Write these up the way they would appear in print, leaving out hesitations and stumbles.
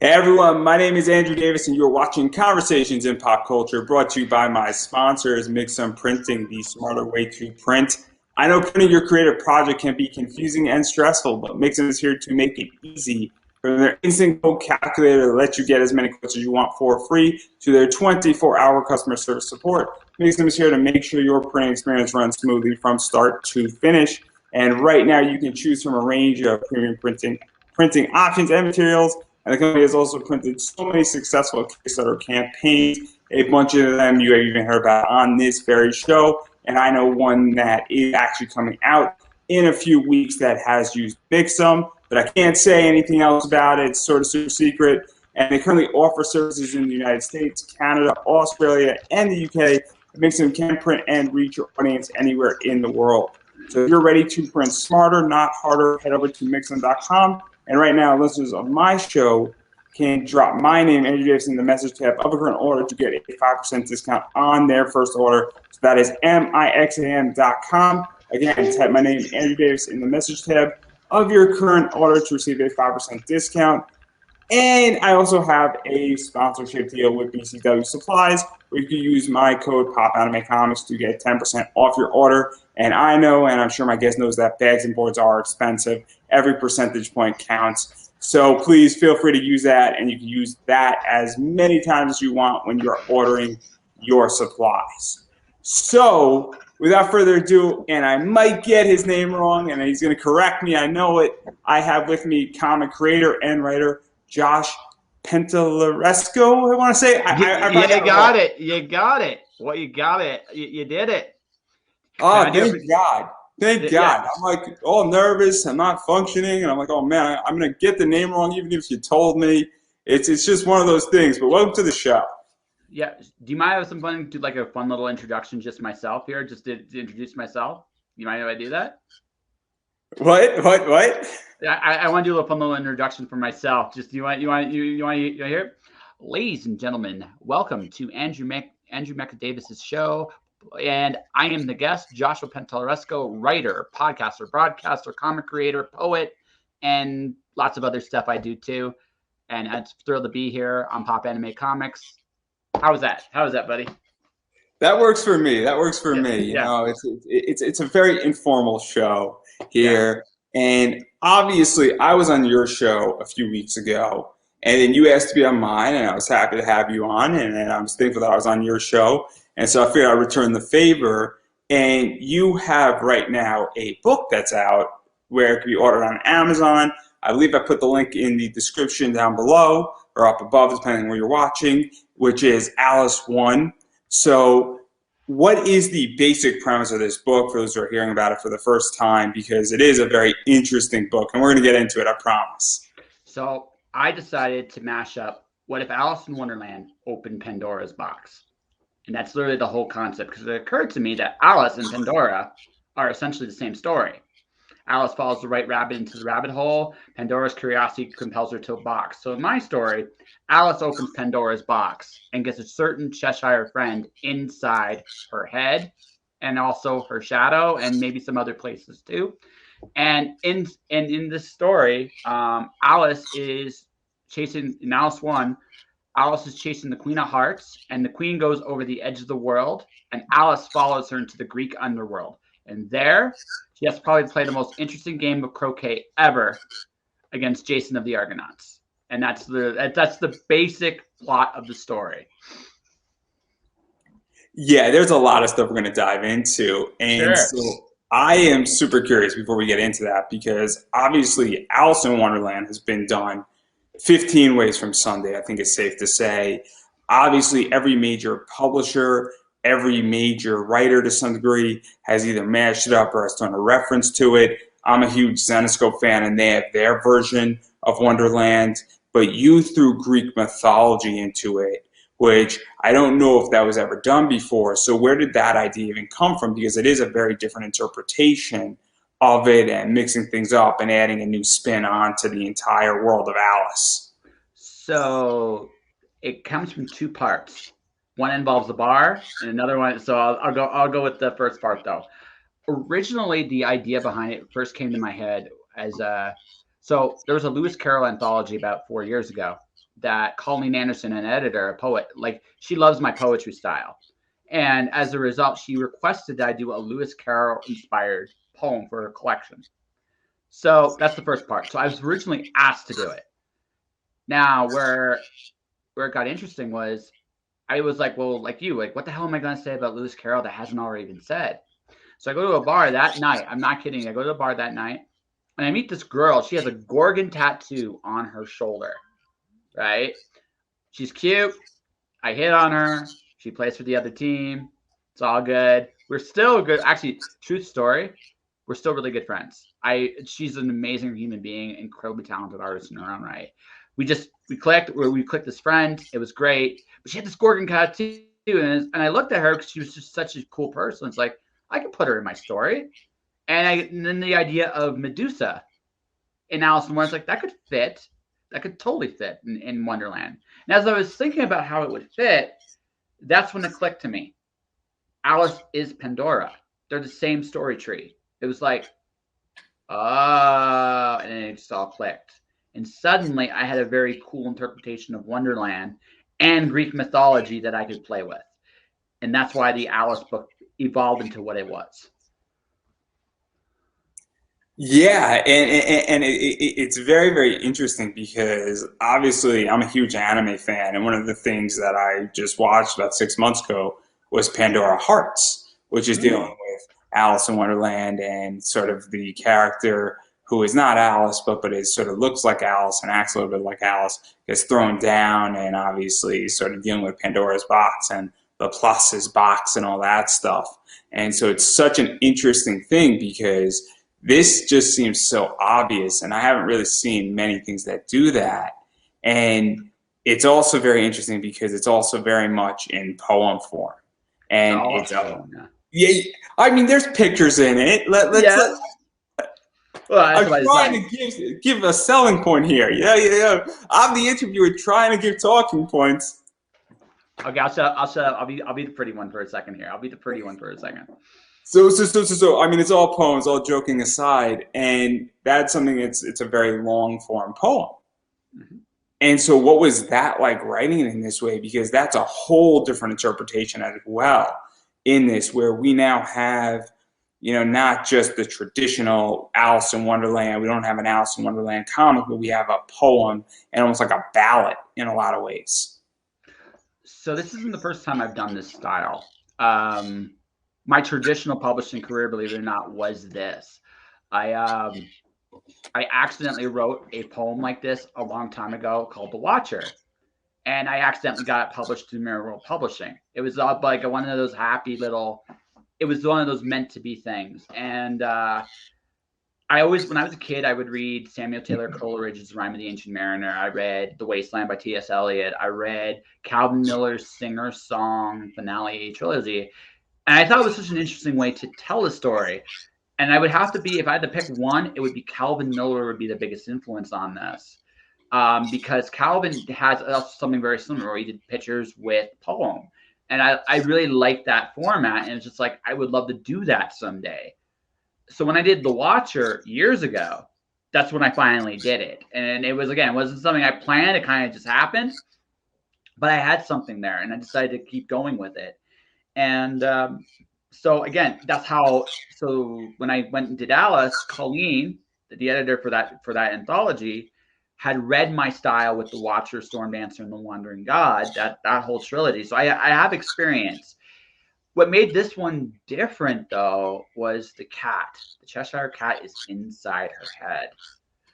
Hey everyone, my name is Andrew Davis, and you're watching Conversations in Pop Culture, brought to you by my sponsors, Mixum Printing, the smarter way to print. I know printing your creative project can be confusing and stressful, but Mixum is here to make it easy. From their instant quote calculator to let you get as many quotes as you want for free, to their 24-hour customer service support, Mixum is here to make sure your printing experience runs smoothly from start to finish. And right now, you can choose from a range of premium printing options and materials. And the company has also printed so many successful Kickstarter campaigns. A bunch of them you have even heard about on this very show. And I know one that is actually coming out in a few weeks that has used Mixum, but I can't say anything else about it. It's sort of super secret. And they currently offer services in the United States, Canada, Australia, and the UK. Mixum can print and reach your audience anywhere in the world. So if you're ready to print smarter, not harder, head over to Mixum.com. And right now, listeners of my show can drop my name, Andrew Davis, in the message tab of a current order to get a 5% discount on their first order. So that is mixam.com. Again, type my name, Andrew Davis, in the message tab of your current order to receive a 5% discount. And I also have a sponsorship deal with BCW Supplies, where you can use my code POPAnimeComics to get 10% off your order. And I know, and I'm sure my guest knows, that bags and boards are expensive. Every percentage point counts. So please feel free to use that, and you can use that as many times as you want when you're ordering your supplies. So without further ado, and I might get his name wrong, and he's going to correct me, I know it, I have with me comic creator and writer Josh Pantalleresco, I want to say. You got it. You got it. Well, you got it. You did it. Oh, thank God. Thank God. I'm like all nervous. I'm not functioning. And I'm like, oh, man, I'm going to get the name wrong even if you told me. It's just one of those things. But welcome to the show. Yeah. Do you mind if someone do like a fun little introduction just myself here, just to introduce myself? You mind if I do that? What? I want to do a fun little introduction for myself. Just you want to hear it? Ladies and gentlemen, welcome to Andrew Davis's show. And I am the guest, Joshua Pantalleresco, writer, podcaster, broadcaster, comic creator, poet, and lots of other stuff I do too. And I'm thrilled to be here on Pop Anime Comics. How was that? How was that, buddy? That works for me. You know, it's a very informal show here. Yeah. And obviously, I was on your show a few weeks ago, and then you asked to be on mine, and I was happy to have you on, and I was thankful that I was on your show. And so I figured I'd return the favor. And you have right now a book that's out where it can be ordered on Amazon. I believe I put the link in the description down below or up above, depending on where you're watching, which is Alice 1. So what is the basic premise of this book for those who are hearing about it for the first time? Because it is a very interesting book, and we're going to get into it, I promise. So I decided to mash up what if Alice in Wonderland opened Pandora's box? And that's literally the whole concept, because it occurred to me that Alice and Pandora are essentially the same story. Alice follows the right rabbit into the rabbit hole. Pandora's curiosity compels her to a box. So in my story, Alice opens Pandora's box and gets a certain Cheshire friend inside her head and also her shadow and maybe some other places too. And in this story, Alice is chasing, in Alice 1, Alice is chasing the Queen of Hearts, and the Queen goes over the edge of the world, and Alice follows her into the Greek underworld. And there, she has to probably play the most interesting game of croquet ever against Jason of the Argonauts. And that's the basic plot of the story. Yeah, there's a lot of stuff we're going to dive into. And Sure. So I am super curious before we get into that, because obviously Alice in Wonderland has been done 15 ways from Sunday, I think it's safe to say. Obviously, every major publisher, every major writer to some degree has either mashed it up or has done a reference to it. I'm a huge Zenescope fan, and they have their version of Wonderland, but you threw Greek mythology into it, which I don't know if that was ever done before. So where did that idea even come from? Because it is a very different interpretation of it and mixing things up and adding a new spin onto the entire world of Alice. So it comes from two parts. One involves a bar, and another one. So I'll go with the first part though. Originally, the idea behind it first came to my head as so there was a Lewis Carroll anthology about 4 years ago that Colleen Anderson, an editor, a poet, like she loves my poetry style. And as a result, she requested that I do a Lewis Carroll inspired poem for her collection. So that's the first part. So I was originally asked to do it. Now, where it got interesting was I was like, well, like you, like, what the hell am I going to say about Lewis Carroll that hasn't already been said? So I go to a bar that night. I'm not kidding. I go to a bar that night and I meet this girl. She has a Gorgon tattoo on her shoulder, right? She's cute. I hit on her. She plays for the other team. It's all good. We're still good. Actually, truth story, we're still really good friends. She's an amazing human being, incredibly talented artist in her own right. We clicked as friends. It was great. But she had this Gorgon tattoo, and I looked at her because she was just such a cool person. It's like, I could put her in my story. And then the idea of Medusa in Alice in Wonderland, like that could fit. That could totally fit in Wonderland. And as I was thinking about how it would fit, that's when it clicked to me. Alice is Pandora. They're the same story tree. It was like, oh, and then it just all clicked. And suddenly I had a very cool interpretation of Wonderland and Greek mythology that I could play with. And that's why the Alice book evolved into what it was. Yeah, and it's very, very interesting because obviously I'm a huge anime fan, and one of the things that I just watched about 6 months ago was Pandora Hearts, which is dealing with Alice in Wonderland and sort of the character who is not Alice, but is sort of looks like Alice and acts a little bit like Alice, gets thrown down, and obviously sort of dealing with Pandora's box and the pluses box and all that stuff. And so it's such an interesting thing because this just seems so obvious, and I haven't really seen many things that do that. And it's also very interesting because it's also very much in poem form. And yeah, I mean, there's pictures in it. I'm trying to give a selling point here. Yeah. I'm the interviewer trying to give talking points. Okay, I'll shut up. I'll be the pretty one for a second here. I'll be the pretty one for a second. So, I mean, it's all poems, all joking aside, and that's something it's a very long form poem. Mm-hmm. And so what was that like writing it in this way? Because that's a whole different interpretation as well in this, where we now have, not just the traditional Alice in Wonderland. We don't have an Alice in Wonderland comic, but we have a poem and almost like a ballad in a lot of ways. So this isn't the first time I've done this style. My traditional publishing career, believe it or not, was this. I accidentally wrote a poem like this a long time ago called The Watcher. And I accidentally got it published through Mirror World Publishing. It was like one of those happy little, it was one of those meant to be things. And I always, when I was a kid, I would read Samuel Taylor Coleridge's Rime of the Ancient Mariner. I read The Wasteland by T.S. Eliot. I read Calvin Miller's Singer Song Finale trilogy. And I thought it was such an interesting way to tell a story. And I would have to be, if I had to pick one, it would be Calvin Miller would be the biggest influence on this. Because Calvin has something very similar where he did pictures with poem. And I really like that format. And it's just like, I would love to do that someday. So when I did The Watcher years ago, that's when I finally did it. And it was, again, it wasn't something I planned. It kind of just happened. But I had something there and I decided to keep going with it. And so again, that's how. So when I went and did Alice, Colleen, the editor for that anthology, had read my style with The Watcher, Storm Dancer, and The Wandering God. That whole trilogy. So I have experience. What made this one different though was the cat. The Cheshire Cat is inside her head.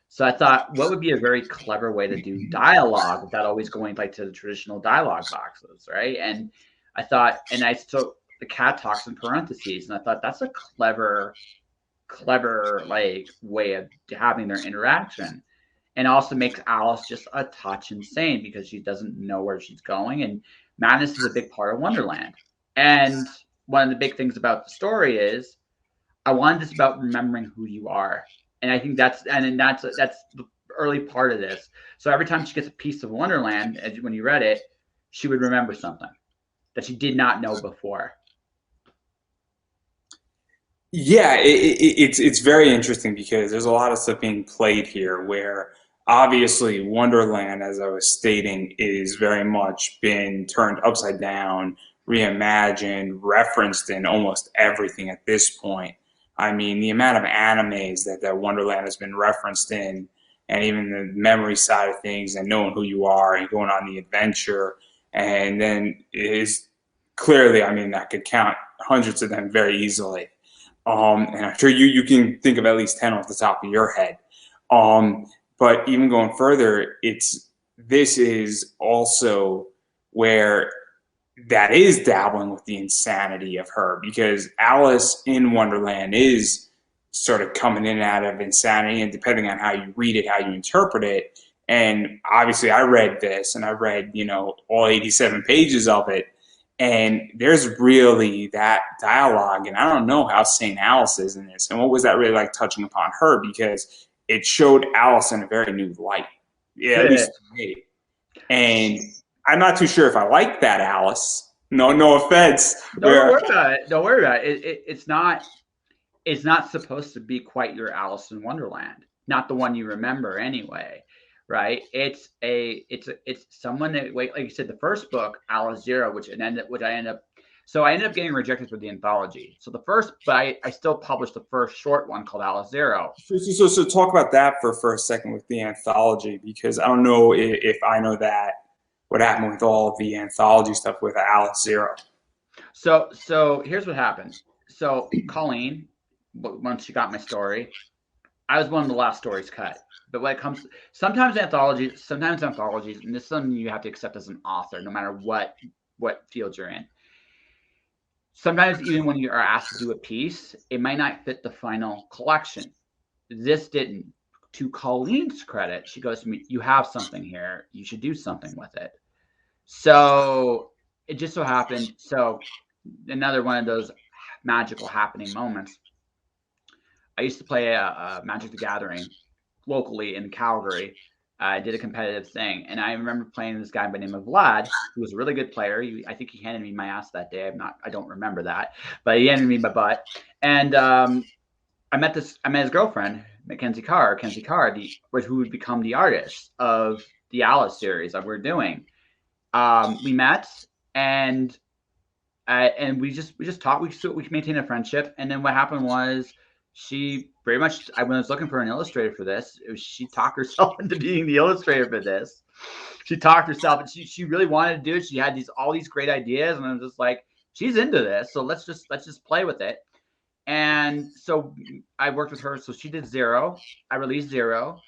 So I thought, what would be a very clever way to do dialogue without always going like to the traditional dialogue boxes, right? And I thought, so the cat talks in parentheses, and I thought that's a clever like way of having their interaction, and also makes Alice just a touch insane because she doesn't know where she's going, and madness is a big part of Wonderland. And one of the big things about the story is I wanted this about remembering who you are, and I think that's the early part of this. So every time she gets a piece of Wonderland, when you read it, she would remember something that she did not know before. Yeah, it's very interesting because there's a lot of stuff being played here where obviously Wonderland, as I was stating, is very much been turned upside down, reimagined, referenced in almost everything at this point. I mean, the amount of animes that Wonderland has been referenced in, and even the memory side of things, and knowing who you are and going on the adventure, and then is clearly, I mean, I could count hundreds of them very easily. And I'm sure you can think of at least 10 off the top of your head. Um, but even going further, this is also where that is dabbling with the insanity of her, because Alice in Wonderland is sort of coming in and out of insanity, and depending on how you read it, how you interpret it. And obviously, I read this, and I read all 87 pages of it, and there's really that dialogue, and I don't know how St. Alice is in this, and what was that really like touching upon her, because it showed Alice in a very new light, yeah, at least to me. And I'm not too sure if I like that Alice. No offense. Don't worry about it. Don't worry about it. It's not supposed to be quite your Alice in Wonderland. Not the one you remember anyway, right? It's someone that, like you said, the first book, Alice Zero, which I ended up getting rejected for the anthology. So the first, but I still published the first short one called Alice Zero. So talk about that for a second with the anthology, because I don't know if I know that what happened with all the anthology stuff with Alice Zero. So here's what happened. So Colleen, once she got my story, I was one of the last stories cut. But when it comes, sometimes anthologies, and this is something you have to accept as an author, no matter what field you're in. Sometimes even when you are asked to do a piece, it might not fit the final collection. This didn't. To Colleen's credit, she goes to me, "You have something here. You should do something with it." So it just so happened. So another one of those magical happening moments. I used to play a Magic the Gathering locally in Calgary. I did a competitive thing, and I remember playing this guy by the name of Vlad, who was a really good player. I think he handed me my ass that day. I don't remember that, but he handed me my butt. And I met his girlfriend, Kenzie Carr, who would become the artist of the Alice series that we're doing. We met, and we just talked. We maintained a friendship, and then what happened was, she very much, when I was looking for an illustrator for this, she talked herself into being the illustrator for this. She talked herself, and she really wanted to do it. She had all these great ideas, and I was just like, she's into this, so let's just play with it. And so I worked with her. So she did Zero. I released Zero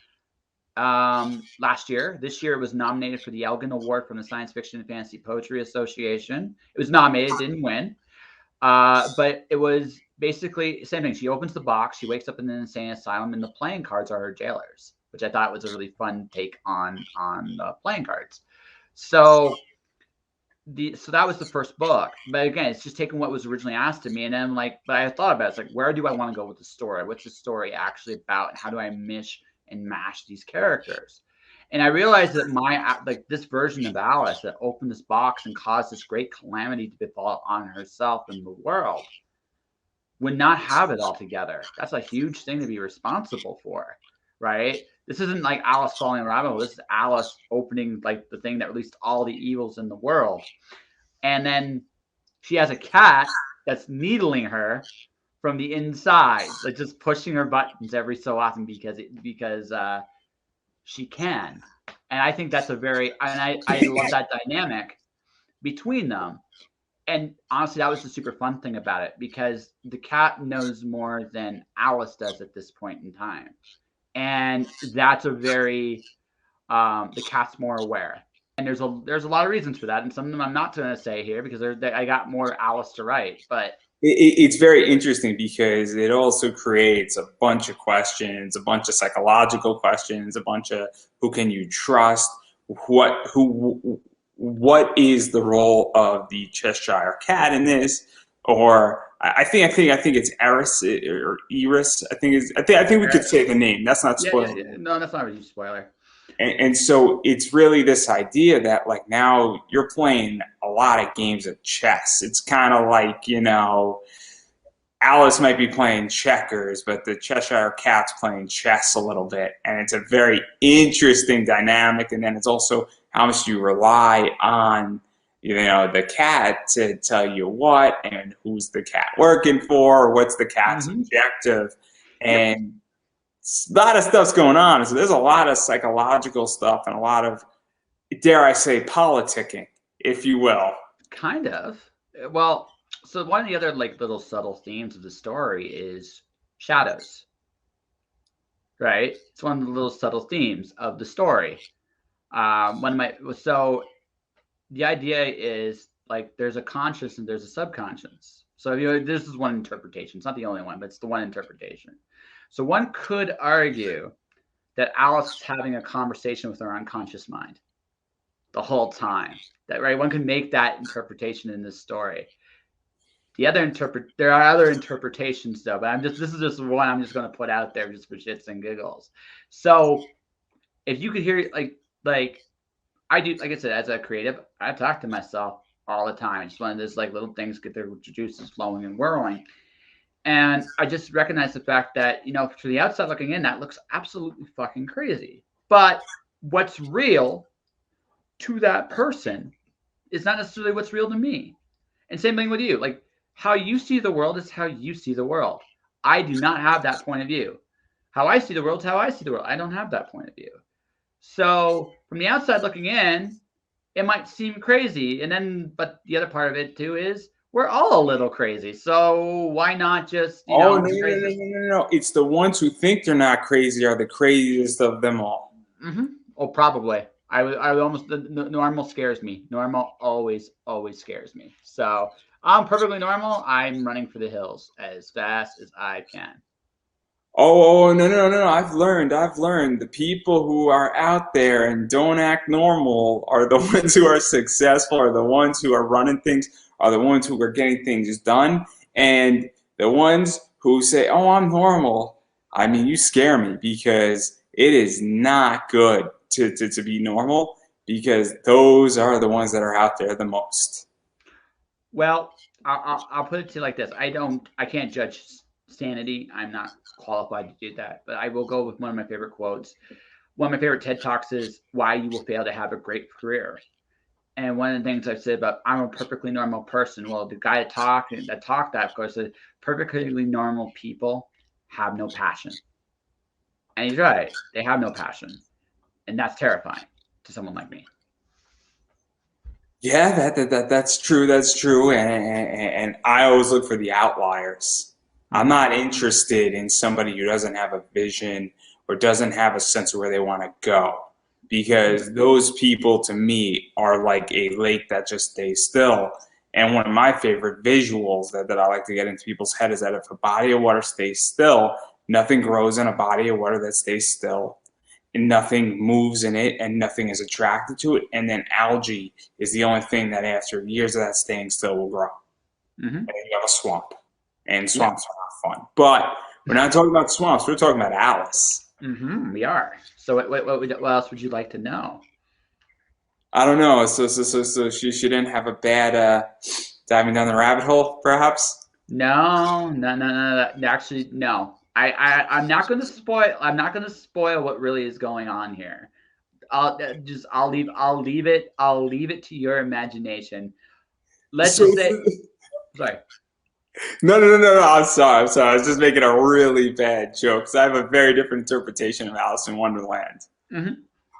last year. This year it was nominated for the Elgin Award from the Science Fiction and Fantasy Poetry Association. It was nominated, didn't win. But it was basically the same thing. She opens the box, she wakes up in an insane asylum, and the playing cards are her jailers, which I thought was a really fun take on the playing cards. So that was the first book. But again, it's just taking what was originally asked of me, and then but I thought about it. It's like, where do I want to go with the story? What's the story actually about? And how do I mish and mash these characters? And I realized that this version of Alice that opened this box and caused this great calamity to befall on herself and the world would not have it all together. That's a huge thing to be responsible for, right? This isn't like Alice falling in a rabbit hole. This is Alice opening the thing that released all the evils in the world. And then she has a cat that's needling her from the inside, just pushing her buttons every so often because she can. And I think that's I love that dynamic between them. And honestly, that was the super fun thing about it, because the cat knows more than Alice does at this point in time. And that's the cat's more aware. And there's a lot of reasons for that. And some of them I'm not going to say here because I got more Alice to write. But it's very interesting because it also creates a bunch of questions, a bunch of psychological questions, a bunch of who can you trust, what is the role of the Cheshire Cat in this? Or I think it's Eris or Iris. I think we could say the name. That's not spoiler. Yeah. No, that's not a huge spoiler. And so it's really this idea that now you're playing a lot of games of chess. It's kind of like, Alice might be playing checkers, but the Cheshire Cat's playing chess a little bit, and it's a very interesting dynamic. And then it's also how much you rely on, the cat to tell you what, and who's the cat working for, or what's the cat's objective, Yep. and a lot of stuff's going on. So there's a lot of psychological stuff and a lot of, dare I say, politicking, if you will. Kind of. Well, so one of the other like little subtle themes of the story is shadows, right? It's one of the little subtle themes of the story. So the idea is like there's a conscious and there's a subconscious. So this is one interpretation. It's not the only one, but it's the one interpretation. So one could argue that Alice is having a conversation with her unconscious mind the whole time. That right? One can make that interpretation in this story. There are other interpretations though, but this is just one I'm just going to put out there just for shits and giggles. So if you could hear like I do, like I said, as a creative, I talk to myself all the time. It's one of those like little things get their juices flowing and whirling. And I just recognize the fact that, to the outside looking in, that looks absolutely fucking crazy. But what's real to that person is not necessarily what's real to me. And same thing with you. Like how you see the world is how you see the world. I do not have that point of view. How I see the world is how I see the world. I don't have that point of view. So from the outside looking in, it might seem crazy. But the other part of it too is we're all a little crazy. So why not just, No. It's the ones who think they're not crazy are the craziest of them all. Mm-hmm. Oh, probably. I almost, the normal scares me. Normal always scares me. So I'm perfectly normal. I'm running for the hills as fast as I can. No. I've learned. The people who are out there and don't act normal are the ones who are successful, are the ones who are running things, are the ones who are getting things done. And the ones who say, oh, I'm normal. I mean, you scare me because it is not good to be normal because those are the ones that are out there the most. Well, I'll put it to you like this. I can't judge sanity. I'm not qualified to do that, but I will go with one of my favorite quotes. One of my favorite TED Talks is why you will fail to have a great career. And one of the things I've said about I'm a perfectly normal person. Well, the guy that talked that, of course, said perfectly normal people have no passion. And he's right. They have no passion. And that's terrifying to someone like me. Yeah, that's true. That's true. And I always look for the outliers. I'm not interested in somebody who doesn't have a vision or doesn't have a sense of where they want to go. Because those people to me are like a lake that just stays still. And one of my favorite visuals that I like to get into people's head is that if a body of water stays still, nothing grows in a body of water that stays still. And nothing moves in it and nothing is attracted to it. And then algae is the only thing that after years of that staying still will grow. Mm-hmm. And then you have a swamp. And swamps are not fun. But we're not talking about swamps. We're talking about Alice. Mm-hmm, we are. So what else would you like to know? I don't know. So she didn't have a bad diving down the rabbit hole, perhaps? No. Actually, no. I'm not going to spoil. I'm not going to spoil what really is going on here. I'll leave it to your imagination. Let's just say. Sorry. No. I'm sorry. I was just making a really bad joke because I have a very different interpretation of Alice in Wonderland. Mm-hmm.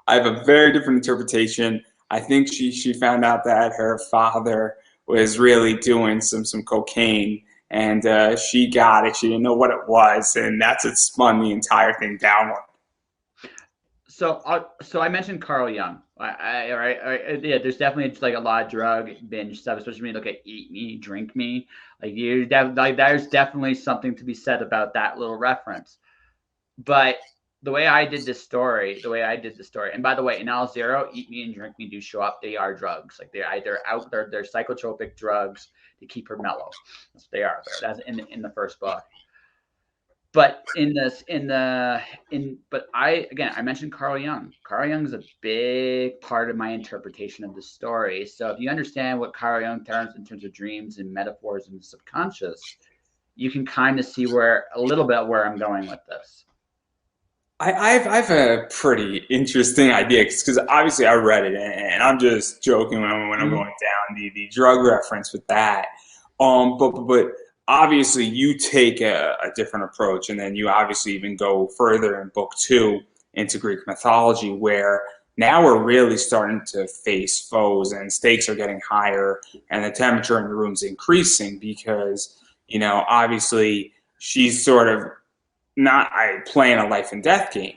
I have a very different interpretation. I think she found out that her father was really doing some cocaine, and she got it. She didn't know what it was, and that's what spun the entire thing downward. So I mentioned Carl Jung. Yeah, there's definitely like a lot of drug binge stuff, especially when you look at Eat Me, Drink Me. There's definitely something to be said about that little reference. But the way I did this story, and by the way, in Al Zero, Eat Me and Drink Me do show up. They are drugs. Like they're psychotropic drugs to keep her mellow. That's what they are. That's in the first book. But I mentioned Carl Jung. Carl Jung is a big part of my interpretation of the story. So if you understand what Carl Jung terms in terms of dreams and metaphors and the subconscious, you can kind of see where a little bit where I'm going with this. I've a pretty interesting idea because obviously I read it and I'm just joking when I'm going down the drug reference with that. But obviously you take a different approach, and then you obviously even go further in book two into Greek mythology, where now we're really starting to face foes and stakes are getting higher and the temperature in the room's increasing because, obviously she's sort of not playing a life and death game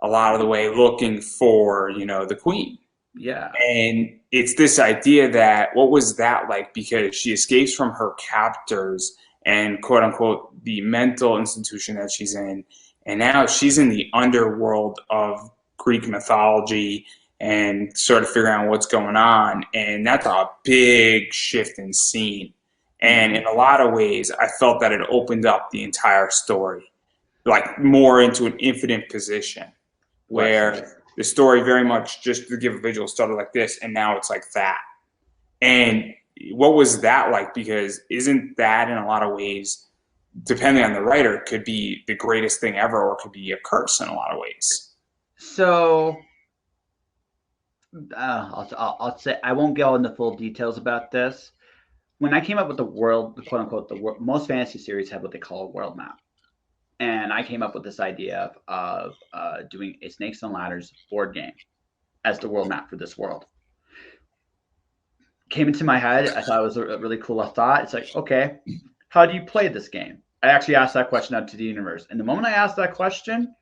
a lot of the way, looking for the queen. Yeah. And it's this idea that what was that like, because she escapes from her captors and quote unquote the mental institution that she's in, and now she's in the underworld of Greek mythology and sort of figuring out what's going on. And that's a big shift in scene, and in a lot of ways I felt that it opened up the entire story like more into an infinite position where the story very much just to give a visual started like this and now it's like that. And what was that like? Because isn't that in a lot of ways, depending on the writer, could be the greatest thing ever or could be a curse in a lot of ways? So I'll say I won't go into full details about this. When I came up with the world, the quote unquote, most fantasy series have what they call a world map. And I came up with this idea of doing a Snakes and Ladders board game as the world map for this world. Came into my head. I thought it was a really cool thought. It's like, okay, how do you play this game? I actually asked that question out to the universe. And the moment I asked that question,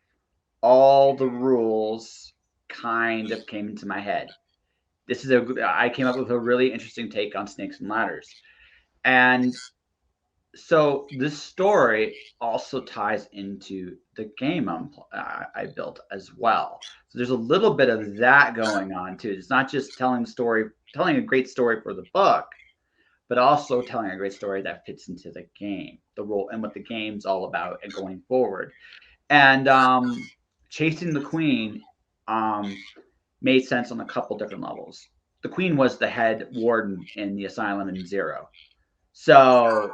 all the rules kind of came into my head. I came up with a really interesting take on Snakes and Ladders. And so this story also ties into the game I built as well. So there's a little bit of that going on too. It's not just telling a great story for the book, but also telling a great story that fits into the game, the role, and what the game's all about and going forward. And chasing the queen made sense on a couple different levels. The queen was the head warden in the asylum in Zero. So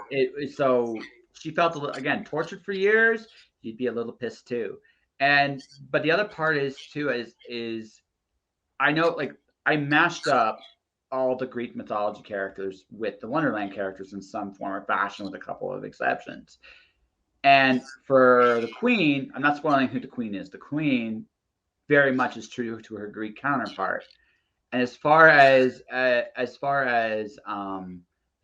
she felt again tortured for years. She'd be a little pissed too. But the other part is I know, like, I mashed up all the Greek mythology characters with the Wonderland characters in some form or fashion, with a couple of exceptions. And for the queen, I'm not spoiling who the queen is. The queen very much is true to her Greek counterpart. And as far as the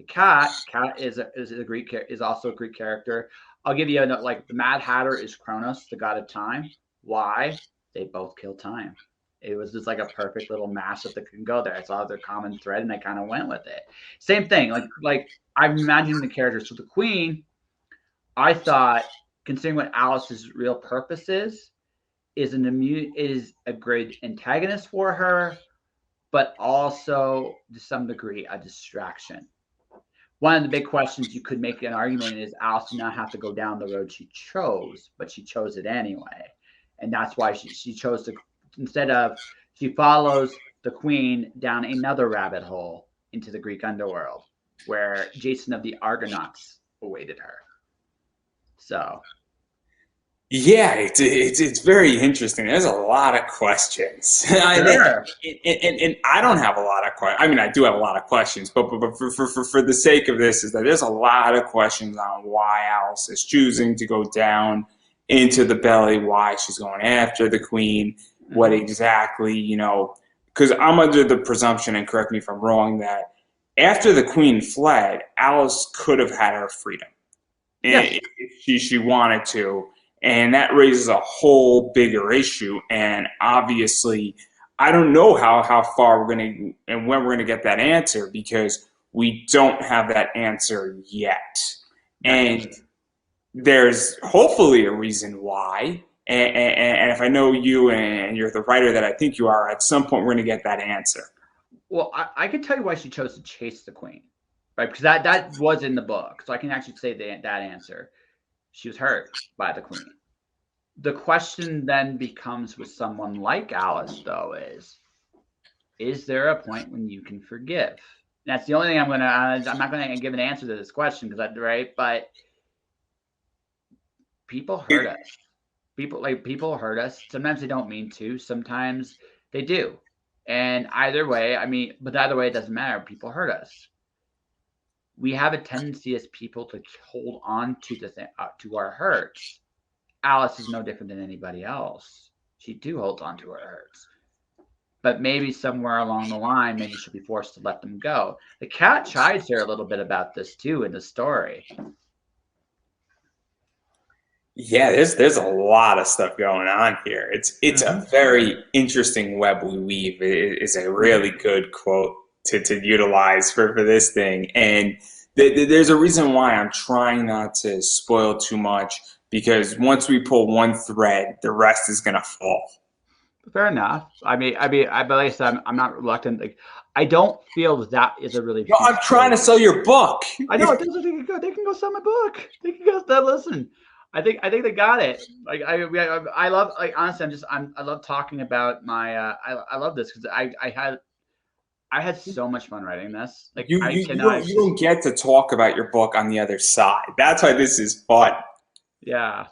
cat is also a Greek character. I'll give you like the Mad Hatter is Kronos, the god of time. Why? They both kill time. It was just like a perfect little mashup that can go there. I saw their common thread and I kind of went with it. Same thing, like I'm imagining the characters. So the queen, I thought, considering what Alice's real purpose is a great antagonist for her, but also to some degree a distraction. One of the big questions you could make an argument is Alice did not have to go down the road she chose, but she chose it anyway. And that's why she chose to, she follows the queen down another rabbit hole into the Greek underworld where Jason of the Argonauts awaited her. So yeah, it's very interesting. There's a lot of questions. Sure. And I don't have a lot of questions. I mean, I do have a lot of questions, but for the sake of this, is that there's a lot of questions on why Alice is choosing to go down into the belly, why she's going after the queen, what exactly, because I'm under the presumption, and correct me if I'm wrong, that after the queen fled, Alice could have had her freedom. Yes. If she wanted to. And that raises a whole bigger issue. And obviously, I don't know how far we're going to and when we're going to get that answer, because we don't have that answer yet. And there's hopefully a reason why. And if I know you and you're the writer that I think you are, at some point we're going to get that answer. Well, I could tell you why she chose to chase the queen, right? Because that was in the book. So I can actually say that answer. She was hurt by the queen. The question then becomes with someone like Alice, though, is there a point when you can forgive? That's the only thing I'm not going to give an answer to this question, because right? But people hurt us. People hurt us. Sometimes they don't mean to. Sometimes they do. And either way, but either way, it doesn't matter. People hurt us. We have a tendency as people to hold on to to our hurts. Alice is no different than anybody else. She too holds on to her hurts. But maybe somewhere along the line, maybe she'll be forced to let them go. The cat chides her a little bit about this too in the story. Yeah, there's a lot of stuff going on here. It's a very interesting web we weave. It is a really good quote to utilize for this thing. And there's a reason why I'm trying not to spoil too much, because once we pull one thread, the rest is gonna fall. Fair enough. I believe I'm not reluctant. Like, I don't feel that is a really. No, I'm trying to sell your book. I know. They can go sell my book. They can go listen. I think they got it. Like I love, like, honestly, I love talking about my I love this because I had so much fun writing this. Like, you don't get to talk about your book on the other side. That's why this is fun. Yeah.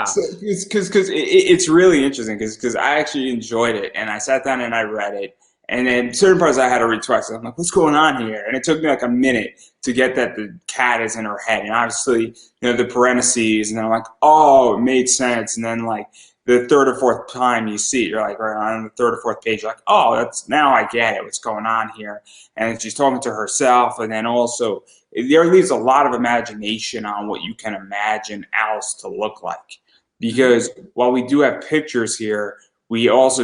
So, because it's really interesting because I actually enjoyed it, and I sat down and I read it. And then certain parts I had to read twice. I'm like, what's going on here? And it took me like a minute to get that the cat is in her head. And obviously, the parentheses, and then I'm like, oh, it made sense. And then like the third or fourth time you see it, you're like, right on the third or fourth page, you're like, oh, now I get it, what's going on here. And she's talking to herself. And then also, there leaves a lot of imagination on what you can imagine Alice to look like. Because while we do have pictures here, we also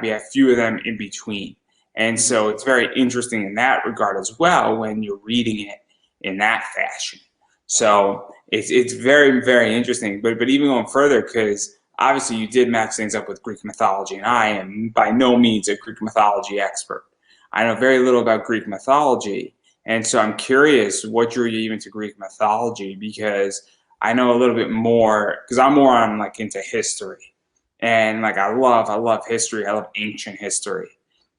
we have few of them in between. And so it's very interesting in that regard as well when you're reading it in that fashion. So it's very, very interesting. But even going further, because obviously you did match things up with Greek mythology, and I am by no means a Greek mythology expert. I know very little about Greek mythology. And so I'm curious what drew you even to Greek mythology, because I know a little bit more, because I'm more on like into history. And like I love history. I love ancient history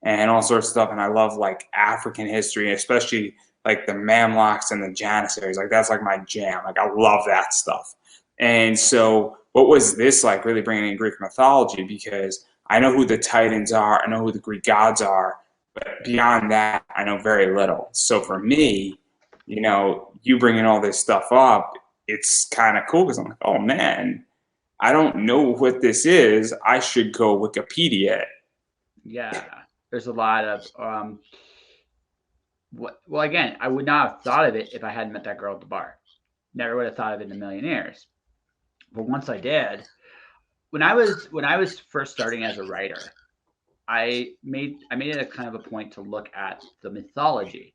and all sorts of stuff. And I love like African history, especially like the Mamluks and the Janissaries. Like that's like my jam. Like I love that stuff. And so what was this like, really bringing in Greek mythology? Because I know who the Titans are. I know who the Greek gods are. But beyond that, I know very little. So for me, you bringing all this stuff up, it's kind of cool because I'm like, oh man, I don't know what this is. I should go Wikipedia it. Yeah, there's a lot of well, again, I would not have thought of it if I hadn't met that girl at the bar. Never would have thought of it in a million years. But once I did, when I was first starting as a writer, I made it a kind of a point to look at the mythology.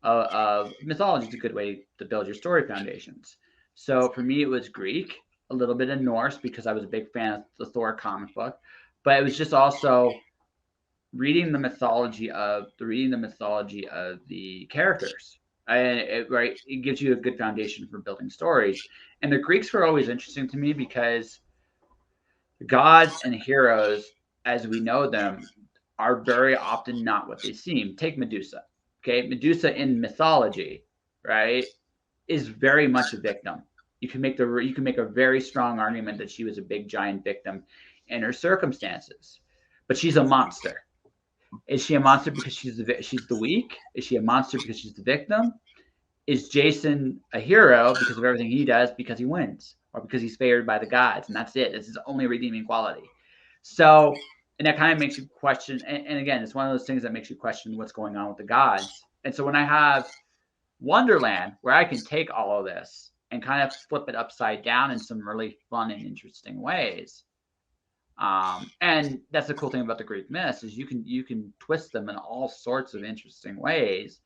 Mythology is a good way to build your story foundations. So for me, it was Greek, a little bit of Norse because I was a big fan of the Thor comic book, but it was just also reading the mythology of the characters. And it gives you a good foundation for building stories. And the Greeks were always interesting to me because gods and heroes, as we know them, are very often not what they seem. Take Medusa. Okay, Medusa in mythology, right, is very much a victim. You can make a very strong argument that she was a big giant victim in her circumstances, but she's a monster. Is she a monster because she's the weak? Is she a monster because she's the victim? Is Jason a hero because of everything he does because he wins or because he's favored by the gods and that's it? It's his only redeeming quality. So, and that kind of makes you question. And again, it's one of those things that makes you question what's going on with the gods. And so when I have Wonderland, where I can take all of this and kind of flip it upside down in some really fun and interesting ways. And that's the cool thing about the Greek myths is you can twist them in all sorts of interesting ways,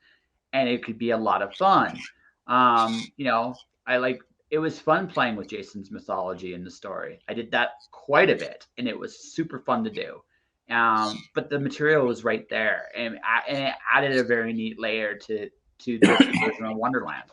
and it could be a lot of fun. It was fun playing with Jason's mythology in the story. I did that quite a bit, and it was super fun to do. But the material was right there, and it added a very neat layer to this version of Wonderland.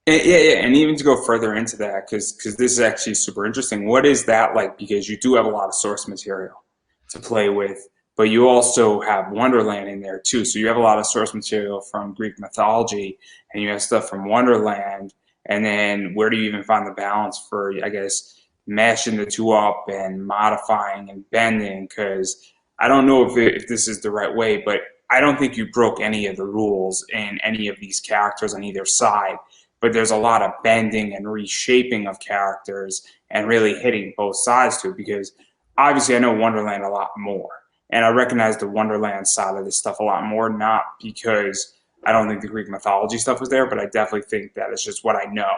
Yeah, and even to go further into that, because this is actually super interesting. What is that like? Because you do have a lot of source material to play with, but you also have Wonderland in there too. So you have a lot of source material from Greek mythology, and you have stuff from Wonderland. And then where do you even find the balance for, I guess, mashing the two up and modifying and bending? Because I don't know if this is the right way, but I don't think you broke any of the rules in any of these characters on either side. But there's a lot of bending and reshaping of characters and really hitting both sides to it, because obviously I know Wonderland a lot more. And I recognize the Wonderland side of this stuff a lot more, not because I don't think the Greek mythology stuff was there, but I definitely think that it's just what I know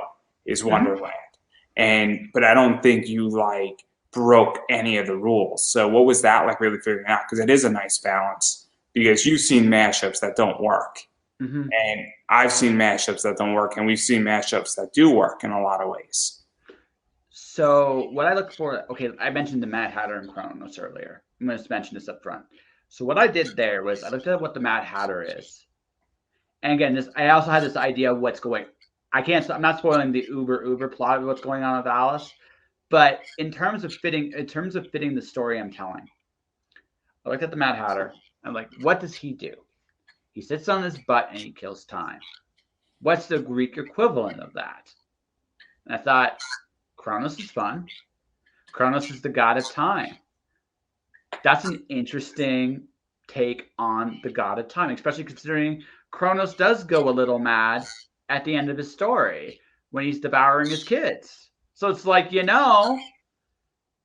is Wonderland. But I don't think you like broke any of the rules. So what was that like really figuring out? Because it is a nice balance, because you've seen mashups that don't work. And I've seen mashups that don't work, and we've seen mashups that do work in a lot of ways. So what I look for, okay, I mentioned the Mad Hatter and Kronos earlier. I'm going to mention this up front. So what I did there was I looked at what the Mad Hatter is. And again, I also had this idea of what's going. I'm not spoiling the uber plot of what's going on with Alice, but in terms of fitting the story I'm telling, I looked at the Mad Hatter. I'm like, what does he do? He sits on his butt and he kills time. What's the Greek equivalent of that? And I thought, Kronos is fun. Kronos is the god of time. That's an interesting take on the god of time, especially considering Kronos does go a little mad at the end of his story when he's devouring his kids. So it's like,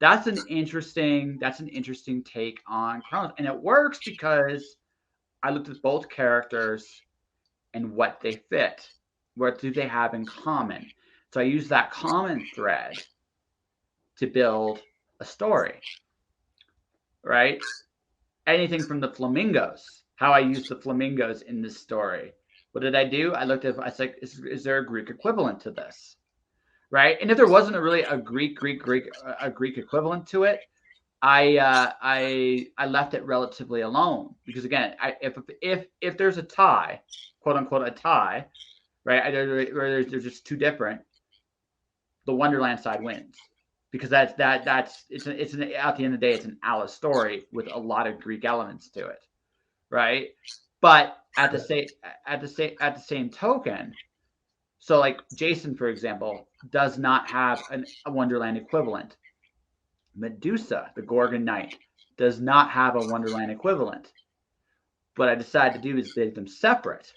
that's an interesting take on Kronos. And it works because I looked at both characters and what they fit. What do they have in common? So I use that common thread to build a story, right? Anything from the flamingos, how I use the flamingos in this story. What did I do? I looked at, I was like, is there a Greek equivalent to this, right? And if there wasn't a Greek equivalent to it, I left it relatively alone, because again, if there's a tie, quote unquote a tie, right? Where they're just too different, the Wonderland side wins, because at the end of the day, it's an Alice story with a lot of Greek elements to it, right? But at the same token, so like Jason, for example, does not have a Wonderland equivalent. Medusa, the Gorgon Knight, does not have a Wonderland equivalent. What I decided to do is make them separate,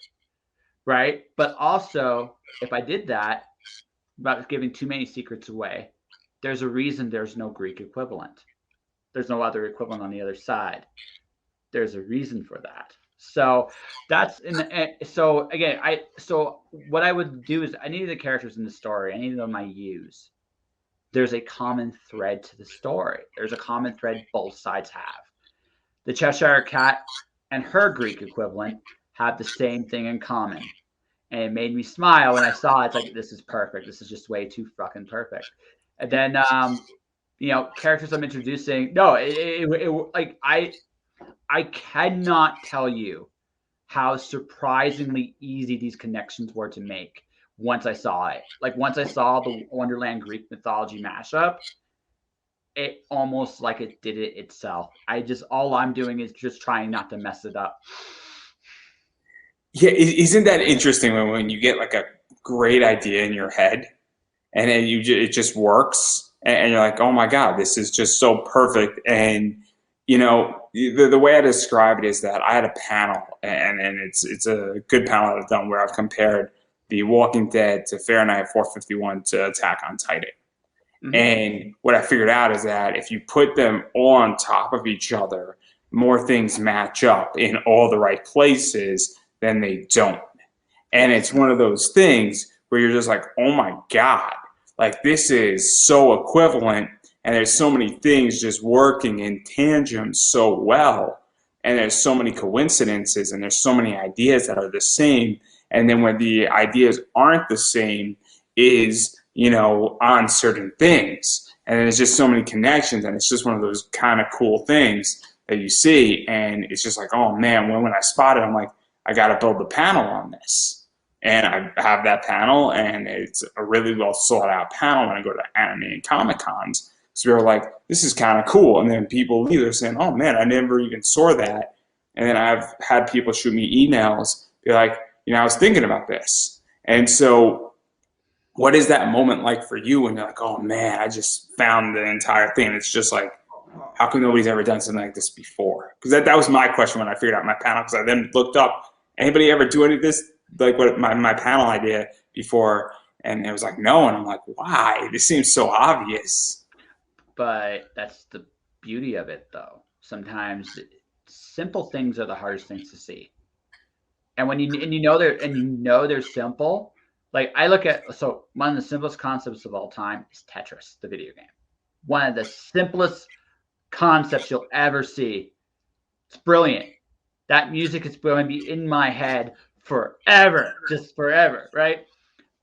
right? But also, if I did that, without giving too many secrets away, there's a reason there's no Greek equivalent. There's no other equivalent on the other side. There's a reason for that. So so what I would do is I needed the characters in the story. I needed them I use. There's a common thread to the story. There's a common thread both sides have. The Cheshire Cat and her Greek equivalent have the same thing in common. And it made me smile when I saw it. It's like, this is perfect. This is just way too fucking perfect. And then, characters I'm introducing. No, I cannot tell you how surprisingly easy these connections were to make once I saw it. Like, once I saw the Wonderland Greek mythology mashup, it almost like it did it itself. All I'm doing is just trying not to mess it up. Yeah, isn't that interesting when you get like a great idea in your head and then it just works and you're like, oh my God, this is just so perfect. And the way I describe it is that I had a panel, and it's a good panel I've done, where I've compared The Walking Dead to Fahrenheit 451 to Attack on Titan. And what I figured out is that if you put them on top of each other, more things match up in all the right places than they don't. And it's one of those things where you're just like, oh my God, like this is so equivalent, and there's so many things just working in tandem so well, and there's so many coincidences, and there's so many ideas that are the same. And then when the ideas aren't the same is, on certain things. And there's just so many connections, and it's just one of those kind of cool things that you see. And it's just like, oh man, when I spot it, I'm like, I got to build the panel on this. And I have that panel, and it's a really well sought out panel when I go to anime and Comic Cons. So we were like, this is kind of cool. And then people leave, they're saying, oh man, I never even saw that. And then I've had people shoot me emails, be like, I was thinking about this. And so what is that moment like for you when you're like, oh man, I just found the entire thing? It's just like, how come nobody's ever done something like this before? Because that was my question when I figured out my panel. Because I then looked up, anybody ever do any of this, like what my panel idea before? And it was like, no. And I'm like, why? This seems so obvious. But that's the beauty of it, though. Sometimes simple things are the hardest things to see. And when you know they're simple, like I look at, so one of the simplest concepts of all time is Tetris, the video game. One of the simplest concepts you'll ever see. It's brilliant. That music is going to be in my head forever, just forever, right?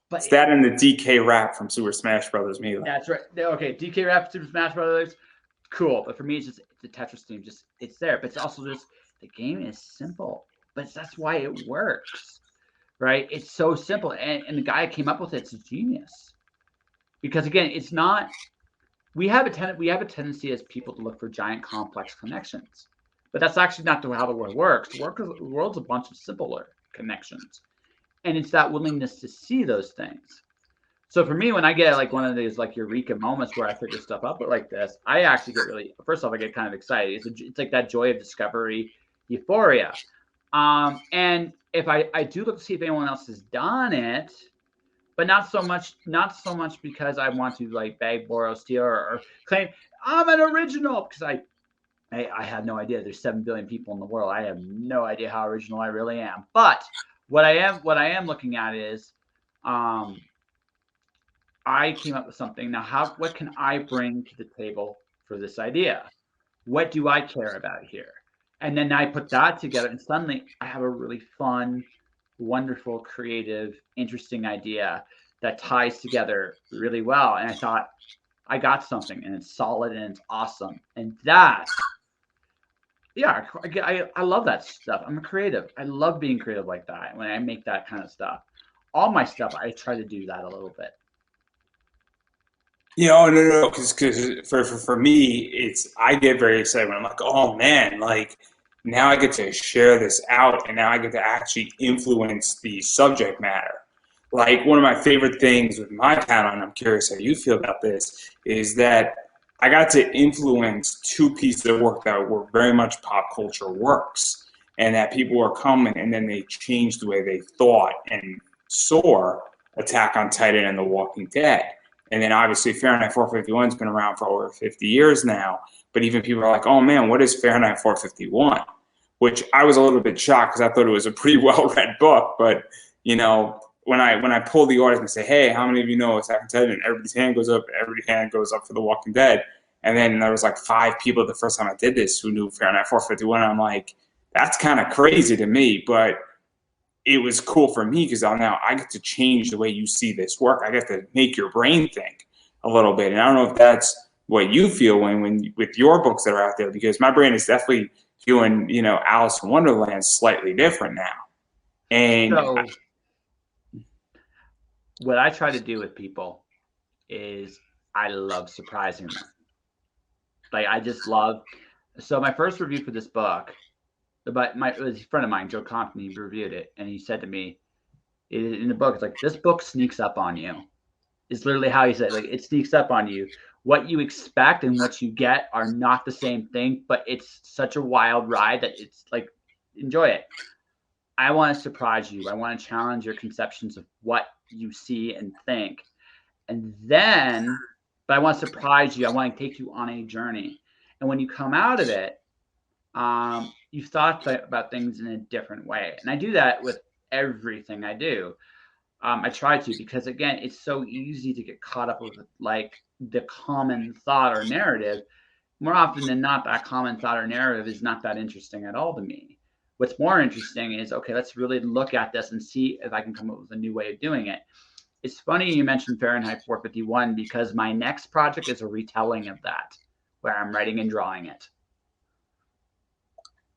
But it's that and the DK rap from Super Smash Brothers, me. That's right. Okay, DK rap, Super Smash Brothers, cool. But for me, it's just the Tetris theme. Just it's there, but it's also just the game is simple. But that's why it works, right? It's so simple, and the guy who came up with it's a genius. Because again, it's not. We have a tendency as people to look for giant, complex connections, but that's actually not how the world works. The world's a bunch of simpler connections, and it's that willingness to see those things. So for me, when I get like one of these like eureka moments where I figure stuff out like this, I actually get really. First off, I get kind of excited. It's like that joy of discovery, euphoria. And if I do look to see if anyone else has done it, but not so much because I want to like beg, borrow, steal, or claim I'm an original, because I have no idea. There's 7 billion people in the world. I have no idea how original I really am. But what I am looking at is, I came up with something. Now, what can I bring to the table for this idea? What do I care about here? And then I put that together, and suddenly I have a really fun, wonderful, creative, interesting idea that ties together really well. And I thought, I got something, and it's solid, and it's awesome. And that, yeah, I love that stuff. I'm a creative. I love being creative like that when I make that kind of stuff. All my stuff, I try to do that a little bit. Yeah, no, because for me, I get very excited when I'm like, oh man, like now I get to share this out, and now I get to actually influence the subject matter. Like one of my favorite things with my panel, and I'm curious how you feel about this, is that I got to influence 2 pieces of work that were very much pop culture works, and that people were coming and then they changed the way they thought and saw Attack on Titan and The Walking Dead. And then obviously Fahrenheit 451 has been around for over 50 years now. But even people are like, oh man, what is Fahrenheit 451? Which I was a little bit shocked because I thought it was a pretty well-read book. But, you know, when I pull the audience and say, hey, how many of you know Attack on Titan? And everybody's hand goes up, everybody's hand goes up for The Walking Dead. And then there was like 5 people the first time I did this who knew Fahrenheit 451. And I'm like, that's kind of crazy to me. But it was cool for me because now I get to change the way you see this work. I get to make your brain think a little bit. And I don't know if that's what you feel when with your books that are out there, because my brain is definitely viewing, you know, Alice in Wonderland slightly different now. And so, what I try to do with people is I love surprising them. Like I just love. So my first review for this book, but it was a friend of mine, Joe Compton, he reviewed it, and he said to me in the book, it's like, this book sneaks up on you. It's literally how he said, like, it sneaks up on you. What you expect and what you get are not the same thing, but it's such a wild ride that it's like, enjoy it. I want to surprise you. I want to challenge your conceptions of what you see and think. And then, but I want to surprise you. I want to take you on a journey. And when you come out of it, you've thought about things in a different way. And I do that with everything I do. I try to, because again, it's so easy to get caught up with like the common thought or narrative. More often than not, that common thought or narrative is not that interesting at all to me. What's more interesting is, okay, let's really look at this and see if I can come up with a new way of doing it. It's funny you mentioned Fahrenheit 451, because my next project is a retelling of that, where I'm writing and drawing it.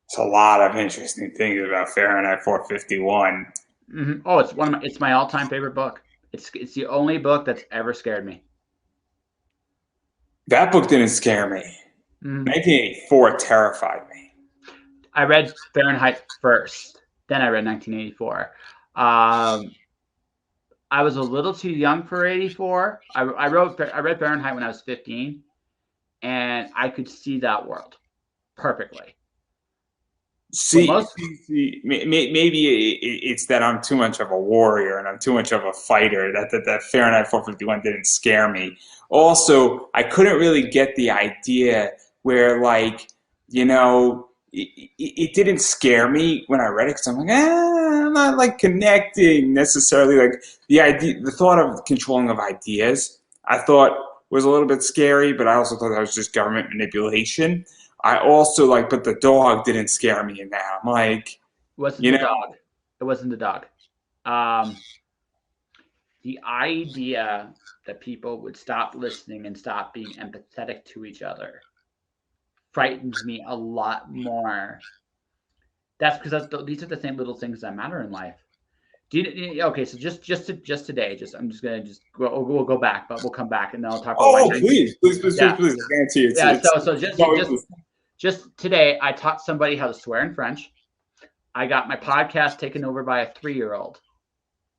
It's a lot of interesting things about Fahrenheit 451. Mm-hmm. Oh, it's my all-time favorite book. It's the only book that's ever scared me. That book didn't scare me. 1984 terrified me. I read Fahrenheit first, then I read 1984. I was a little too young for 84. I read Fahrenheit when I was 15, and I could see that world perfectly. See, maybe it's that I'm too much of a warrior and I'm too much of a fighter. That Fahrenheit 451 didn't scare me. Also, I couldn't really get the idea where, like, it didn't scare me when I read it because I'm like, I'm not like connecting necessarily. Like the thought of controlling of ideas, I thought was a little bit scary, but I also thought that was just government manipulation. I also like, but the dog didn't scare me in that. I'm like, It wasn't the dog. It wasn't the dog. The idea that people would stop listening and stop being empathetic to each other frightens me a lot more. That's because these are the same little things that matter in life. Okay, so just today, we'll go back, but we'll come back and then I'll talk about oh, please. Yeah. Please. Yeah. So just today, I taught somebody how to swear in French. I got my podcast taken over by a 3-year-old,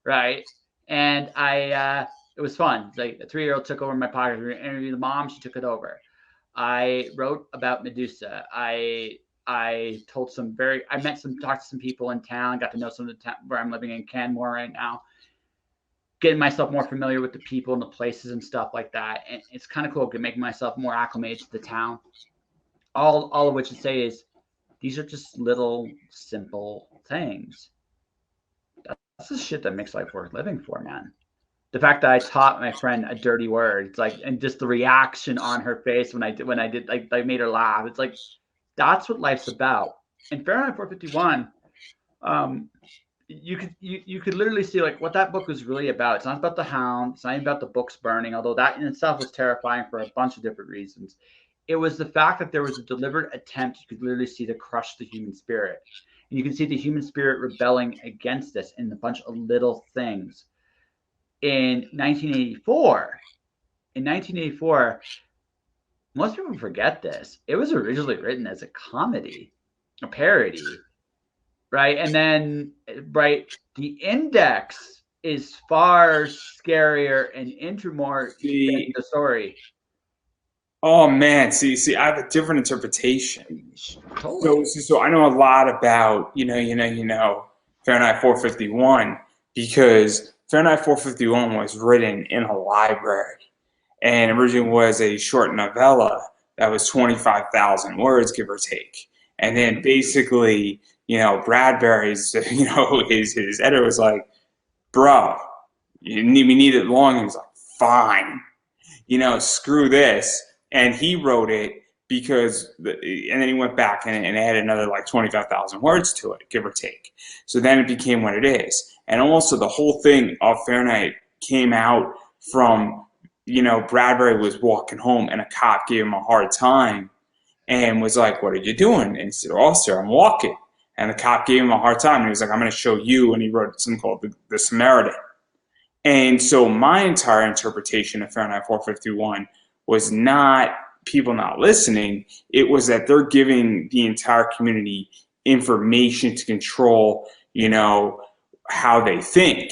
right? And it was fun. Like the 3-year-old took over my podcast. We interviewed the mom. She took it over. I wrote about Medusa. I talked to some people in town, got to know some of the town where I'm living in Canmore right now, getting myself more familiar with the people and the places and stuff like that. And it's kind of cool making myself more acclimated to the town. All of which to say is these are just little simple things. That's the shit that makes life worth living for, man. The fact that I taught my friend a dirty word, it's like, and just the reaction on her face when I did like I made her laugh. It's like, that's what life's about. In Fahrenheit 451, you could literally see like what that book was really about. It's not about the hound. It's not even about the books burning, although that in itself was terrifying for a bunch of different reasons. It was the fact that there was a deliberate attempt, you could literally see, to crush the human spirit. And you can see the human spirit rebelling against this in a bunch of little things. In 1984, most people forget this. It was originally written as a comedy, a parody, right? And then, right, the index is far scarier and more than the story. Oh man, see, I have a different interpretation. Totally. So I know a lot about Fahrenheit 451 because Fahrenheit 451 was written in a library, and originally was a short novella that was 25,000 words, give or take. And then basically, Bradbury's, his editor was like, "Bro, we need it long." And he's like, "Fine, screw this." And he wrote it and then he went back and added another like 25,000 words to it, give or take. So then it became what it is. And also the whole thing of Fahrenheit came out from, Bradbury was walking home and a cop gave him a hard time and was like, "What are you doing?" And he said, "Oh, sir, I'm walking." And the cop gave him a hard time and he was like, "I'm going to show you." And he wrote something called the Samaritan. And so my entire interpretation of Fahrenheit 451 was not people not listening. It was that they're giving the entire community information to control, how they think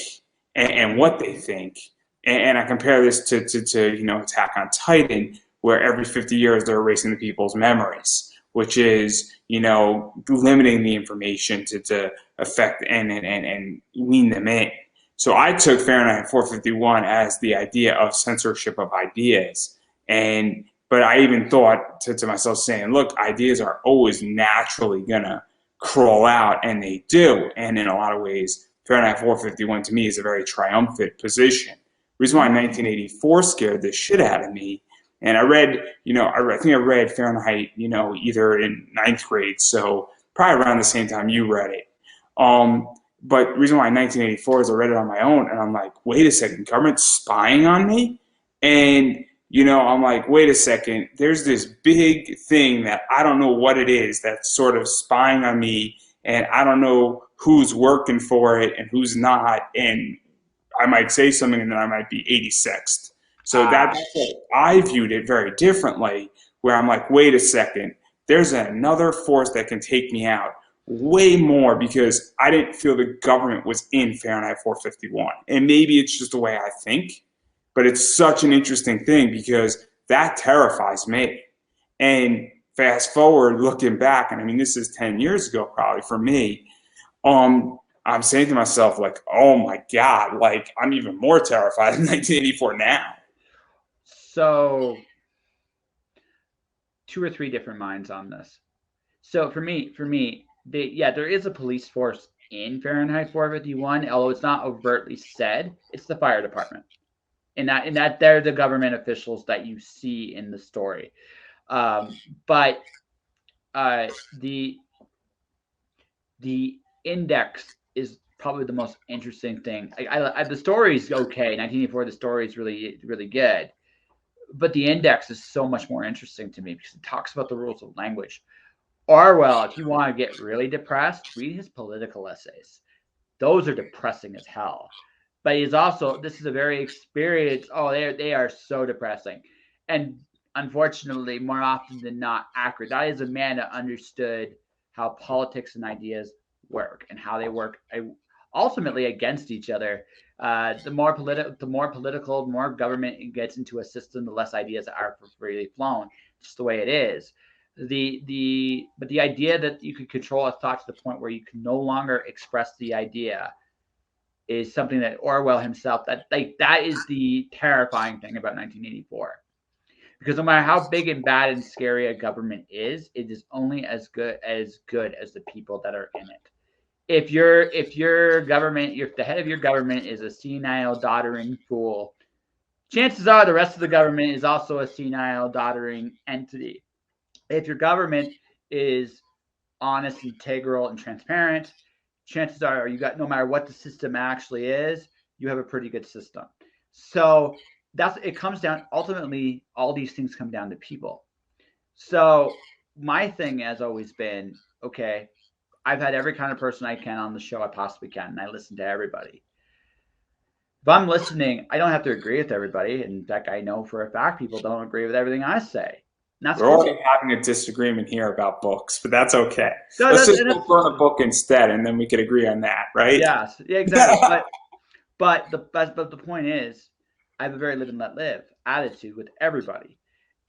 and what they think. And I compare this to Attack on Titan, where every 50 years they're erasing the people's memories, which is, limiting the information to affect and wean them in. So I took Fahrenheit 451 as the idea of censorship of ideas. But I even thought to myself saying, look, ideas are always naturally going to crawl out, and they do. And in a lot of ways, Fahrenheit 451 to me is a very triumphant position. The reason why 1984 scared the shit out of me, and I read, I think I read Fahrenheit, either in 9th grade, so probably around the same time you read it. But the reason why 1984 is I read it on my own, and I'm like, wait a second, government's spying on me? And I'm like, wait a second, there's this big thing that I don't know what it is that's sort of spying on me, and I don't know who's working for it and who's not, and I might say something and then I might be 86th. So that's what I viewed it very differently, where I'm like, wait a second, there's another force that can take me out way more because I didn't feel the government was in Fahrenheit 451. And maybe it's just the way I think, but it's such an interesting thing because that terrifies me. And fast forward, looking back, and I mean, this is 10 years ago probably for me, I'm saying to myself, like, oh my God, like, I'm even more terrified in 1984 now. So, two or three different minds on this. So for me, there is a police force in Fahrenheit 451, although it's not overtly said. It's the fire department, and that they're the government officials that you see in the story. But the index is probably the most interesting thing. The story's okay. 1984, the story is really, really good. But the index is so much more interesting to me because it talks about the rules of language. Orwell, if you want to get really depressed, read his political essays. Those are depressing as hell. But he's also, this is a very experienced, they are so depressing. And unfortunately, more often than not, accurate. That is a man that understood how politics and ideas work and how they work ultimately against each other. The more political, the more government gets into a system, the less ideas are freely flown. Just the way it is. But the idea that you could control a thought to the point where you can no longer express the idea is something that Orwell himself, that is the terrifying thing about 1984. Because no matter how big and bad and scary a government is, it is only as good as the people that are in it. If your government, if the head of your government is a senile, doddering fool, chances are the rest of the government is also a senile, doddering entity. If your government is honest, integral, and transparent, chances are no matter what the system actually is, you have a pretty good system. So it comes down, ultimately, all these things come down to people. So my thing has always been, okay, I've had every kind of person I can on the show I possibly can, and I listen to everybody. If I'm listening, I don't have to agree with everybody. In fact, I know for a fact people don't agree with everything I say. We're already having a disagreement here about books, but that's okay. Let's just burn a book instead, and then we could agree on that, right? Yes, yeah, exactly. but the point is, I have a very live and let live attitude with everybody,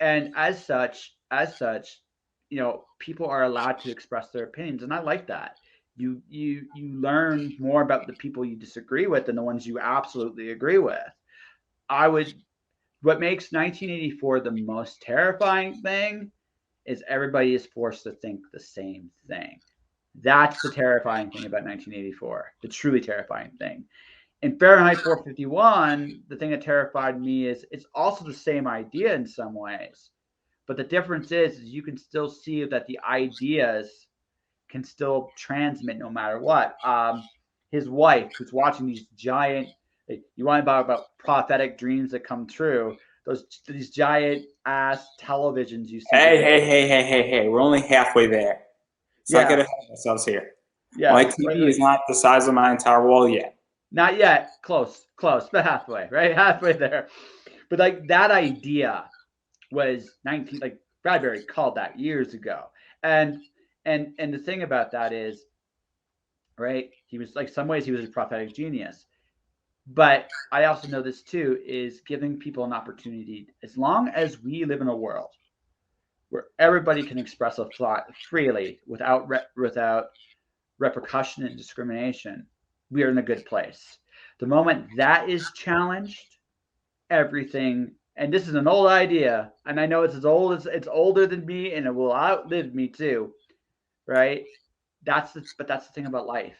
and as such, people are allowed to express their opinions, and I like that. You learn more about the people you disagree with than the ones you absolutely agree with. What makes 1984 the most terrifying thing is everybody is forced to think the same thing. That's the terrifying thing about 1984, the truly terrifying thing. In Fahrenheit 451, the thing that terrified me is it's also the same idea in some ways. But the difference is you can still see that the ideas can still transmit no matter what. His wife, who's watching these giant, you want about prophetic dreams that come true, these giant ass televisions you see. Hey, we're only halfway there. Let's not get ahead of ourselves here. Yeah, my TV is not the size of my entire wall yet. Not yet. Close, but halfway, right? Halfway there. But like that idea was like Bradbury called that years ago. And the thing about that is, right, he was like, some ways he was a prophetic genius. But I also know this too, is giving people an opportunity. As long as we live in a world where everybody can express a thought freely without repercussion and discrimination, we are in a good place. The moment that is challenged, everything, and this is an old idea, and I know it's older than me, and it will outlive me too, right? But that's the thing about life,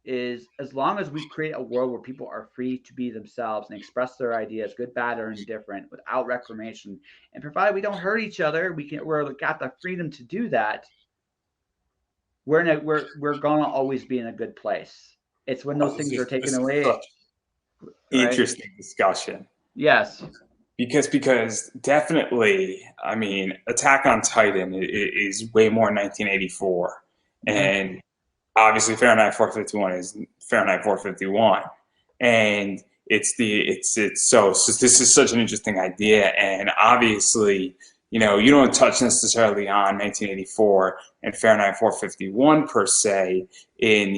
is as long as we create a world where people are free to be themselves and express their ideas, good, bad, or indifferent, without reclamation, and provided we don't hurt each other, we're got the freedom to do that. We're gonna always be in a good place. It's when those things are taken away. Interesting discussion. Yes. Because definitely, I mean, Attack on Titan is way more 1984, and obviously Fahrenheit 451 is Fahrenheit 451, and so this is such an interesting idea, and obviously you don't touch necessarily on 1984 and Fahrenheit 451 per se in,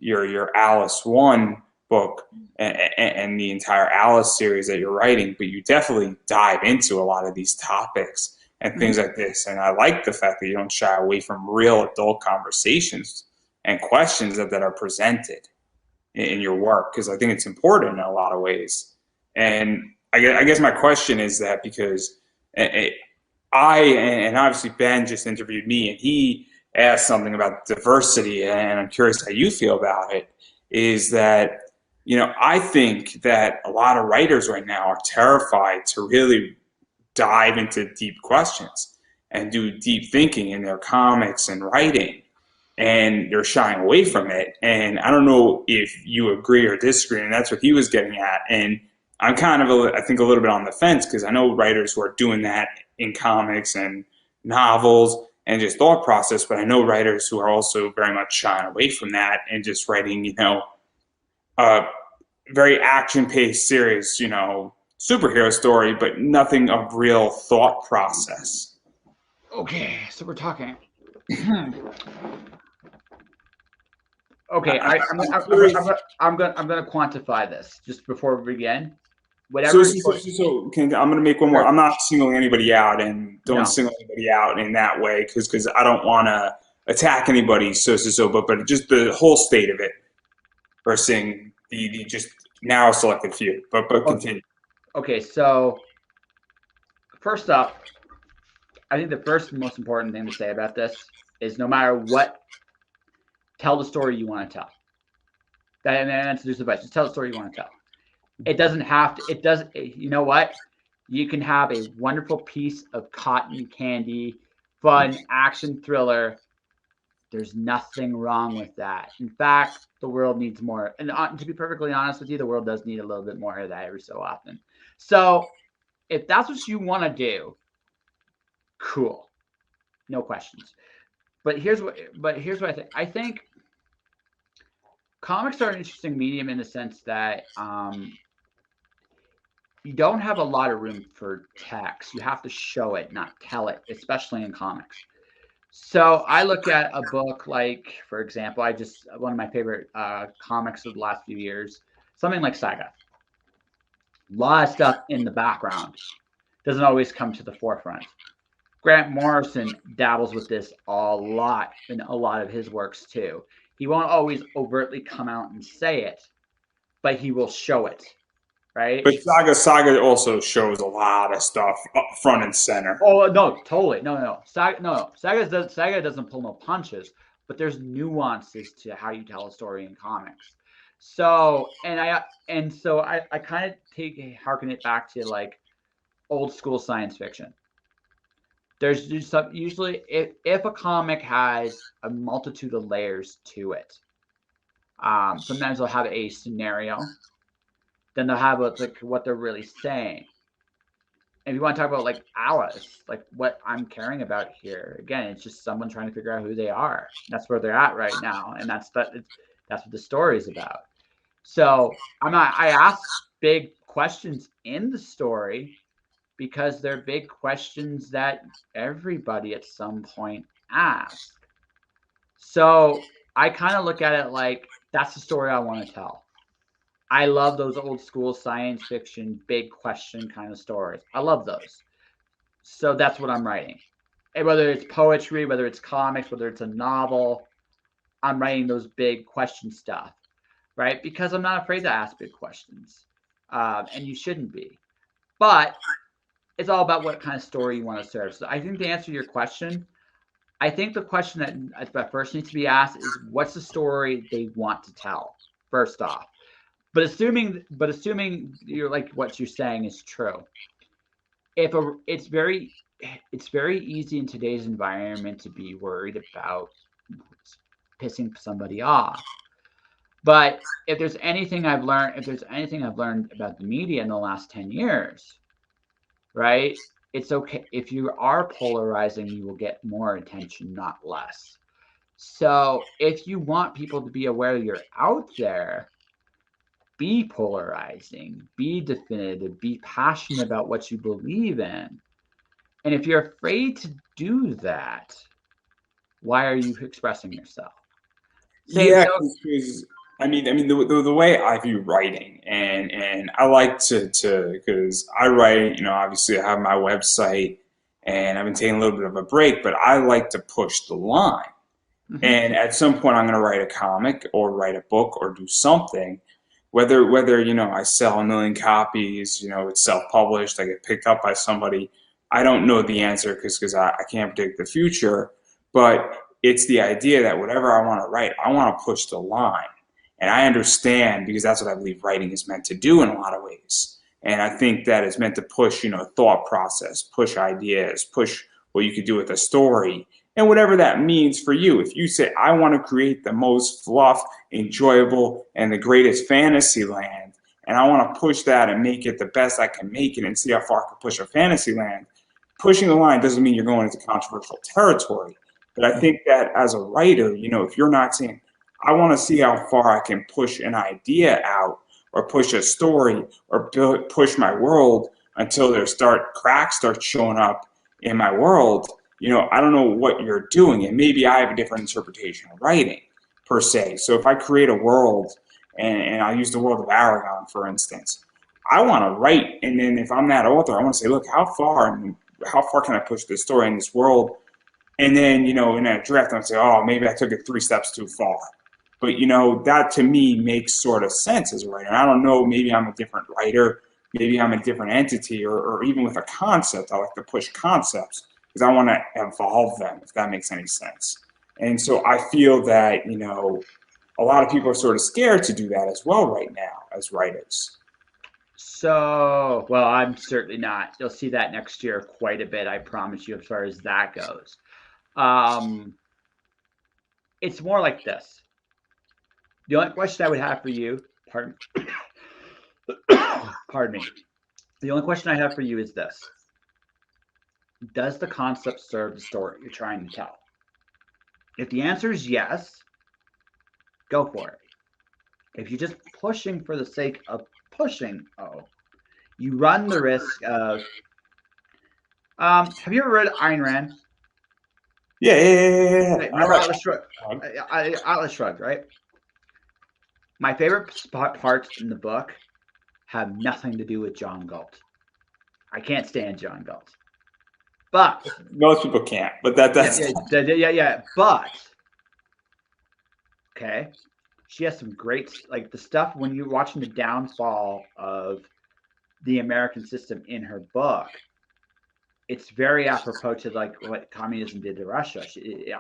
your Alice 1 book and the entire Alice series that you're writing, but you definitely dive into a lot of these topics and things like this. And I like the fact that you don't shy away from real adult conversations and questions that are presented in your work, because I think it's important in a lot of ways. And I guess my question is that because and obviously Ben just interviewed me and he asked something about diversity, and I'm curious how you feel about it, is that, I think that a lot of writers right now are terrified to really dive into deep questions and do deep thinking in their comics and writing, and they're shying away from it. And I don't know if you agree or disagree, and that's what he was getting at. And I'm kind of, I think, a little bit on the fence, because I know writers who are doing that in comics and novels and just thought process, but I know writers who are also very much shying away from that and just writing, a very action-paced series, superhero story, but nothing of real thought process. Okay, so we're talking. Okay, I'm gonna quantify this just before we begin. Whatever. I'm going to make one more. I'm not singling anybody out, and don't single anybody out in that way, because I don't want to attack anybody. But just the whole state of it, versus the just narrow selected few. But continue. Okay, so first up, I think the first most important thing to say about this is no matter what, tell the story you want to tell. And that's just advice. Just tell the story you want to tell. It doesn't have to. It doesn't. You know what? You can have a wonderful piece of cotton candy, fun action thriller. There's nothing wrong with that. In fact, the world needs more. And to be perfectly honest with you, the world does need a little bit more of that every so often. So if that's what you want to do, cool, no questions. But here's what I think. I think comics are an interesting medium in the sense that you don't have a lot of room for text. You have to show it, not tell it, especially in comics. So I look at a book like, for example, one of my favorite comics of the last few years, something like Saga. A lot of stuff in the background. Doesn't always come to the forefront. Grant Morrison dabbles with this a lot in a lot of his works too. He won't always overtly come out and say it, but he will show it. Right? But Saga also shows a lot of stuff up front and center. Oh no, totally. No. Saga doesn't pull no punches, but there's nuances to how you tell a story in comics. So I kind of harken it back to like old school science fiction. There's just usually if a comic has a multitude of layers to it, sometimes they'll have a scenario. Then they'll have what they're really saying. And if you want to talk about like Alice, like what I'm caring about here, again, it's just someone trying to figure out who they are. That's where they're at right now, and that's what the story is about. So I ask big questions in the story because they're big questions that everybody at some point asks. So I kind of look at it like that's the story I want to tell. I love those old school science fiction, big question kind of stories. I love those. So that's what I'm writing. And whether it's poetry, whether it's comics, whether it's a novel, I'm writing those big question stuff, right? Because I'm not afraid to ask big questions. And you shouldn't be. But it's all about what kind of story you want to serve. So I think to answer your question, I think the question that first needs to be asked is what's the story they want to tell, first off. But assuming you're like what you're saying is true, it's very easy in today's environment to be worried about pissing somebody off. But if there's anything I've learned about the media in the last 10 years, right? It's okay if you are polarizing, you will get more attention, not less. So if you want people to be aware you're out there, be polarizing, be definitive, be passionate about what you believe in. And if you're afraid to do that, why are you expressing yourself? Same Yeah, note. because I mean the way I view writing, and I like to because I write, obviously I have my website, and I've been taking a little bit of a break, but I like to push the line. Mhm. And at some point, I'm going to write a comic or write a book or do something. Whether I sell a million copies, it's self-published, I get picked up by somebody. I don't know the answer because I can't predict the future. But it's the idea that whatever I want to write, I want to push the line. And I understand because that's what I believe writing is meant to do in a lot of ways. And I think that it's meant to push, thought process, push ideas, push what you could do with a story, and whatever that means for you. If you say, I want to create the most fluff, enjoyable, and the greatest fantasy land, and I want to push that and make it the best I can make it and see how far I can push a fantasy land, pushing the line doesn't mean you're going into controversial territory. But I think that as a writer, if you're not saying, I want to see how far I can push an idea out or push a story or push my world until cracks start showing up in my world, I don't know what you're doing, and maybe I have a different interpretation of writing per se. So if I create a world, and I'll use the world of Aragon for instance, I want to write, and then if I'm that author, I want to say, look, how far can I push this story in this world? And then in a draft, I'm say, oh, maybe I took it 3 steps too far. But that to me makes sort of sense as a writer. I don't know, maybe I'm a different writer, maybe I'm a different entity, or even with a concept, I like to push concepts because I want to evolve them, if that makes any sense. And so I feel that, a lot of people are sort of scared to do that as well right now as writers. So, well, I'm certainly not. You'll see that next year quite a bit, I promise you, as far as that goes. Um, it's more like this. The only question I would have for you, pardon, pardon me. The only question I have for you is this: does the concept serve the story you're trying to tell? If the answer is yes, go for it. If you're just pushing for the sake of pushing, you run the risk of. Have you ever read Ayn Rand? Yeah, yeah, yeah, yeah, yeah. Right, I remember like Atlas Shrugged? Atlas Shrugged, right? My favorite parts in the book have nothing to do with John Galt. I can't stand John Galt. But most people can't, but that's yeah. But okay, she has some great like the stuff when you're watching the downfall of the American system in her book. It's very apropos to like what communism did to Russia.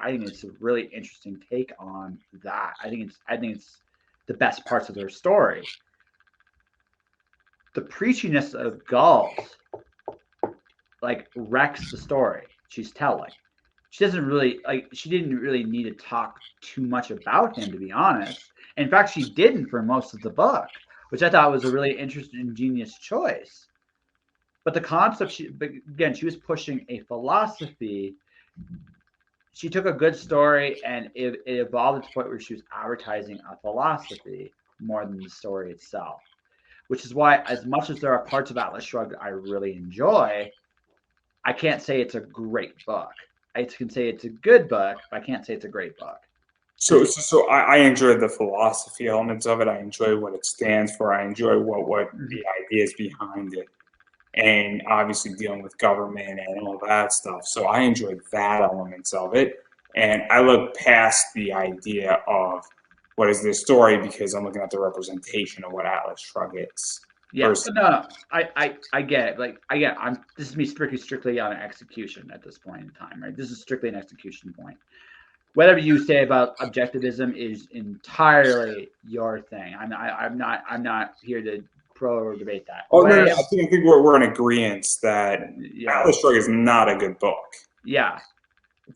I think it's a really interesting take on that. I think it's the best parts of their story. The preachiness of Galt like wrecks the story she's telling. She didn't really need to talk too much about him, to be honest. In fact, she didn't for most of the book, which I thought was a really interesting, ingenious choice. But the concept, again, she was pushing a philosophy. She took a good story and it evolved to the point where she was advertising a philosophy more than the story itself. Which is why, as much as there are parts of Atlas Shrugged I really enjoy, I can't say it's a great book. I can say it's a good book, but I can't say it's a great book. So I enjoy the philosophy elements of it. I enjoy what it stands for. I enjoy what Mhm. the ideas behind it, and obviously dealing with government and all that stuff. So I enjoy that elements of it, and I look past the idea of what is this story because I'm looking at the representation of what Atlas Shrugged is. Yeah, but Personally, no, I get it. Like I get, I'm this is me strictly on an execution at this point in time, right? This is strictly an execution point. Whatever you say about objectivism is entirely your thing. I'm not here to pro or debate that. oh What no, no, I no, am, I think we're in agreement that yeah, Atlas Shrugged is not a good book. yeah,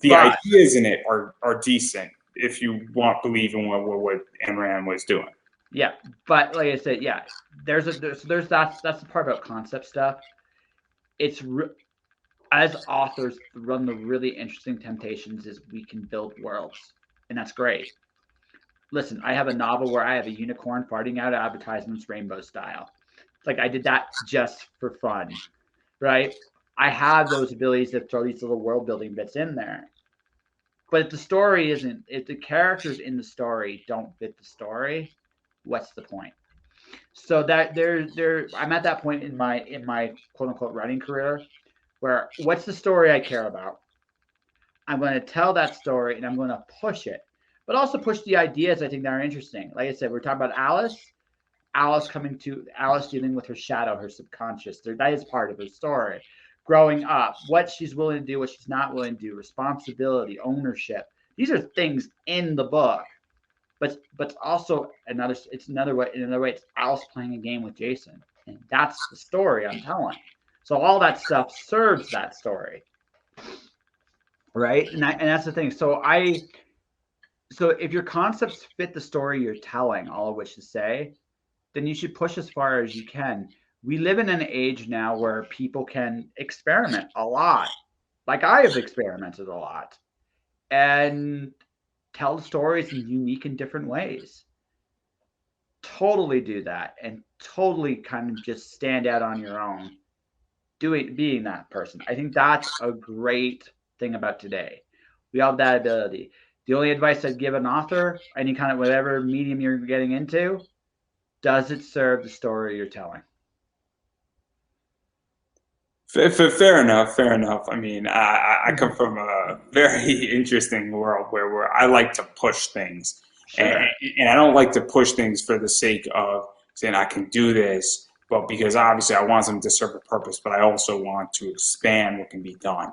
The but ideas in it are decent if you want to believe in what Enran was doing. yeah, but like I said, yeah, there's that's the part about concept stuff. It's as authors, one of the really interesting temptations is we can build worlds, and that's great. Listen, I have a novel where I have a unicorn farting out advertisements rainbow style. It's like I did that just for fun, right? I have those abilities to throw these little world building bits in there. But if the story isn't, if the characters in the story don't fit the story, what's the point? So that I'm at that point in my quote unquote writing career where what's the story I care about? I'm going to tell that story and I'm going to push it, but also push the ideas I think that are interesting. Like I said, we're talking about Alice dealing with her shadow, her subconscious. That is part of her story. Growing up, what she's willing to do, what she's not willing to do, responsibility, ownership. These are things in the book, but also another way. In another way, it's Alice playing a game with Jason, and that's the story I'm telling. So all that stuff serves that story, right? And that's the thing. So if your concepts fit the story you're telling, all of which to say, then you should push as far as you can. We live in an age now where people can experiment a lot. Like I have experimented a lot and tell stories in unique and different ways. Totally do that and totally kind of just stand out on your own, being that person. I think that's a great thing about today. We have that ability. The only advice I'd give an author, any kind of whatever medium you're getting into, does it serve the story you're telling? Fair enough. Fair enough. I mean, I come from a very interesting world where I like to push things, Sure. and I don't like to push things for the sake of saying I can do this, but because obviously I want them to serve a purpose, but I also want to expand what can be done.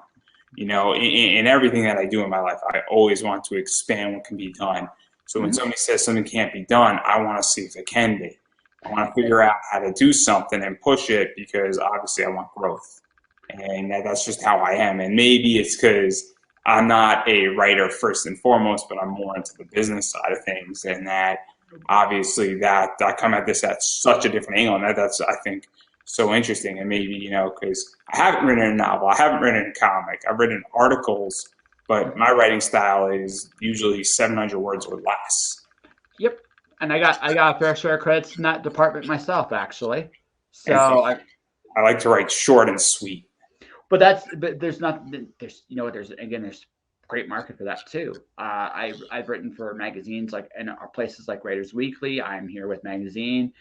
You know, in everything that I do in my life, I always want to expand what can be done. So when somebody says something can't be done, I want to see if it can be. I want to figure out how to do something and push it because obviously I want growth. And that's just how I am. And maybe it's because I'm not a writer first and foremost, but I'm more into the business side of things. And that obviously that I come at this at such a different angle. And that's, I think, so interesting. And maybe, you know, because I haven't written a novel, I haven't written a comic, I've written articles, but my writing style is usually 700 words or less. Yep. And I got a fair share of credits in that department myself, actually. So I like to write short and sweet. But there's great market for that too. I've written for magazines like and places like Writers Weekly. I'm Here with Magazine,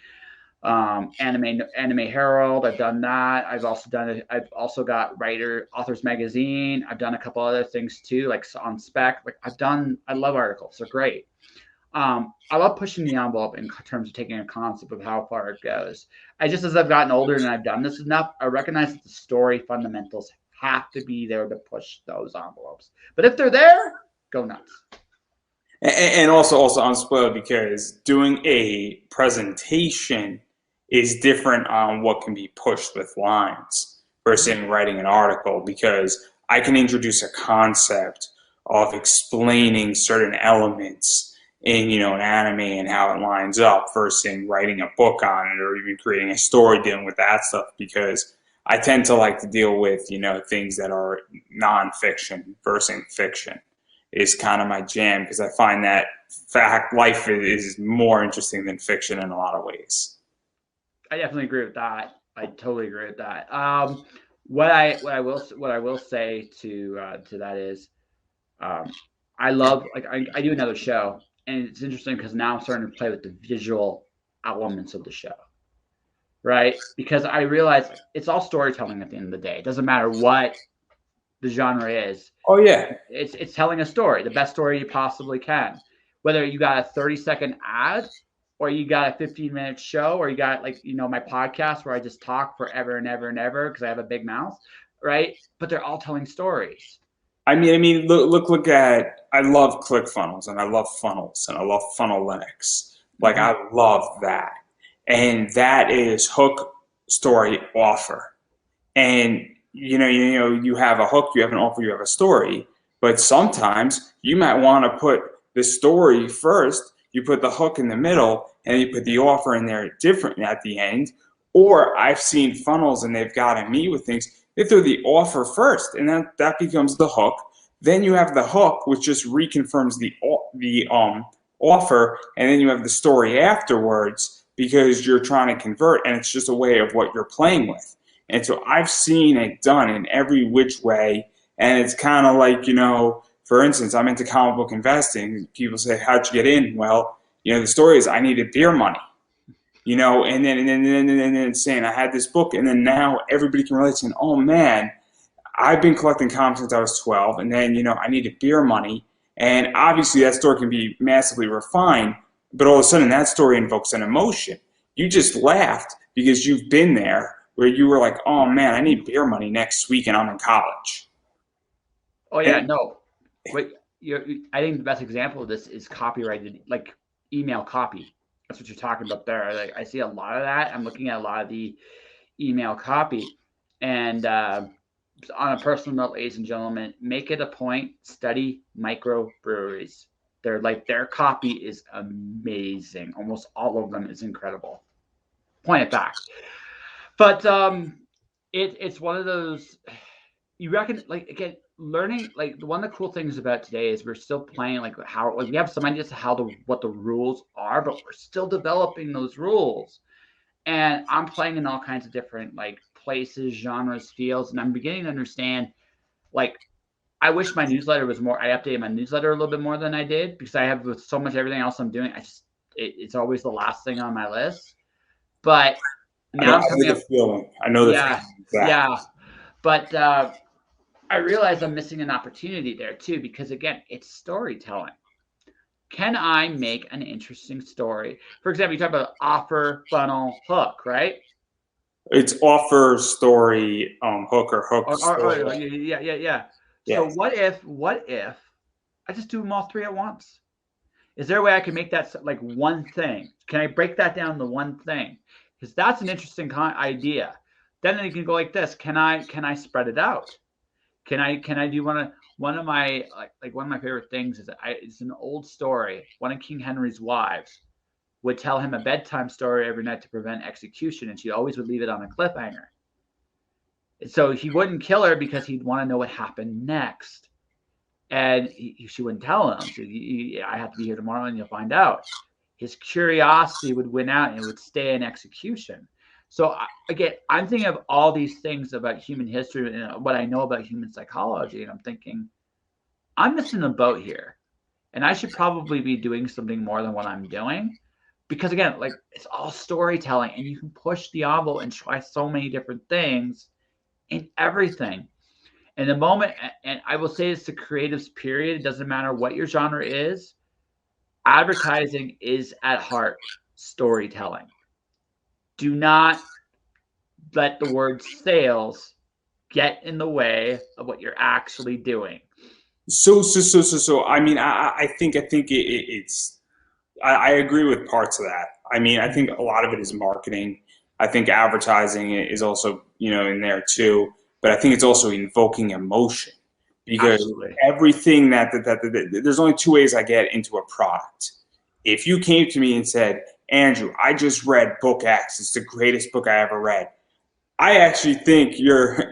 Anime Herald. I've done that. I've also got Authors Magazine. I've done a couple other things too, like on spec. Like I love articles. They're great. I love pushing the envelope in terms of taking a concept of how far it goes. As I've gotten older and I've done this enough, I recognize that the story fundamentals have to be there to push those envelopes. But if they're there, go nuts. And also unspoiled, because doing a presentation is different on what can be pushed with lines versus writing an article, because I can introduce a concept of explaining certain elements in, you know, an anime and how it lines up versus writing a book on it or even creating a story dealing with that stuff, because I tend to like to deal with, you know, things that are nonfiction versus fiction is kind of my jam, because I find that life is more interesting than fiction in a lot of ways. I definitely agree with that. I totally agree with that. What I will say to that is, I love, like, I do another show, and it's interesting because now I'm starting to play with the visual elements of the show, right? Because I realize it's all storytelling at the end of the day. It doesn't matter what the genre is. Oh yeah, it's telling a story, the best story you possibly can. Whether you got a 30-second ad, or you got a 15-minute show, or you got, like, you know, my podcast where I just talk forever and ever and ever because I have a big mouth, right? But they're all telling stories. I mean, look at, I love ClickFunnels and I love funnels and I love Funnelytics. Like, I love that. And that is hook, story, offer. And you have a hook, you have an offer, you have a story. But sometimes you might want to put the story first, you put the hook in the middle, and you put the offer in there different at the end. Or I've seen funnels and they've gotten me with things. They throw the offer first, and then that becomes the hook. Then you have the hook, which just reconfirms the offer, and then you have the story afterwards because you're trying to convert, and it's just a way of what you're playing with. And so I've seen it done in every which way. And it's kind of like, for instance, I'm into comic book investing. People say, how'd you get in? Well, the story is I needed beer money, and then saying I had this book. And then now everybody can relate saying, oh man, I've been collecting comics since I was 12. And then, I needed beer money. And obviously that story can be massively refined, but all of a sudden that story invokes an emotion. You just laughed because you've been there where you were like, oh man, I need beer money next week and I'm in college. Oh yeah, no. Wait, I think the best example of this is copyrighted, like email copy. That's what you're talking about there. Like, I see a lot of that. I'm looking at a lot of the email copy. And on a personal note, ladies and gentlemen, make it a point, study microbreweries. Their copy is amazing. Almost all of them is incredible. Point it back. But it's one of those, you reckon, like, again, learning, like, one of the cool things about today is we're still playing, like, how, like, we have some ideas of what the rules are, but we're still developing those rules. And I'm playing in all kinds of different, like, places, genres, fields, and I'm beginning to understand, like, I wish my newsletter was more, I updated my newsletter a little bit more than I did, because I have, with so much everything else I'm doing, it's always the last thing on my list. But now I'm coming up. I know the feeling. Yeah. But I realize I'm missing an opportunity there too, because again, it's storytelling. Can I make an interesting story? For example, you talk about offer, funnel, hook, right? It's offer, story, hook, or hook, story. Yeah. So what if I just do them all three at once? Is there a way I can make that like one thing? Can I break that down to one thing? Because that's an interesting idea. Then you can go like this. Can I spread it out? Can I do one of my favorite things is it's an old story. One of King Henry's wives would tell him a bedtime story every night to prevent execution, and she always would leave it on a cliffhanger. So he wouldn't kill her because he'd want to know what happened next. And she wouldn't tell him. So I have to be here tomorrow and you'll find out. His curiosity would win out and it would stay in execution. So again, I'm thinking of all these things about human history and what I know about human psychology. And I'm thinking, I'm missing a boat here. And I should probably be doing something more than what I'm doing. Because again, like, it's all storytelling and you can push the envelope and try so many different things in everything. And the moment, and I will say it's the creatives period, it doesn't matter what your genre is, advertising is at heart storytelling. Do not let the word sales get in the way of what you're actually doing. So I mean, I think it's, I agree with parts of that. I mean, I think a lot of it is marketing. I think advertising is also, in there too. But I think it's also invoking emotion, because Absolutely. everything that there's only two ways I get into a product. If you came to me and said, Andrew, I just read book X, it's the greatest book I ever read, I actually think you're,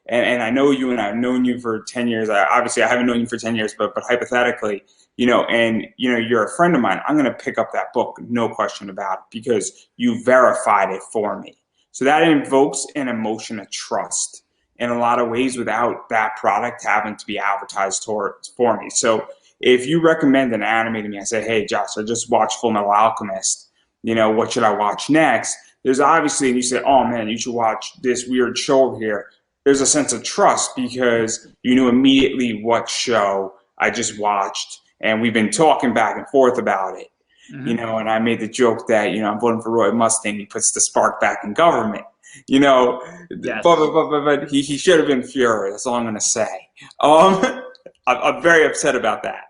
and I know you and I've known you for 10 years. Obviously, I haven't known you for 10 years, but hypothetically, you're a friend of mine. I'm going to pick up that book, no question about it, because you verified it for me. So that invokes an emotion of trust in a lot of ways without that product having to be advertised for me. So if you recommend an anime to me, I say, hey, Josh, I just watched Full Metal Alchemist. What should I watch next? There's obviously, and you say, oh man, you should watch this weird show over here. There's a sense of trust because you knew immediately what show I just watched, and we've been talking back and forth about it. And I made the joke that, I'm voting for Roy Mustang. He puts the spark back in government, Yes. but he should have been furious. That's all I'm going to say. I'm very upset about that.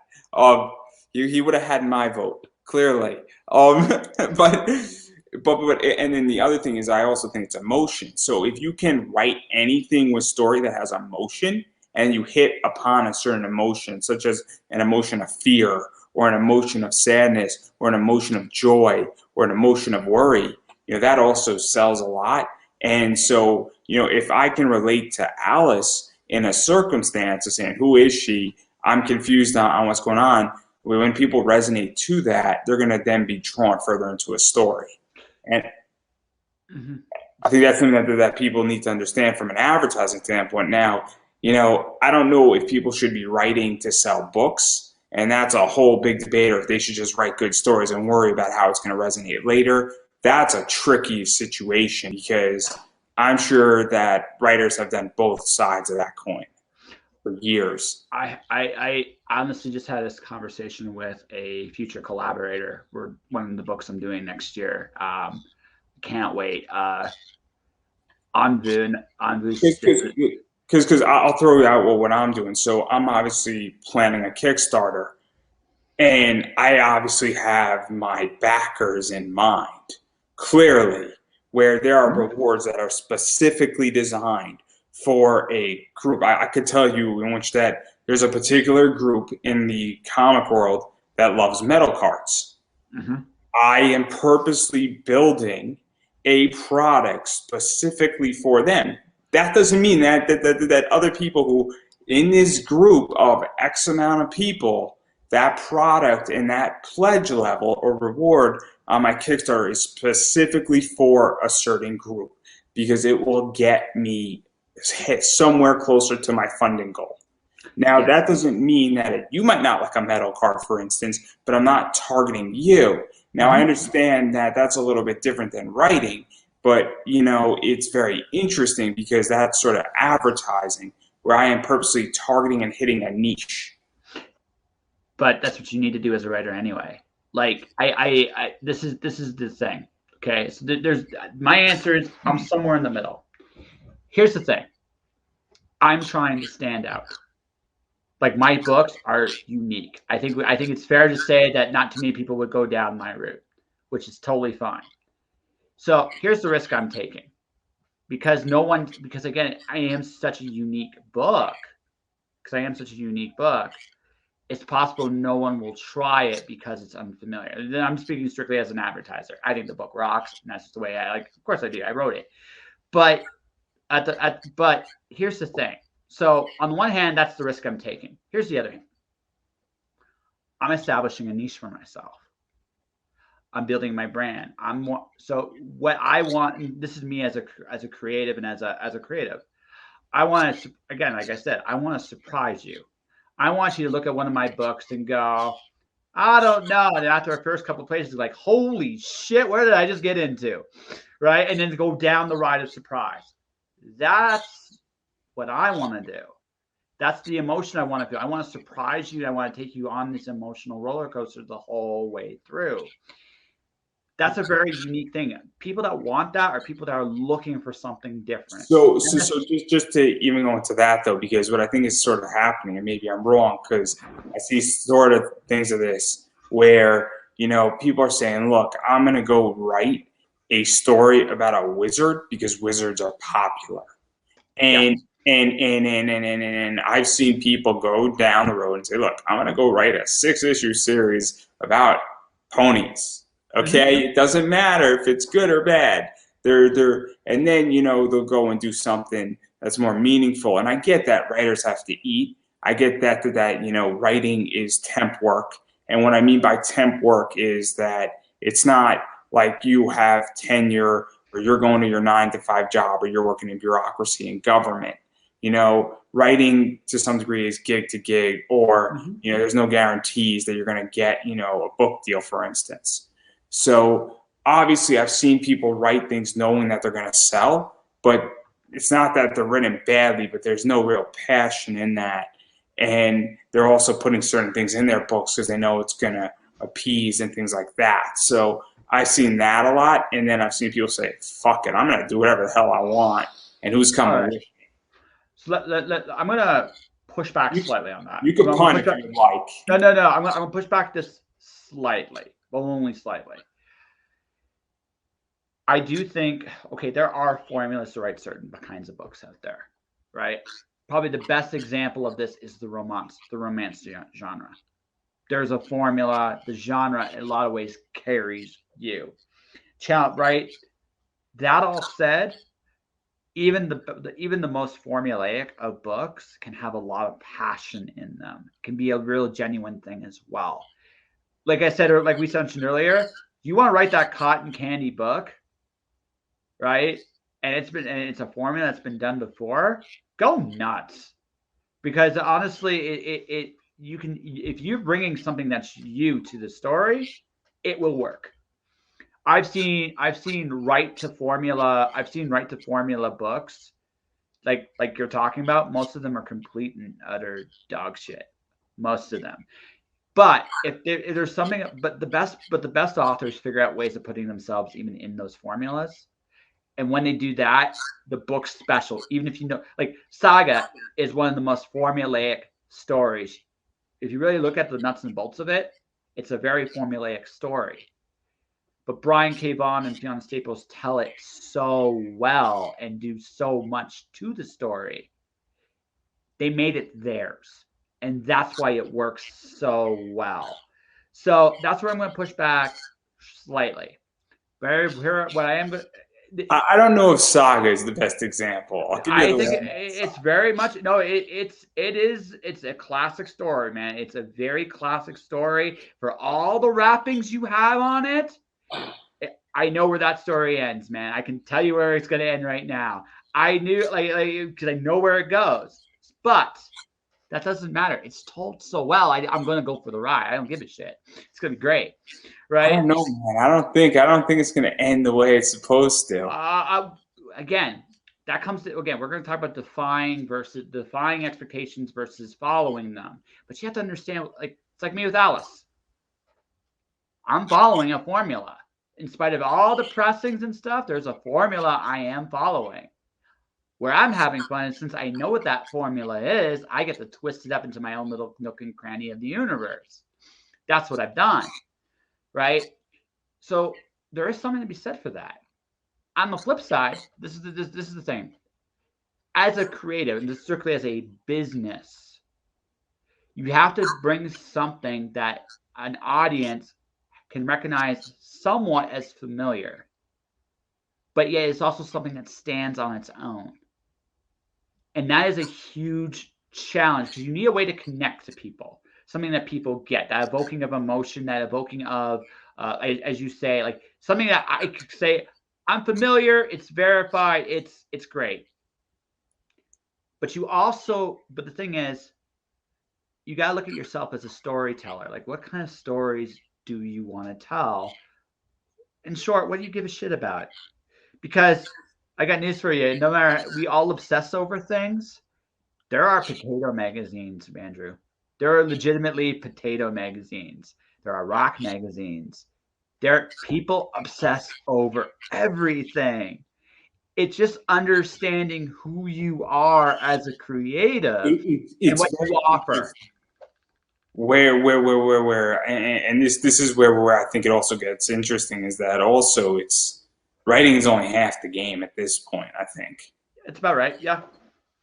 He would have had my vote, clearly. But and then the other thing is, I also think it's emotion. So if you can write anything with story that has emotion, and you hit upon a certain emotion, such as an emotion of fear, or an emotion of sadness, or an emotion of joy, or an emotion of worry, that also sells a lot. And so, if I can relate to Alice in a circumstance of saying, who is she? I'm confused on what's going on. When people resonate to that, they're going to then be drawn further into a story. And I think that's something that people need to understand from an advertising standpoint. Now, I don't know if people should be writing to sell books, and that's a whole big debate, or if they should just write good stories and worry about how it's going to resonate later. That's a tricky situation because I'm sure that writers have done both sides of that coin for years. I honestly just had this conversation with a future collaborator for one of the books I'm doing next year. Can't wait. Because I'll throw out what I'm doing. So I'm obviously planning a Kickstarter, and I obviously have my backers in mind, clearly, where there are rewards that are specifically designed for a group. I could tell you in which that there's a particular group in the comic world that loves metal cards. Mm-hmm. I am purposely building a product specifically for them. That doesn't mean that other people who in this group of X amount of people, that product and that pledge level or reward on my Kickstarter is specifically for a certain group because it will get me hit somewhere closer to my funding goal. Now, that doesn't mean that you might not like a metal card, for instance, but I'm not targeting you. Now, I understand that that's a little bit different than writing, but, it's very interesting because that's sort of advertising where I am purposely targeting and hitting a niche. But that's what you need to do as a writer anyway. Like, this is the thing. Okay, so there's my answer is I'm somewhere in the middle. Here's the thing. I'm trying to stand out. Like, my books are unique. I think it's fair to say that not too many people would go down my route, which is totally fine. So here's the risk I'm taking. Because again, I am such a unique book. It's possible no one will try it because it's unfamiliar. I'm speaking strictly as an advertiser. I think the book rocks, and that's just the way I like. Of course I do. I wrote it. But but here's the thing. So on the one hand, that's the risk I'm taking. Here's the other hand. I'm establishing a niche for myself. I'm building my brand. So what I want, and this is me as a creative and as a creative. I want to, again, like I said, I want to surprise you. I want you to look at one of my books and go, I don't know. And after our first couple of pages, like, holy shit, where did I just get into? Right? And then go down the ride of surprise. That's what I want to do. That's the emotion I want to feel. I want to surprise you. I want to take you on this emotional roller coaster the whole way through. That's a very unique thing. People that want that are people that are looking for something different. So just to even go into that though, because what I think is sort of happening, and maybe I'm wrong, because I see sort of things of this where people are saying, "Look, I'm going to go write a story about a wizard because wizards are popular," and I've seen people go down the road and say, "Look, I'm going to go write a 6-issue series about ponies." Okay, it doesn't matter if it's good or bad. And then they'll go and do something that's more meaningful. And I get that writers have to eat. I get that writing is temp work. And what I mean by temp work is that it's not like you have tenure or you're going to your 9-to-5 job or you're working in bureaucracy and government. Writing to some degree is gig to gig, or there's no guarantees that you're going to get a book deal, for instance. So obviously I've seen people write things knowing that they're going to sell, but it's not that they're written badly, but there's no real passion in that. And they're also putting certain things in their books because they know it's going to appease and things like that. So I've seen that a lot. And then I've seen people say, fuck it, I'm going to do whatever the hell I want. And who's coming with me? So I'm going to push back slightly on that. You can punt if you like. No. I'm going to push back this slightly. But only slightly. I do think, okay, there are formulas to write certain kinds of books out there, right? Probably the best example of this is the romance genre. There's a formula. The genre, in a lot of ways, carries you. Right? That all said, even the most formulaic of books can have a lot of passion in them. It can be a real genuine thing as well. Like I said, or like we mentioned earlier, you want to write that cotton candy book, right? and it's a formula that's been done before, go nuts. Because honestly, you can, if you're bringing something that's you to the story, it will work. I've seen right to formula books like you're talking about. Most of them are complete and utter dog shit. Most of them. But if there's something, but the best authors figure out ways of putting themselves even in those formulas. And when they do that, the book's special. Even if you know, like Saga is one of the most formulaic stories. If you really look at the nuts and bolts of it, it's a very formulaic story. But Brian K. Vaughan and Fiona Staples tell it so well and do so much to the story. They made it theirs. And that's why it works so well. So that's where I'm going to push back slightly. What I am going to, I don't know if Saga is the best example. I'll give you I the think one. it's very much no. It's a classic story, man. It's a very classic story for all the wrappings you have on it. I know where that story ends, man. I can tell you where it's going to end right now. I knew like because I know where it goes, but that doesn't matter. It's told so well. I'm going to go for the ride. I don't give a shit. It's going to be great, I right? don't know, man. I don't think it's going to end the way it's supposed to. Again, that comes to, again, we're going to talk about defying expectations versus following them. But you have to understand, like, it's like me with Alice. I'm following a formula. In spite of all the pressings and stuff, there's a formula I am following. Where I'm having fun is since I know what that formula is, I get to twist it up into my own little nook and cranny of the universe. That's what I've done, right? So there is something to be said for that. On the flip side, this is the thing. As a creative, and strictly as a business, you have to bring something that an audience can recognize somewhat as familiar, but yet it's also something that stands on its own. And that is a huge challenge because you need a way to connect to people, something that people get, that evoking of emotion, that evoking of, as you say, like something that I could say, I'm familiar, it's verified, it's great. But the thing is, you got to look at yourself as a storyteller. Like, what kind of stories do you want to tell? In short, what do you give a shit about? Because I got news for you. No matter, we all obsess over things. There are potato magazines, Andrew. There are legitimately potato magazines. There are rock magazines. People obsess over everything. It's just understanding who you are as a creative and what you offer. And this is where I think it also gets interesting is that also it's writing is only half the game at this point, I think. It's about right, yeah.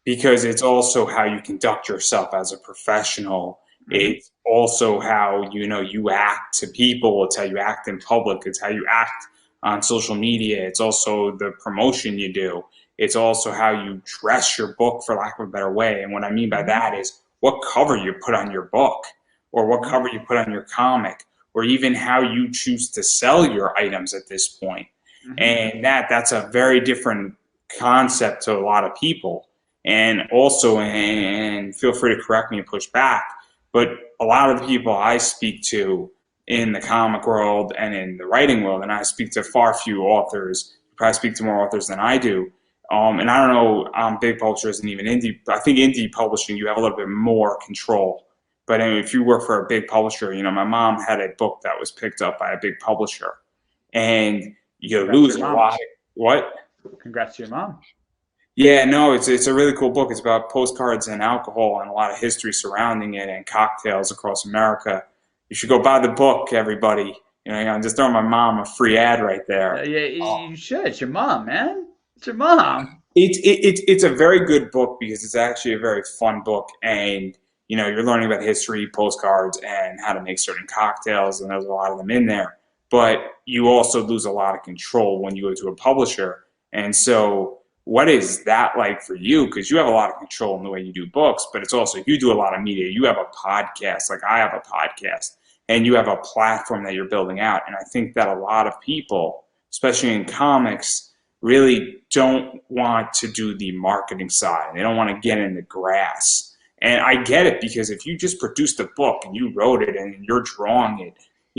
Because it's also how you conduct yourself as a professional. It's also how you act to people. It's how you act in public. It's how you act on social media. It's also the promotion you do. It's also how you dress your book, for lack of a better way. And what I mean by that is what cover you put on your book, or what cover you put on your comic, or even how you choose to sell your items at this point. And that's a very different concept to a lot of people. And also, and feel free to correct me and push back, but a lot of the people I speak to in the comic world and in the writing world, and I speak to far few authors, you probably speak to more authors than I do. And I don't know, big publishers and even indie, I think indie publishing, you have a little bit more control. But I mean, if you work for a big publisher, my mom had a book that was picked up by a big publisher, and you lose a lot. What? Congrats to your mom. Yeah, no, it's a really cool book. It's about postcards and alcohol and a lot of history surrounding it and cocktails across America. You should go buy the book, everybody. I'm just throwing my mom a free ad right there. Yeah, you should. It's your mom, man. It's your mom. It's a very good book because it's actually a very fun book, and you're learning about history, postcards, and how to make certain cocktails, and there's a lot of them in there. But you also lose a lot of control when you go to a publisher, and so. What is that like for you? Because you have a lot of control in the way you do books, but it's also you do a lot of media. You have a podcast, like I have a podcast, and you have a platform that you're building out. And I think that a lot of people, especially in comics, really don't want to do the marketing side. They don't want to get in the grass. And I get it, because if you just produced a book and you wrote it and you're drawing it,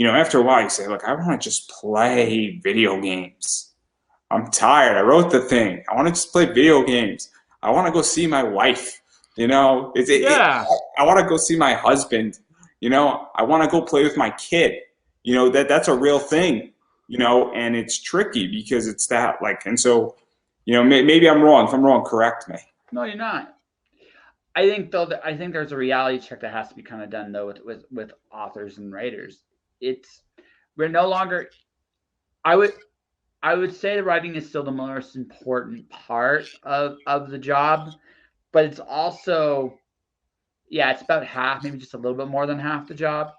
after a while you say, look, I want to just play video games. I'm tired. I wrote the thing. I want to just play video games. I want to go see my wife. Yeah. I want to go see my husband. I want to go play with my kid. That's a real thing. And it's tricky because it's that and so, maybe I'm wrong. If I'm wrong, correct me. No, you're not. I think though that I think there's a reality check that has to be kind of done though with authors and writers. We're no longer. I would say the writing is still the most important part of the job, but it's also, yeah, it's about half, maybe just a little bit more than half the job.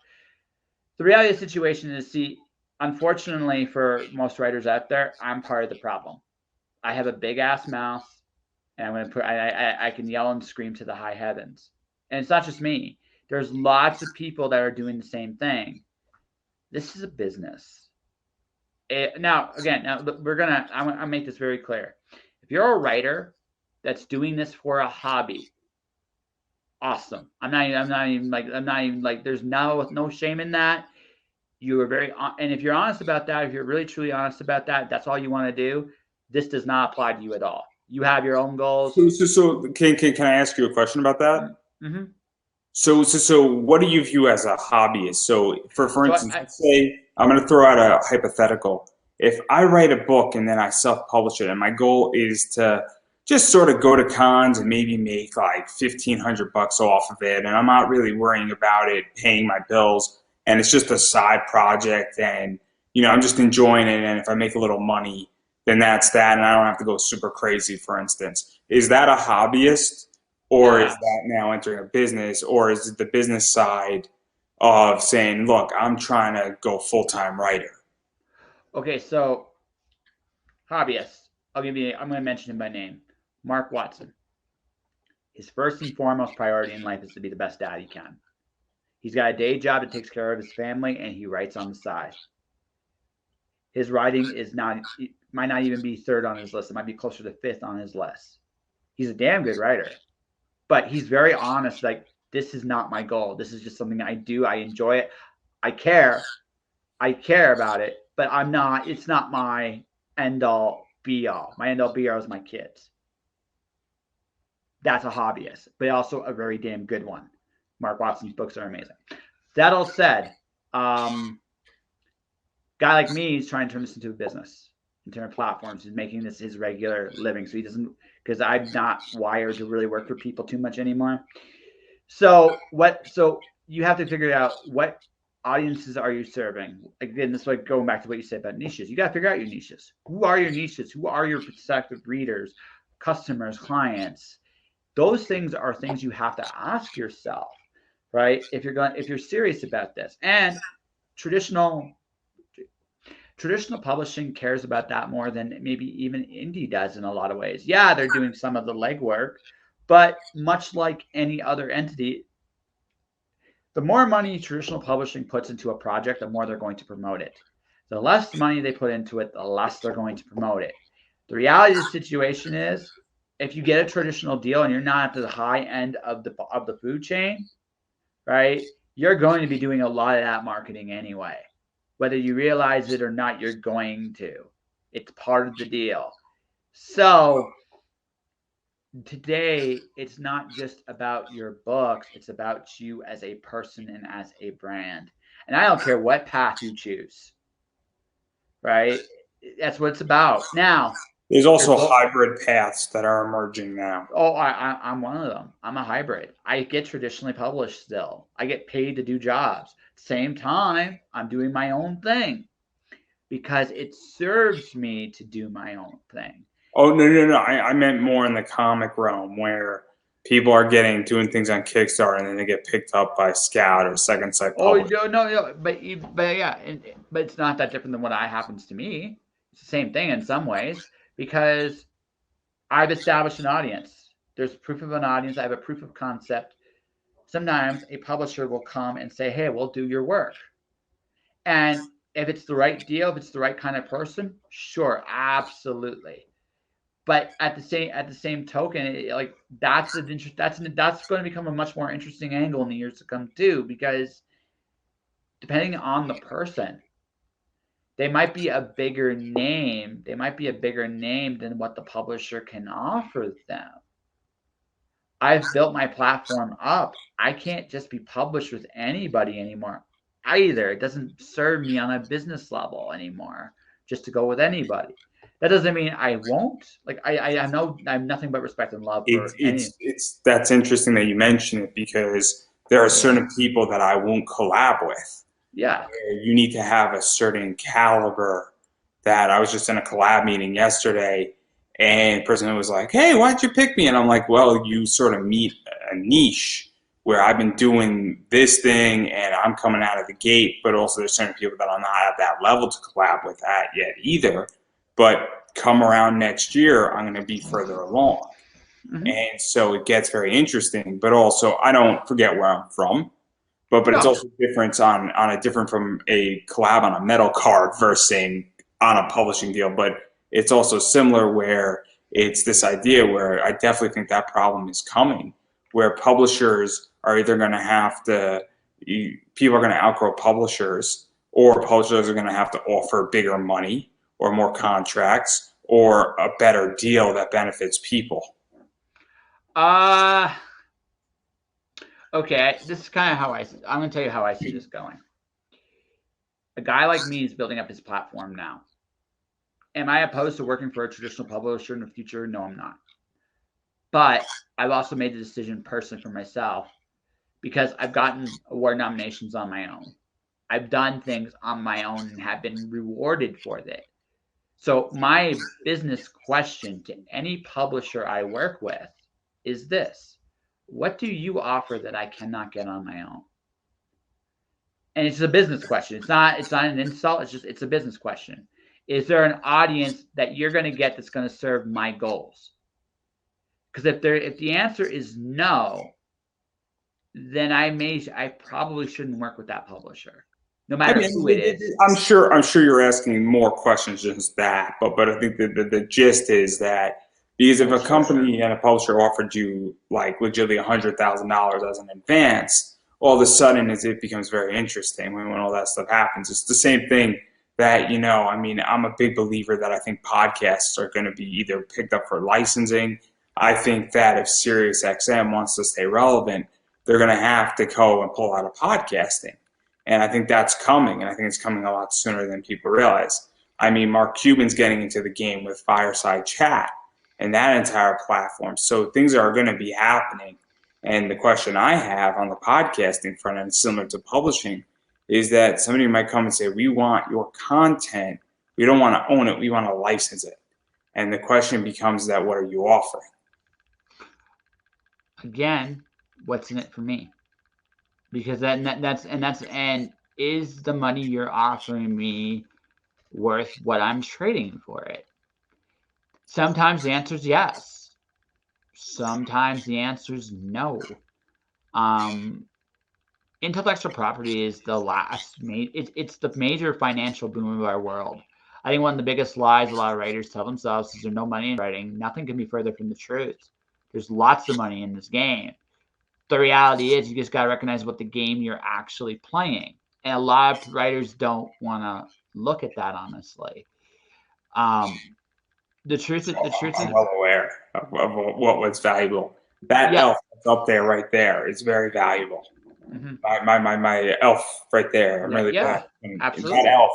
The reality of the situation is, see, unfortunately for most writers out there, I'm part of the problem. I have a big ass mouth, and I'm gonna put I can yell and scream to the high heavens. And it's not just me. There's lots of people that are doing the same thing. This is a business. Now I'll make this very clear. If you're a writer that's doing this for a hobby, awesome. I'm not even like there's no shame in that. You are and if you're honest about that, if you're really truly honest about that, that's all you want to do. This does not apply to you at all. You have your own goals. So can I ask you a question about that? Mm-hmm. So what do you view as a hobbyist? So for instance, let's say I'm going to throw out a hypothetical. If I write a book and then I self-publish it, and my goal is to just sort of go to cons and maybe make like $1,500 off of it, and I'm not really worrying about it paying my bills, and it's just a side project, and I'm just enjoying it, and if I make a little money, then that's that, and I don't have to go super crazy, for instance. Is that a hobbyist? Or is that now entering a business? Or is it the business side of saying, look, I'm trying to go full-time writer? Okay, so hobbyist. I'm going to mention him by name. Mark Watson. His first and foremost priority in life is to be the best dad he can. He's got a day job that takes care of his family, and he writes on the side. His writing might not even be third on his list. It might be closer to fifth on his list. He's a damn good writer. But he's very honest, like, this is not my goal. This is just something I do. I enjoy it. I care about it, but it's not my end all be all. My end all be all is my kids. That's a hobbyist, but also a very damn good one. Mark Watson's books are amazing. That all said, guy like me is trying to turn this into a business, into platforms. He's making this his regular living. So he doesn't, because I'm not wired to really work for people too much anymore. So you have to figure out what audiences are you serving. Again, this is like going back to what you said about niches. You got to figure out your niches. Who are your niches? Who are your prospective readers, customers, clients? Those things are things you have to ask yourself, right? If you're serious about this. And traditional publishing cares about that more than maybe even indie does in a lot of ways. Yeah, they're doing some of the legwork, but much like any other entity, the more money traditional publishing puts into a project, the more they're going to promote it. The less money they put into it, the less they're going to promote it. The reality of the situation is, if you get a traditional deal and you're not at the high end of the food chain, right, you're going to be doing a lot of that marketing anyway. Whether you realize it or not, you're going to. It's part of the deal. So today, it's not just about your books. It's about you as a person and as a brand. And I don't care what path you choose, right? That's what it's about. Now, there's also hybrid paths that are emerging now. Oh, I'm one of them. I'm a hybrid. I get traditionally published still. I get paid to do jobs. Same time, I'm doing my own thing because it serves me to do my own thing. Oh, no. I meant more in the comic realm where people are doing things on Kickstarter and then they get picked up by Scout or Second Sight Publishing. Oh, no, but yeah, but it's not that different than what happens to me. It's the same thing in some ways because I've established an audience. There's proof of an audience. I have a proof of concept. Sometimes a publisher will come and say, hey, we'll do your work. And if it's the right deal, if it's the right kind of person, sure, absolutely. But at the same token, like that's going to become a much more interesting angle in the years to come too, because depending on the person, they might be a bigger name. They might be a bigger name than what the publisher can offer them. I've built my platform up. I can't just be published with anybody anymore either. It doesn't serve me on a business level anymore just to go with anybody. That doesn't mean I won't. Like I have nothing but respect and love for any. It's that's interesting that you mention it, because there are certain people that I won't collab with. Yeah. You need to have a certain caliber. That I was just in a collab meeting yesterday, and the person was like, "Hey, why'd you pick me?" And I'm like, "Well, you sort of meet a niche where I've been doing this thing and I'm coming out of the gate, but also there's certain people that I'm not at that level to collab with that yet either. But come around next year, I'm going to be further along." And so it gets very interesting, but also I don't forget where I'm from. But it's also different on a different from a collab on a metal card versus saying on a publishing deal. But it's also similar where it's this idea where I definitely think that problem is coming, where publishers are either going to have to, people are going to outgrow publishers, or publishers are going to have to offer bigger money or more contracts or a better deal that benefits people. Okay, this is kind of how I'm going to tell you how I see this going. A guy like me is building up his platform now. Am I opposed to working for a traditional publisher in the future? No, I'm not. But I've also made the decision personally for myself, because I've gotten award nominations on my own. I've done things on my own and have been rewarded for it. So my business question to any publisher I work with is this: what do you offer that I cannot get on my own? And it's a business question. It's not an insult. It's a business question. Is there an audience that you're going to get that's going to serve my goals? Because if the answer is no, then I probably shouldn't work with that publisher, no matter who it is. I'm sure you're asking more questions than just that, but I think the gist is that, because if a company and a publisher offered you like legitimately $100,000 as an advance, all of a sudden it becomes very interesting when all that stuff happens. It's the same thing that, I mean, I'm a big believer that I think podcasts are going to be either picked up for licensing. I think that if SiriusXM wants to stay relevant, they're going to have to go and pull out of podcasting. And I think that's coming, and I think it's coming a lot sooner than people realize. I mean, Mark Cuban's getting into the game with Fireside Chat and that entire platform. So things are going to be happening. And the question I have on the podcasting front end, similar to publishing, is that somebody might come and say, we want your content. We don't want to own it. We want to license it. And the question becomes that, what are you offering? Again, what's in it for me? Because and is the money you're offering me worth what I'm trading for it? Sometimes the answer is yes. Sometimes the answer is no. Intellectual property is it's the major financial boom of our world. I think one of the biggest lies a lot of writers tell themselves is there's no money in writing. Nothing can be further from the truth. There's lots of money in this game. The reality is you just got to recognize what the game you're actually playing. And a lot of writers don't want to look at that, honestly. The truth is, I'm well aware of what was valuable. That elf that's up there right there is very valuable. My elf right there. I'm really glad. Absolutely. That elf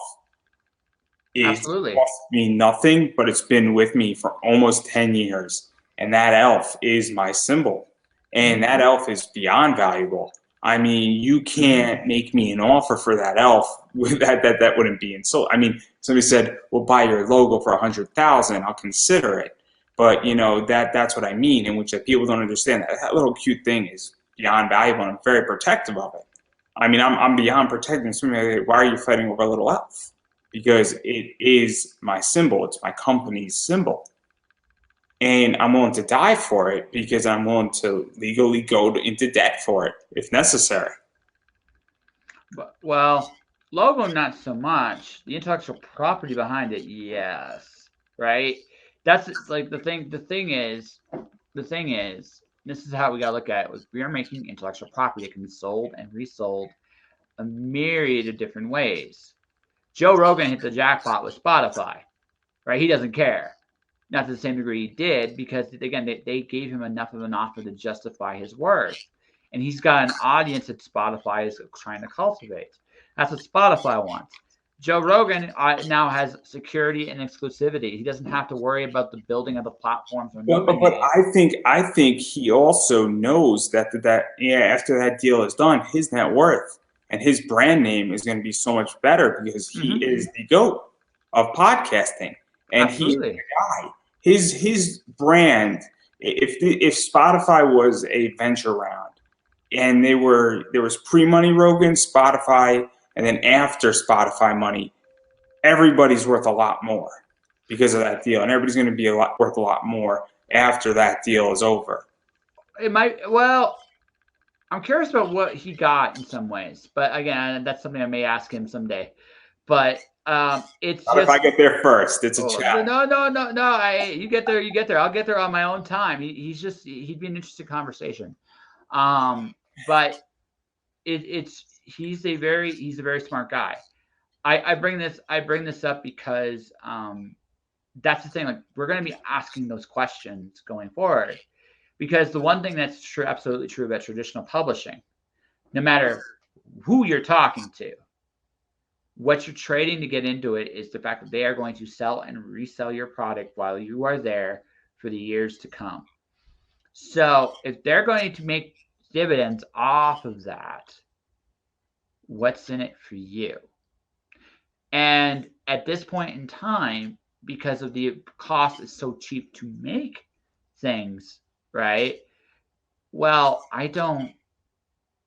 cost me nothing, but it's been with me for almost 10 years. And that elf is my symbol. And that elf is beyond valuable. I mean, you can't make me an offer for that elf that wouldn't be insult. I mean, somebody said, "We'll buy your logo for $100,000. I'll consider it." But that's what I mean, in which that people don't understand that little cute thing is beyond valuable, and I'm very protective of it. I mean, I'm beyond protecting somebody. Why are you fighting over a little elf? Because it is my symbol. It's my company's symbol. And I'm willing to die for it because I'm willing to legally go into debt for it if necessary. Well, logo, not so much. The intellectual property behind it, yes. Right? That's like the thing. The thing is, this is how we gotta look at it. We are making intellectual property that can be sold and resold a myriad of different ways. Joe Rogan hit the jackpot with Spotify, right? He doesn't care. Not to the same degree he did, because again, they gave him enough of an offer to justify his worth. And he's got an audience that Spotify is trying to cultivate. That's what Spotify wants. Joe Rogan now has security and exclusivity. He doesn't have to worry about the building of the platforms or But, knowing but anything. I think he also knows that yeah, after that deal is done, his net worth and his brand name is going to be so much better because he is the GOAT of podcasting, and he's the Absolutely. guy. His brand. If Spotify was a venture round, and there was pre-money Rogan, Spotify, and then after Spotify money, everybody's worth a lot more because of that deal, and everybody's going to be worth a lot more after that deal is over. It might. Well, I'm curious about what he got in some ways, but again, that's something I may ask him someday. But it's Not if I just get there first. It's a chat. no. You get there. I'll get there on my own time. He'd be an interesting conversation. But he's a very smart guy. I bring this up because that's the thing. Like, we're going to be asking those questions going forward, because the one thing that's true, absolutely true about traditional publishing, no matter who you're talking to, what you're trading to get into it is the fact that they are going to sell and resell your product while you are there for the years to come. So if they're going to make dividends off of that, what's in it for you? And at this point in time, because of the cost is so cheap to make things, right? Well, I don't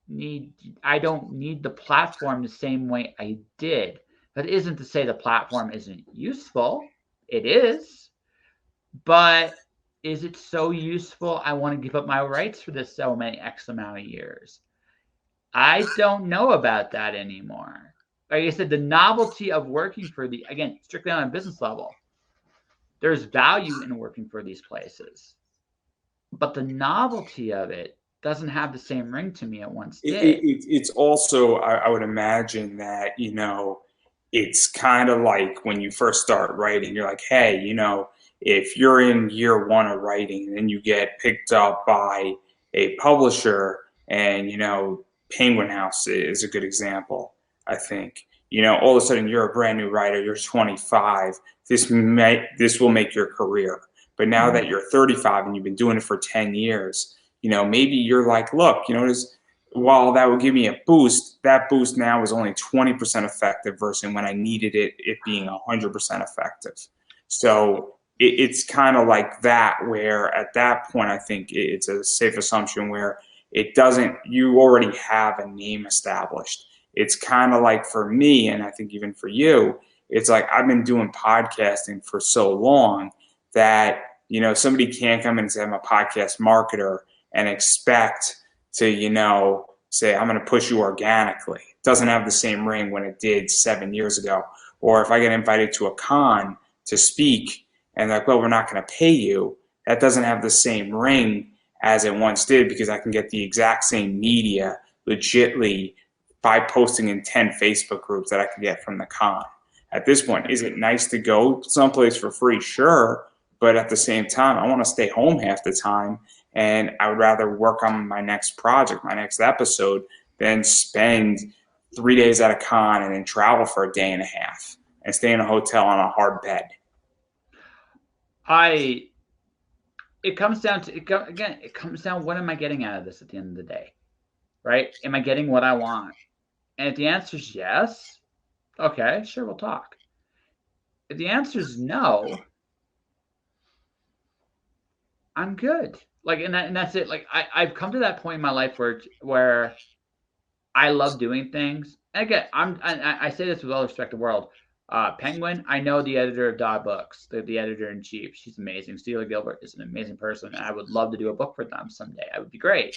need the platform the same way I did. That isn't to say the platform isn't useful. It is. But is it so useful I want to give up my rights for this so many X amount of years? I don't know about that anymore. Like I said, the novelty of working for again, strictly on a business level, there's value in working for these places. But the novelty of it doesn't have the same ring to me it once did. It's also, I would imagine that, it's kind of like when you first start writing, you're like, hey, if you're in year one of writing and then you get picked up by a publisher, and, Penguin House is a good example, I think. All of a sudden you're a brand new writer, you're 25. This will make your career. But now that you're 35 and you've been doing it for 10 years, maybe you're like, look, while that would give me a boost, that boost now is only 20% effective versus when I needed it being 100% effective. So it's kind of like that, where at that point, I think it's a safe assumption where you already have a name established. It's kind of like for me, and I think even for you, it's like I've been doing podcasting for so long that, somebody can't come in and say I'm a podcast marketer and expect to, say I'm going to push you organically. It doesn't have the same ring when it did 7 years ago. Or if I get invited to a con to speak and like, well, we're not going to pay you, that doesn't have the same ring as it once did, because I can get the exact same media legitly by posting in 10 Facebook groups that I could get from the con. At this point, is it nice to go someplace for free? Sure. But at the same time, I want to stay home half the time, and I would rather work on my next project, my next episode, than spend 3 days at a con and then travel for a day and a half and stay in a hotel on a hard bed. It comes down what am I getting out of this at the end of the day, right? Am I getting what I want? And if the answer is yes, okay, sure, we'll talk. If the answer is no, I'm good. Like, and that's it. Like, I've come to that point in my life where I love doing things. And again, I say this with all respect to the world. Penguin, I know the editor of Dog Books, the editor in chief. She's amazing. Steela Gilbert is an amazing person, and I would love to do a book for them someday. That would be great.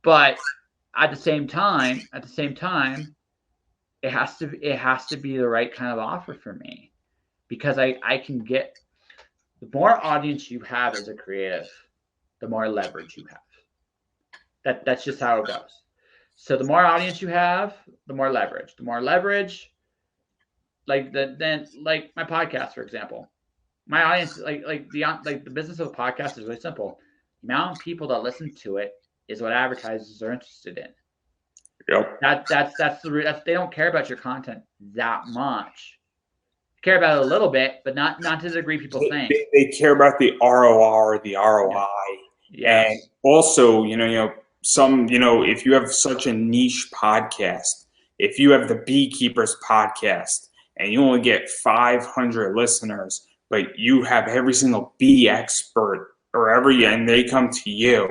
But at the same time, it has to be the right kind of offer for me, because I can get The more audience you have as a creative, the more leverage you have. That's just how it goes. So the more audience you have, the more leverage. The more leverage, like like my podcast, for example. My audience, the business of a podcast is really simple. The amount of people that listen to it is what advertisers are interested in. Yep. That's they don't care about your content that much. They care about it a little bit, but not to the degree people think. They care about the ROR, the ROI, yes. and also, some, if you have such a niche podcast, if you have the Beekeepers podcast and you only get 500 listeners, but you have every single bee expert and they come to you,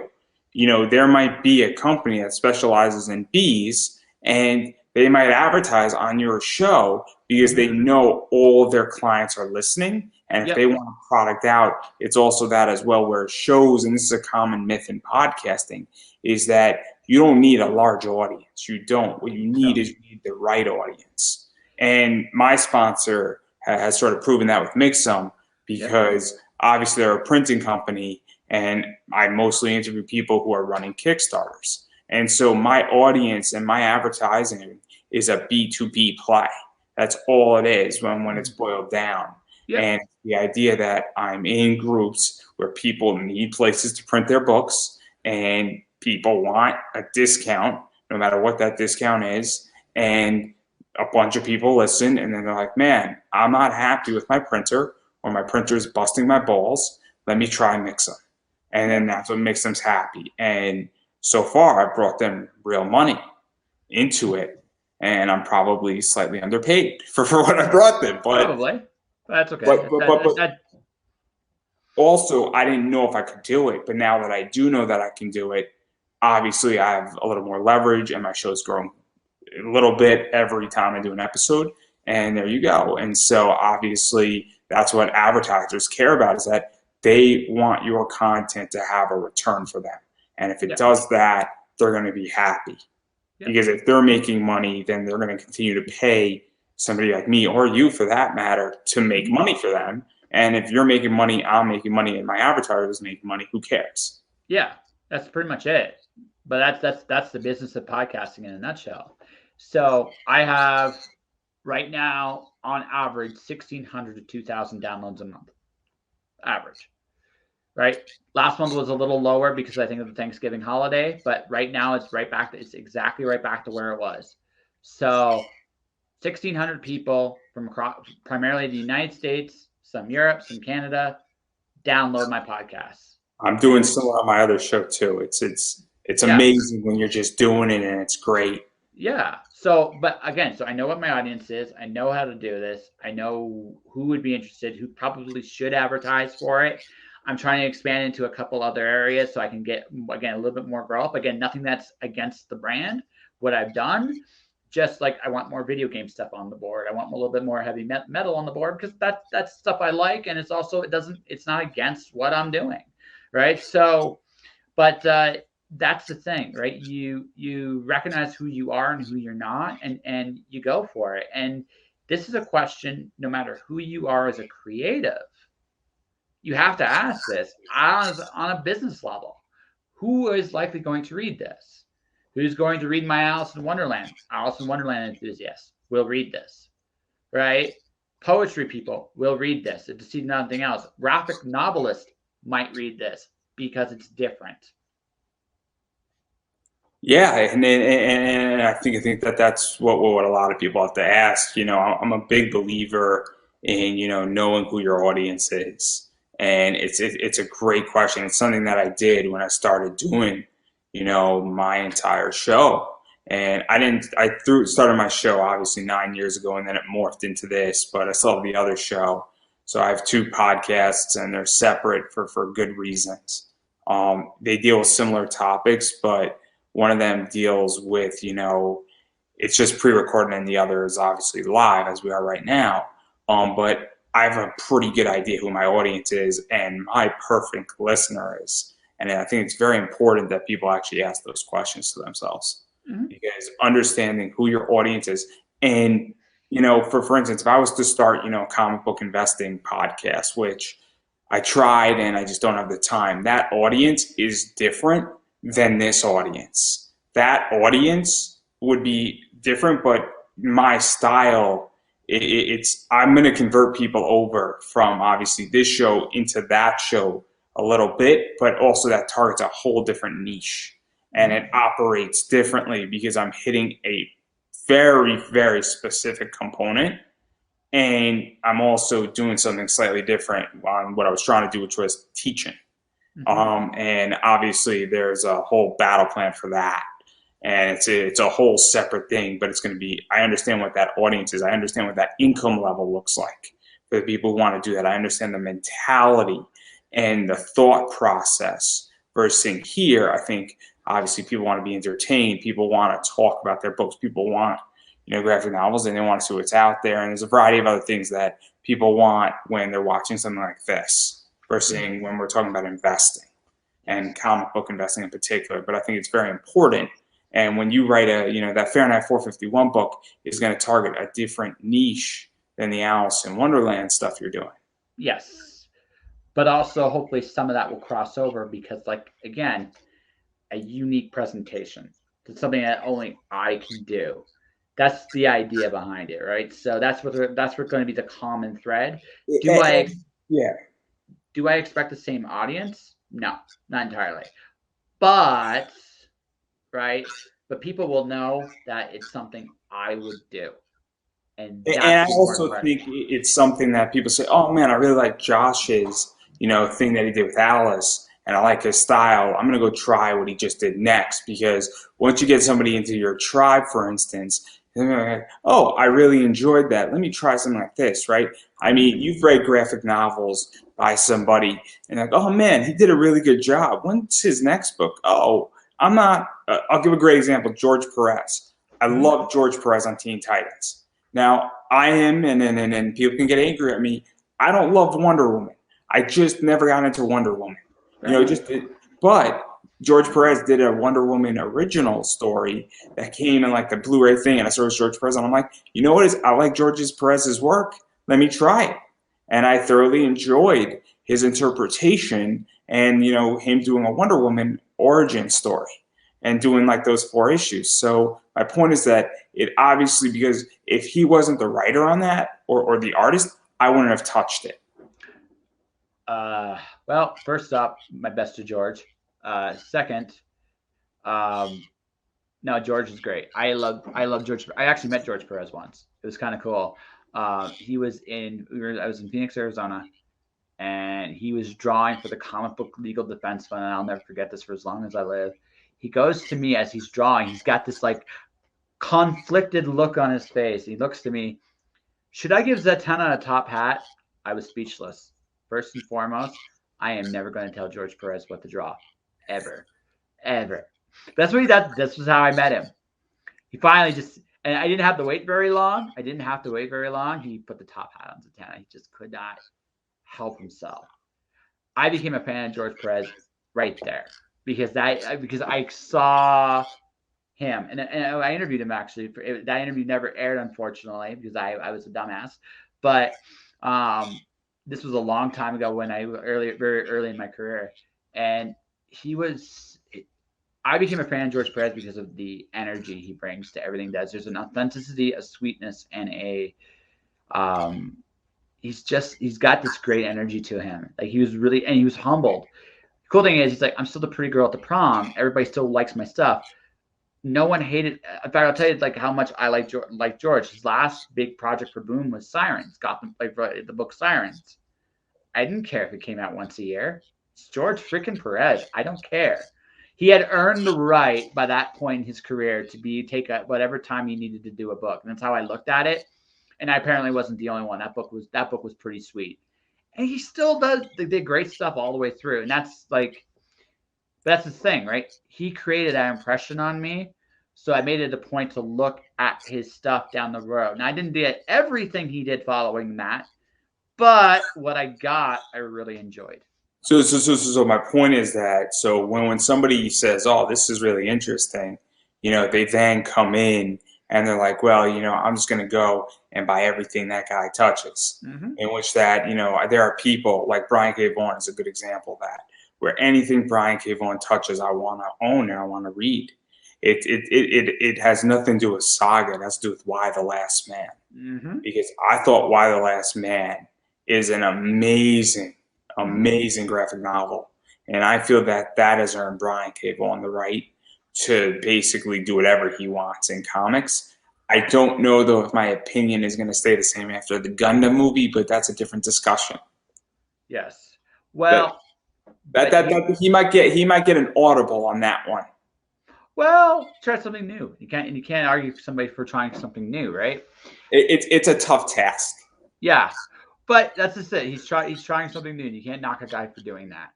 there might be a company that specializes in bees and they might advertise on your show because they know all of their clients are listening. And if they want a product out, it's also that as well, where it shows, and this is a common myth in podcasting, is that you don't need a large audience. You don't. What you need is you need the right audience. And my sponsor has sort of proven that with Mixum, because obviously they're a printing company and I mostly interview people who are running Kickstarters. And so my audience and my advertising is a B2B play. That's all it is when it's boiled down. Yep. And the idea that I'm in groups where people need places to print their books and people want a discount, no matter what that discount is. And a bunch of people listen and then they're like, man, I'm not happy with my printer, or my printer's busting my balls. Let me try Mixum. And then that's what makes them happy. And so far, I've brought them real money into it. And I'm probably slightly underpaid for what I brought them. But probably. That's okay. But also, I didn't know if I could do it. But now that I do know that I can do it, obviously I have a little more leverage and my show's growing a little bit every time I do an episode. And there you go. And so obviously that's what advertisers care about, is that they want your content to have a return for them. And if it does that, they're going to be happy. Because if they're making money, then they're going to continue to pay somebody like me, or you for that matter, to make money for them. And if you're making money, I'm making money, and my advertiser is making money, who cares? Yeah, that's pretty much it. But that's the business of podcasting in a nutshell. So I have right now on average 1,600 to 2,000 downloads a month. Average. Right? Last month was a little lower because I think of the Thanksgiving holiday, but right now it's exactly right back to where it was. So 1,600 people from across, primarily the United States, some Europe, some Canada, download my podcast. I'm doing similar on my other show too. It's amazing when you're just doing it and it's great. Yeah. So, but again, so I know what my audience is. I know how to do this. I know who would be interested, who probably should advertise for it. I'm trying to expand into a couple other areas so I can get, again, a little bit more growth. Again, nothing that's against the brand. What I've done, just like I want more video game stuff on the board. I want a little bit more heavy metal on the board because that's stuff I like. And it's also, it's not against what I'm doing. Right. So, but that's the thing, right? You recognize who you are and who you're not, and you go for it. And this is a question, no matter who you are as a creative, you have to ask this on a business level. Who is likely going to read this? Who's going to read my Alice in Wonderland? Alice in Wonderland enthusiasts will read this, right? Poetry people will read this. If to see nothing else, graphic novelists might read this because it's different. Yeah, and I think that's what a lot of people have to ask. I'm a big believer in knowing who your audience is, and it's a great question. It's something that I did when I started doing my entire show. And I started my show obviously 9 years ago, and then it morphed into this, but I still have the other show. So I have two podcasts, and they're separate for good reasons. They deal with similar topics, but one of them deals with, it's just pre-recorded, and the other is obviously live as we are right now. But I have a pretty good idea who my audience is and my perfect listener is. And I think it's very important that people actually ask those questions to themselves, because understanding who your audience is. And, for instance, if I was to start, a comic book investing podcast, which I tried and I just don't have the time. That audience is different than this audience. That audience would be different, but my style, it's I'm going to convert people over from obviously this show into that show a little bit, but also that targets a whole different niche and it operates differently because I'm hitting a very, very specific component. And I'm also doing something slightly different on what I was trying to do, which was teaching. And obviously, there's a whole battle plan for that, and it's a whole separate thing. But it's going to be. I understand what that audience is. I understand what that income level looks like for the people who want to do that. I understand the mentality and the thought process. Versus here, I think obviously people want to be entertained. People want to talk about their books. People want graphic novels, and they want to see what's out there. And there's a variety of other things that people want when they're watching something like this versus when we're talking about investing and comic book investing in particular. But I think it's very important. And when you write that Fahrenheit 451 book is going to target a different niche than the Alice in Wonderland stuff you're doing. Yes. But also hopefully some of that will cross over because, like, again, a unique presentation. It's something that only I can do. That's the idea behind it, right? So that's what's going to be the common thread. Do I expect the same audience? No, not entirely. But people will know that it's something I would do. And I also think it's something that people say, "Oh man, I really like Josh's, thing that he did with Alice, and I like his style. I'm gonna go try what he just did next." Because once you get somebody into your tribe, for instance, they're like, "Oh, I really enjoyed that. Let me try something like this." Right? I mean, you've read graphic novels by somebody, and like, "Oh man, he did a really good job. When's his next book?" Oh, I'm not. I'll give a great example. George Perez. I love George Perez on Teen Titans. Now, I am, and people can get angry at me, I don't love Wonder Woman. I just never got into Wonder Woman. But George Perez did a Wonder Woman original story that came in like the Blu-ray thing, and I saw it was George Perez, and I'm like, you know what is? I like George Perez's work. Let me try it. And I thoroughly enjoyed his interpretation and, him doing a Wonder Woman origin story and doing like those 4 issues. So my point is that it obviously, because if he wasn't the writer on that or the artist, I wouldn't have touched it. Well, first up, my best to George. Second, no, George is great. I love George. I actually met George Perez once. It was kind of cool. I was in Phoenix, Arizona, and he was drawing for the Comic Book Legal Defense Fund, and I'll never forget this for as long as I live. He goes to me as he's drawing. He's got this like conflicted look on his face. He looks to me. Should I give Zatanna a top hat? I was speechless. First and foremost, I am never going to tell George Perez what to draw, ever. That's this was how I met him. He finally and I didn't have to wait very long. He put the top hat on Zatanna. He just could not help himself. I became a fan of George Perez right there because I saw him and I interviewed him actually. That interview never aired, unfortunately, because I was a dumbass. But this was a long time ago when very early in my career, and I became a fan of George Perez because of the energy he brings to everything he does. There's an authenticity, a sweetness, and he's got this great energy to him. Like he was humbled. The cool thing is he's like, I'm still the pretty girl at the prom. Everybody still likes my stuff. No one hated. In fact, I'll tell you like how much I like George. His last big project for Boom was Sirens. The book Sirens. I didn't care if it came out once a year. It's George freaking Perez. I don't care. He had earned the right by that point in his career to take whatever time he needed to do a book, and that's how I looked at it. And I apparently wasn't the only one. That book was pretty sweet, and he still did great stuff all the way through. And that's the thing, right? He created that impression on me, so I made it a point to look at his stuff down the road. And I didn't do everything he did following that, but what I got, I really enjoyed. So my point is that when somebody says, "Oh, this is really interesting," they then come in and they're like, well, I'm just going to go and buy everything that guy touches. Mm-hmm. In which that, there are people like Brian K. Vaughan is a good example of that, where anything Brian K. Vaughan touches, I want to own and I want to read. It has nothing to do with saga. It has to do with Why the Last Man. Mm-hmm. Because I thought Why the Last Man is an amazing, amazing graphic novel. And I feel that that has earned Brian K. Vaughan the right to basically do whatever he wants in comics. I don't know though if my opinion is going to stay the same after the Gundam movie, but that's a different discussion. Yes. Well, He might get an audible on that one. Well, try something new. You can't argue somebody for trying something new, right? It's a tough task. Yeah, but that's just it. He's trying something new. You can't knock a guy for doing that.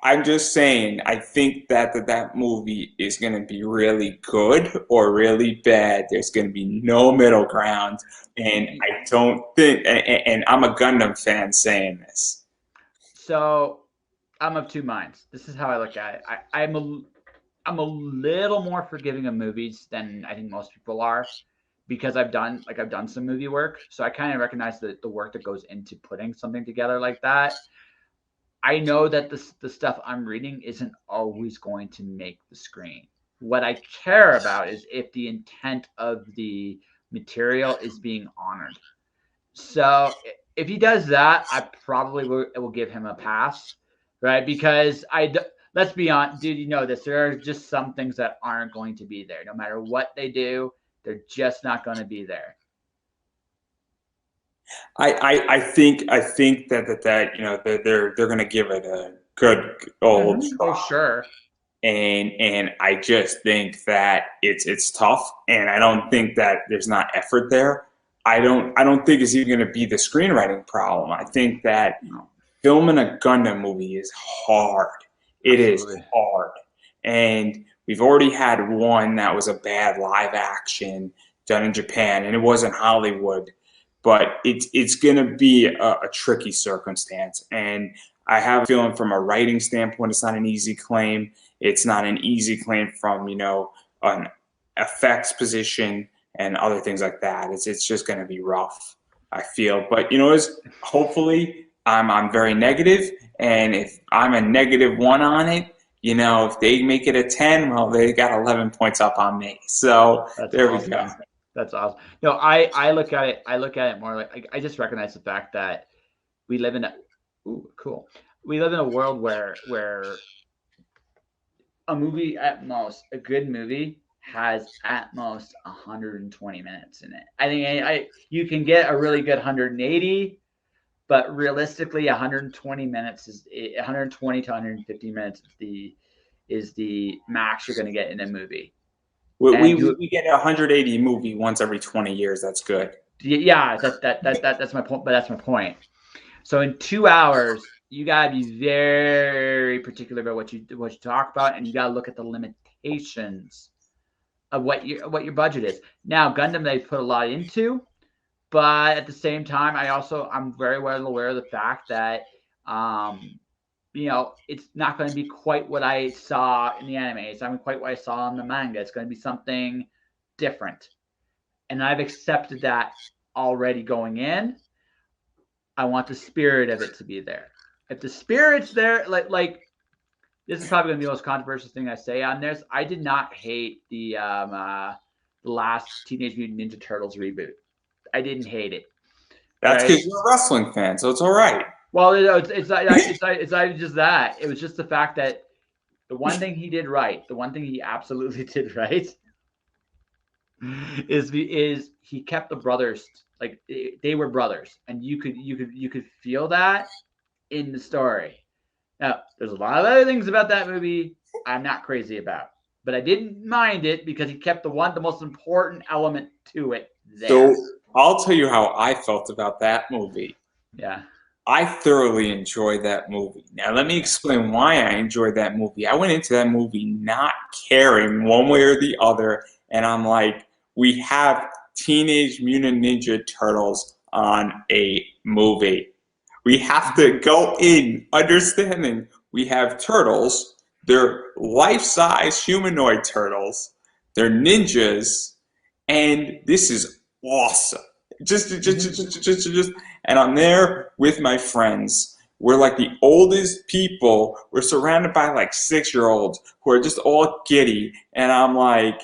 I'm just saying, I think that movie is going to be really good or really bad. There's going to be no middle ground, and I don't think. And I'm a Gundam fan saying this. So I'm of two minds. This is how I look at it. I'm a little more forgiving of movies than I think most people are, because I've done some movie work, so I kind of recognize the work that goes into putting something together like that. I know that the stuff I'm reading isn't always going to make the screen. What I care about is if the intent of the material is being honored. So if he does that, I probably will give him a pass, right? Because let's be honest, dude, you know this. There are just some things that aren't going to be there. No matter what they do, they're just not going to be there. I think that they're going to give it a good old try. Oh, sure. And I just think that it's tough, and I don't think that there's not effort there. I don't think it's even going to be the screenwriting problem. I think that filming a Gundam movie is hard. It Absolutely. Is hard. And we've already had one that was a bad live action done in Japan, and it wasn't Hollywood. But it's going to be a tricky circumstance. And I have a feeling from a writing standpoint, it's not an easy claim. It's not an easy claim from, an effects position and other things like that. It's just going to be rough, I feel. But, hopefully I'm very negative. And if I'm a -1 on it, if they make it a 10, well, they got 11 points up on me. So there we go. That's awesome. No, I look at it more like I just recognize the fact that we live in we live in a world where a good movie has at most 120 minutes in it. I think you can get a really good 180, but realistically 120 minutes is 120 to 150 minutes is the max you're going to get in a movie. We get a 180 movie once every 20 years. That's good. Yeah, that's my point. But that's my point. So in 2 hours, you gotta be very particular about what you talk about, and you gotta look at the limitations of what your budget is. Now, Gundam they put a lot into, but at the same time, I'm very well aware of the fact that it's not going to be quite what I saw in the anime. It's not quite what I saw in the manga. It's going to be something different. And I've accepted that already going in. I want the spirit of it to be there. If the spirit's there, like this is probably going to be the most controversial thing I say on this. I did not hate the last Teenage Mutant Ninja Turtles reboot. I didn't hate it. That's because you're a wrestling fan, so it's all right. Well, it's not just that. It was just the fact that the one thing he did right, the one thing he absolutely did right, is he kept the brothers, like they were brothers, and you could feel that in the story. Now, there's a lot of other things about that movie I'm not crazy about, but I didn't mind it because he kept the most important element to it there. So I'll tell you how I felt about that movie. Yeah. I thoroughly enjoyed that movie. Now, let me explain why I enjoyed that movie. I went into that movie not caring one way or the other, and I'm like, we have Teenage Mutant Ninja Turtles on a movie. We have to go in understanding we have turtles. They're life-size humanoid turtles They're ninjas, and this is awesome. And I'm there with my friends. We're like the oldest people. We're surrounded by like 6-year-olds who are just all giddy, and I'm like,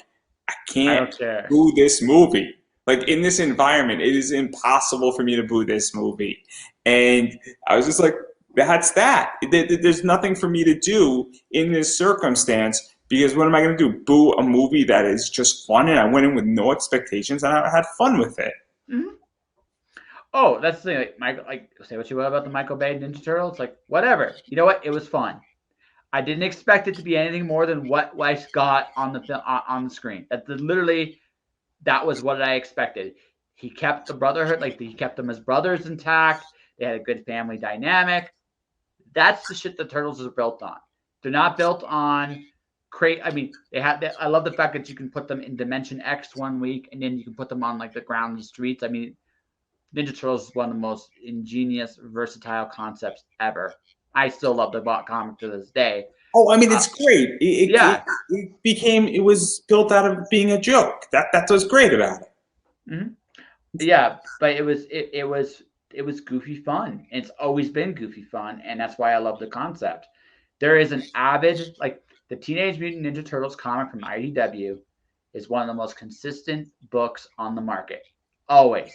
I can't boo this movie. Like in this environment, it is impossible for me to boo this movie. And I was just like, that's that. There's nothing for me to do in this circumstance because what am I going to do? Boo a movie that is just fun, and I went in with no expectations and I had fun with it. Mm-hmm. Oh, that's the thing. Like Michael, like say what you will about the Michael Bay Ninja Turtles, like whatever. You know what? It was fun. I didn't expect it to be anything more than what I got on the film on the screen. That was what I expected. He kept the brotherhood, like he kept them as brothers intact. They had a good family dynamic. That's the shit the Turtles are built on. They're not built on I mean, I love the fact that you can put them in Dimension X one week, and then you can put them on like the ground in the streets. I mean, Ninja Turtles is one of the most ingenious, versatile concepts ever. I still love the comic to this day. Oh, I mean, it's great. It was built out of being a joke. That's what's great about it. Mm-hmm. Yeah, but it was goofy fun. It's always been goofy fun, and that's why I love the concept. There is an avid, like the Teenage Mutant Ninja Turtles comic from IDW is one of the most consistent books on the market. Always.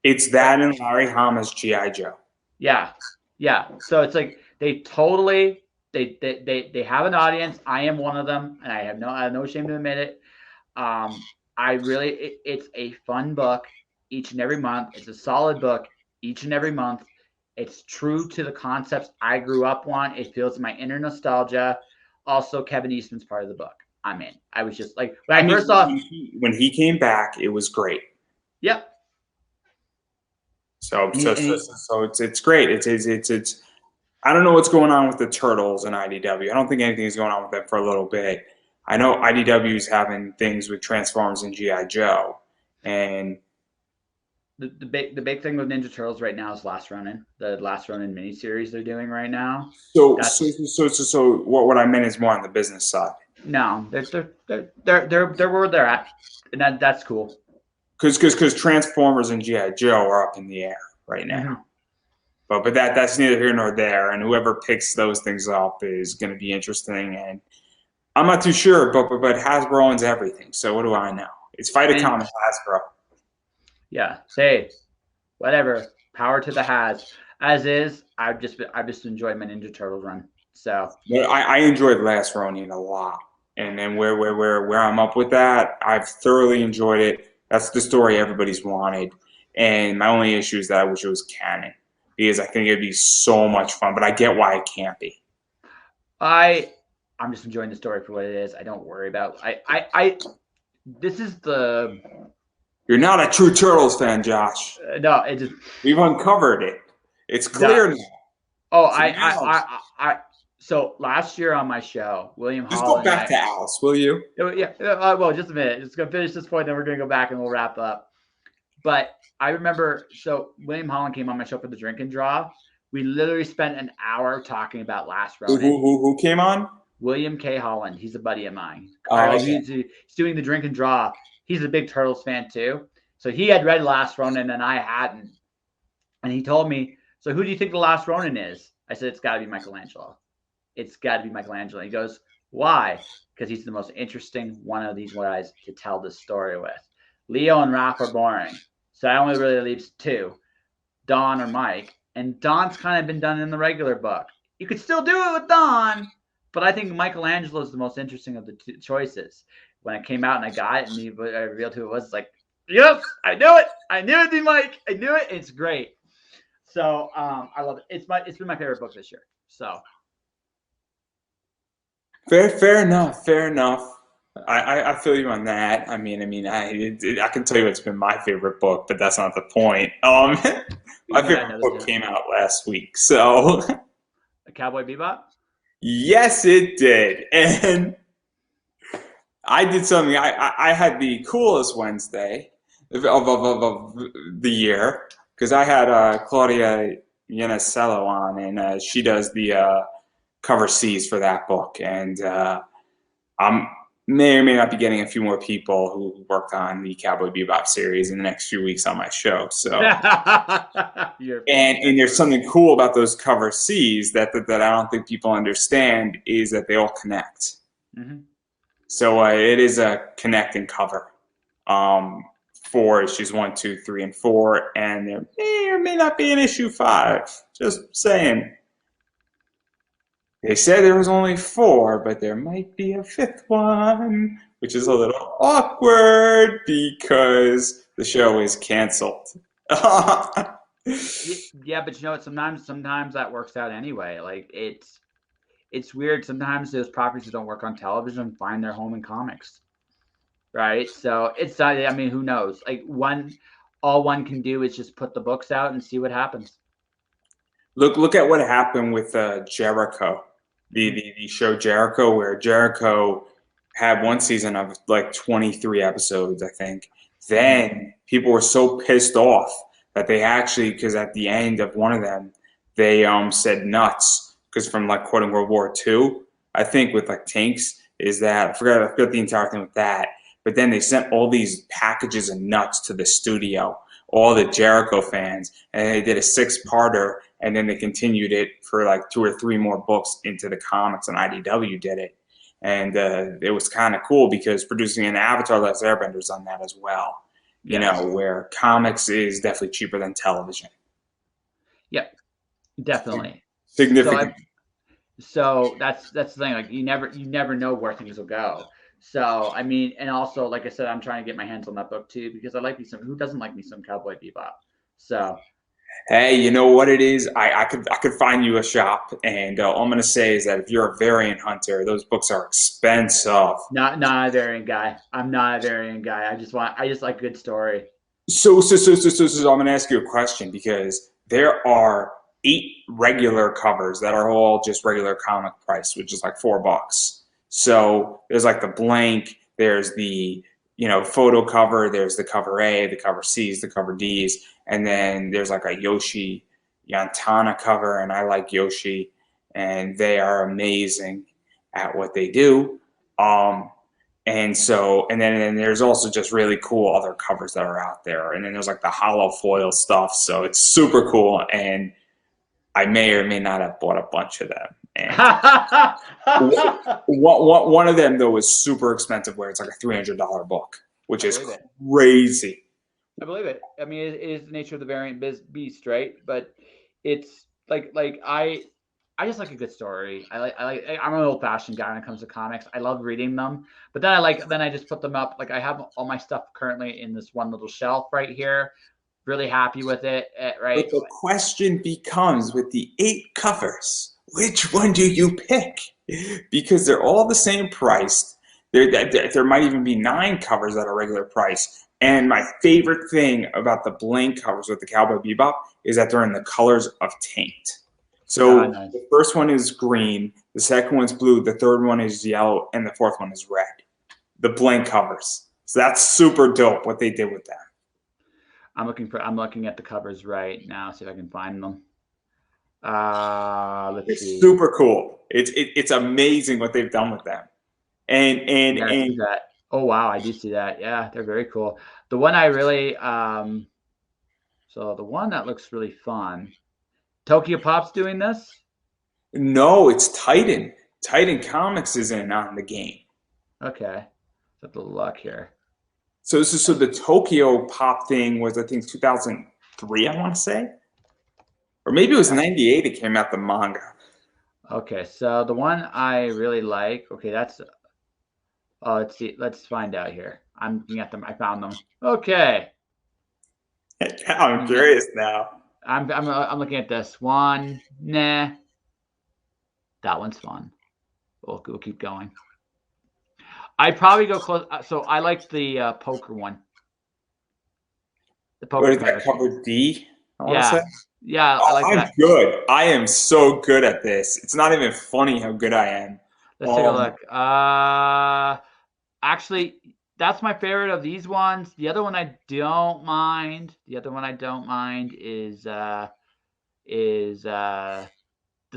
It's that and Larry Hama's G.I. Joe. Yeah. Yeah. So it's like they totally they have an audience. I am one of them, and I have no shame to admit it. It's a fun book each and every month. It's a solid book each and every month. It's true to the concepts I grew up on. It feels my inner nostalgia. Also, Kevin Eastman's part of the book. I'm in. I was just like when he came back, it was great. Yep. So it's great. It's I don't know what's going on with the Turtles and IDW. I don't think anything is going on with them for a little bit. I know IDW is having things with Transformers and G.I. Joe, and the big thing with Ninja Turtles right now is Last Ronin, the Last Ronin miniseries they're doing right now. So what I meant is more on the business side. No, they're where they're at, and that's cool. Because Transformers and G.I. Joe are up in the air right now. Mm-hmm. But that's neither here nor there, and whoever picks those things up is going to be interesting. And I'm not too sure, but Hasbro owns everything, so what do I know? It's Viacom and Hasbro. Yeah, say whatever. Power to the Has. As is, I've just enjoyed my Ninja Turtles run. So I enjoyed Last Ronin a lot, and then where I'm up with that, I've thoroughly enjoyed it. That's the story everybody's wanted, and my only issue is that I wish it was canon because I think it'd be so much fun. But I get why it can't be. I'm just enjoying the story for what it is. I don't worry about. This is the. You're not a true Turtles fan, Josh. No, we've uncovered it. It's clear now. Oh, so last year on my show, William Just Holland. Go back to Alice, will you? Yeah. Well, just a minute. Just gonna finish this point, then we're gonna go back and we'll wrap up. But I remember, so William Holland came on my show for the Drink and Draw. We literally spent an hour talking about Last Ronin. Who came on? William K. Holland. He's a buddy of mine. Okay. He's doing the Drink and Draw. He's a big Turtles fan too. So he had read Last Ronin and I hadn't. And he told me, so who do you think the Last Ronin is? I said, it's got to be Michelangelo. It's got to be Michelangelo. He goes, why? Because he's the most interesting one of these guys to tell this story with. Leo and Raph are boring. So that only really leaves two, Don or Mike. And Don's kind of been done in the regular book. You could still do it with Don, but I think Michelangelo is the most interesting of the two choices. When it came out and I got it and I revealed who it was, like, yep, I knew it. I knew it'd be Mike. I knew it. It's great. So I love it. It's been my favorite book this year. So fair enough. I feel you on that. I can tell you it's been my favorite book, but that's not the point. My favorite book came out last week. So A Cowboy Bebop? Yes, it did. And I did something. I had the coolest Wednesday of the year because I had Claudia Yanisello on, and she does the cover C's for that book. And may or may not be getting a few more people who worked on the Cowboy Bebop series in the next few weeks on my show. So, and there's something cool about those cover C's that I don't think people understand is that they all connect. Mm-hmm. So it is a connecting cover. 4 issues 1, 2, 3, and 4, and there may or may not be an issue 5. Just saying. They said there was only 4, but there might be a 5th one, which is a little awkward because the show is canceled. Yeah, but you know what? Sometimes that works out anyway. Like it's weird. Sometimes those properties that don't work on television find their home in comics, right? So it's not. I mean, who knows? Like all one can do is just put the books out and see what happens. Look at what happened with Jericho, the show Jericho, where Jericho had one season of like 23 episodes, I think. Then people were so pissed off that they actually, because at the end of one of them, they said nuts, because from like quoting World War II, I think with like tanks, is that I forgot the entire thing with that. But then they sent all these packages of nuts to the studio, all the Jericho fans, and they did a 6-parter, and then they continued it for like 2 or 3 more books into the comics, and IDW did it. And it was kind of cool because producing an Avatar: Last Airbender's on that as well. You know, where comics is definitely cheaper than television. Yep, definitely. Significant. So that's the thing. Like you never know where things will go. So I mean, and also like I said, I'm trying to get my hands on that book too because I like me some. Who doesn't like me some Cowboy Bebop? So. Hey, you know what it is? I could find you a shop, and all I'm gonna say is that if you're a variant hunter, those books are expensive. Not a variant guy. I'm not a variant guy. I just like good story. So I'm gonna ask you a question because there are 8 regular covers that are all just regular comic price, which is like $4. So there's like the blank, there's the photo cover, there's the cover A, the cover C's, the cover D's, and then there's like a Yoshi Yantana cover, and I like Yoshi, and they are amazing at what they do. And then there's also just really cool other covers that are out there, and then there's like the hollow foil stuff. So it's super cool, and I may or may not have bought a bunch of them. And one of them though was super expensive, where it's like a $300 book, which is crazy. I believe it. I mean, it is the nature of the variant beast, right? But it's like I just like a good story. I'm an old fashioned guy when it comes to comics. I love reading them, but then I just put them up. Like I have all my stuff currently in this one little shelf right here. Really happy with it, right? But the question becomes, with the 8 covers, which one do you pick? Because they're all the same price. There might even be 9 covers at a regular price. And my favorite thing about the blank covers with the Cowboy Bebop is that they're in the colors of Taint. So nice. The first one is green, the second one's blue, the third one is yellow, and the fourth one is red. The blank covers. So that's super dope what they did with that. I'm looking at the covers right now, see if I can find them. Let's see. Super cool. It's amazing what they've done with them. And that. Oh wow, I do see that. Yeah, they're very cool. The one I really so the one that looks really fun. Tokyo Pop's doing this? No, it's Titan. Titan Comics isn't on the game. Okay. Let's have a look here. So the Tokyo Pop thing was, I think, 2003, I want to say. Or maybe it was 98 it came out, the manga. Okay, so the one I really like, okay, that's let's see, let's find out here. I'm looking at them. I found them. Okay. I'm curious now. I'm looking at this one. Nah. That one's fun. We'll keep going. I'd probably go close. So I like the poker one. The poker. What is that, cover D? I want to say. Yeah, I like that. I'm good. I am so good at this. It's not even funny how good I am. Let's take a look. Actually, that's my favorite of these ones. The other one I don't mind. Is the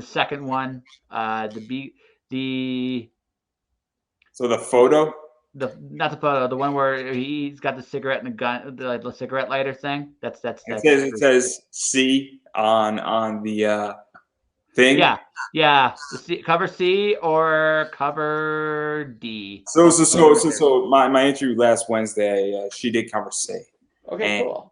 second one. So the photo. Not the photo, the one where he's got the cigarette and the gun, the cigarette lighter thing. That's It says C on the thing. yeah. The C, cover C or cover D. So my interview last Wednesday, she did cover C. Okay, And cool.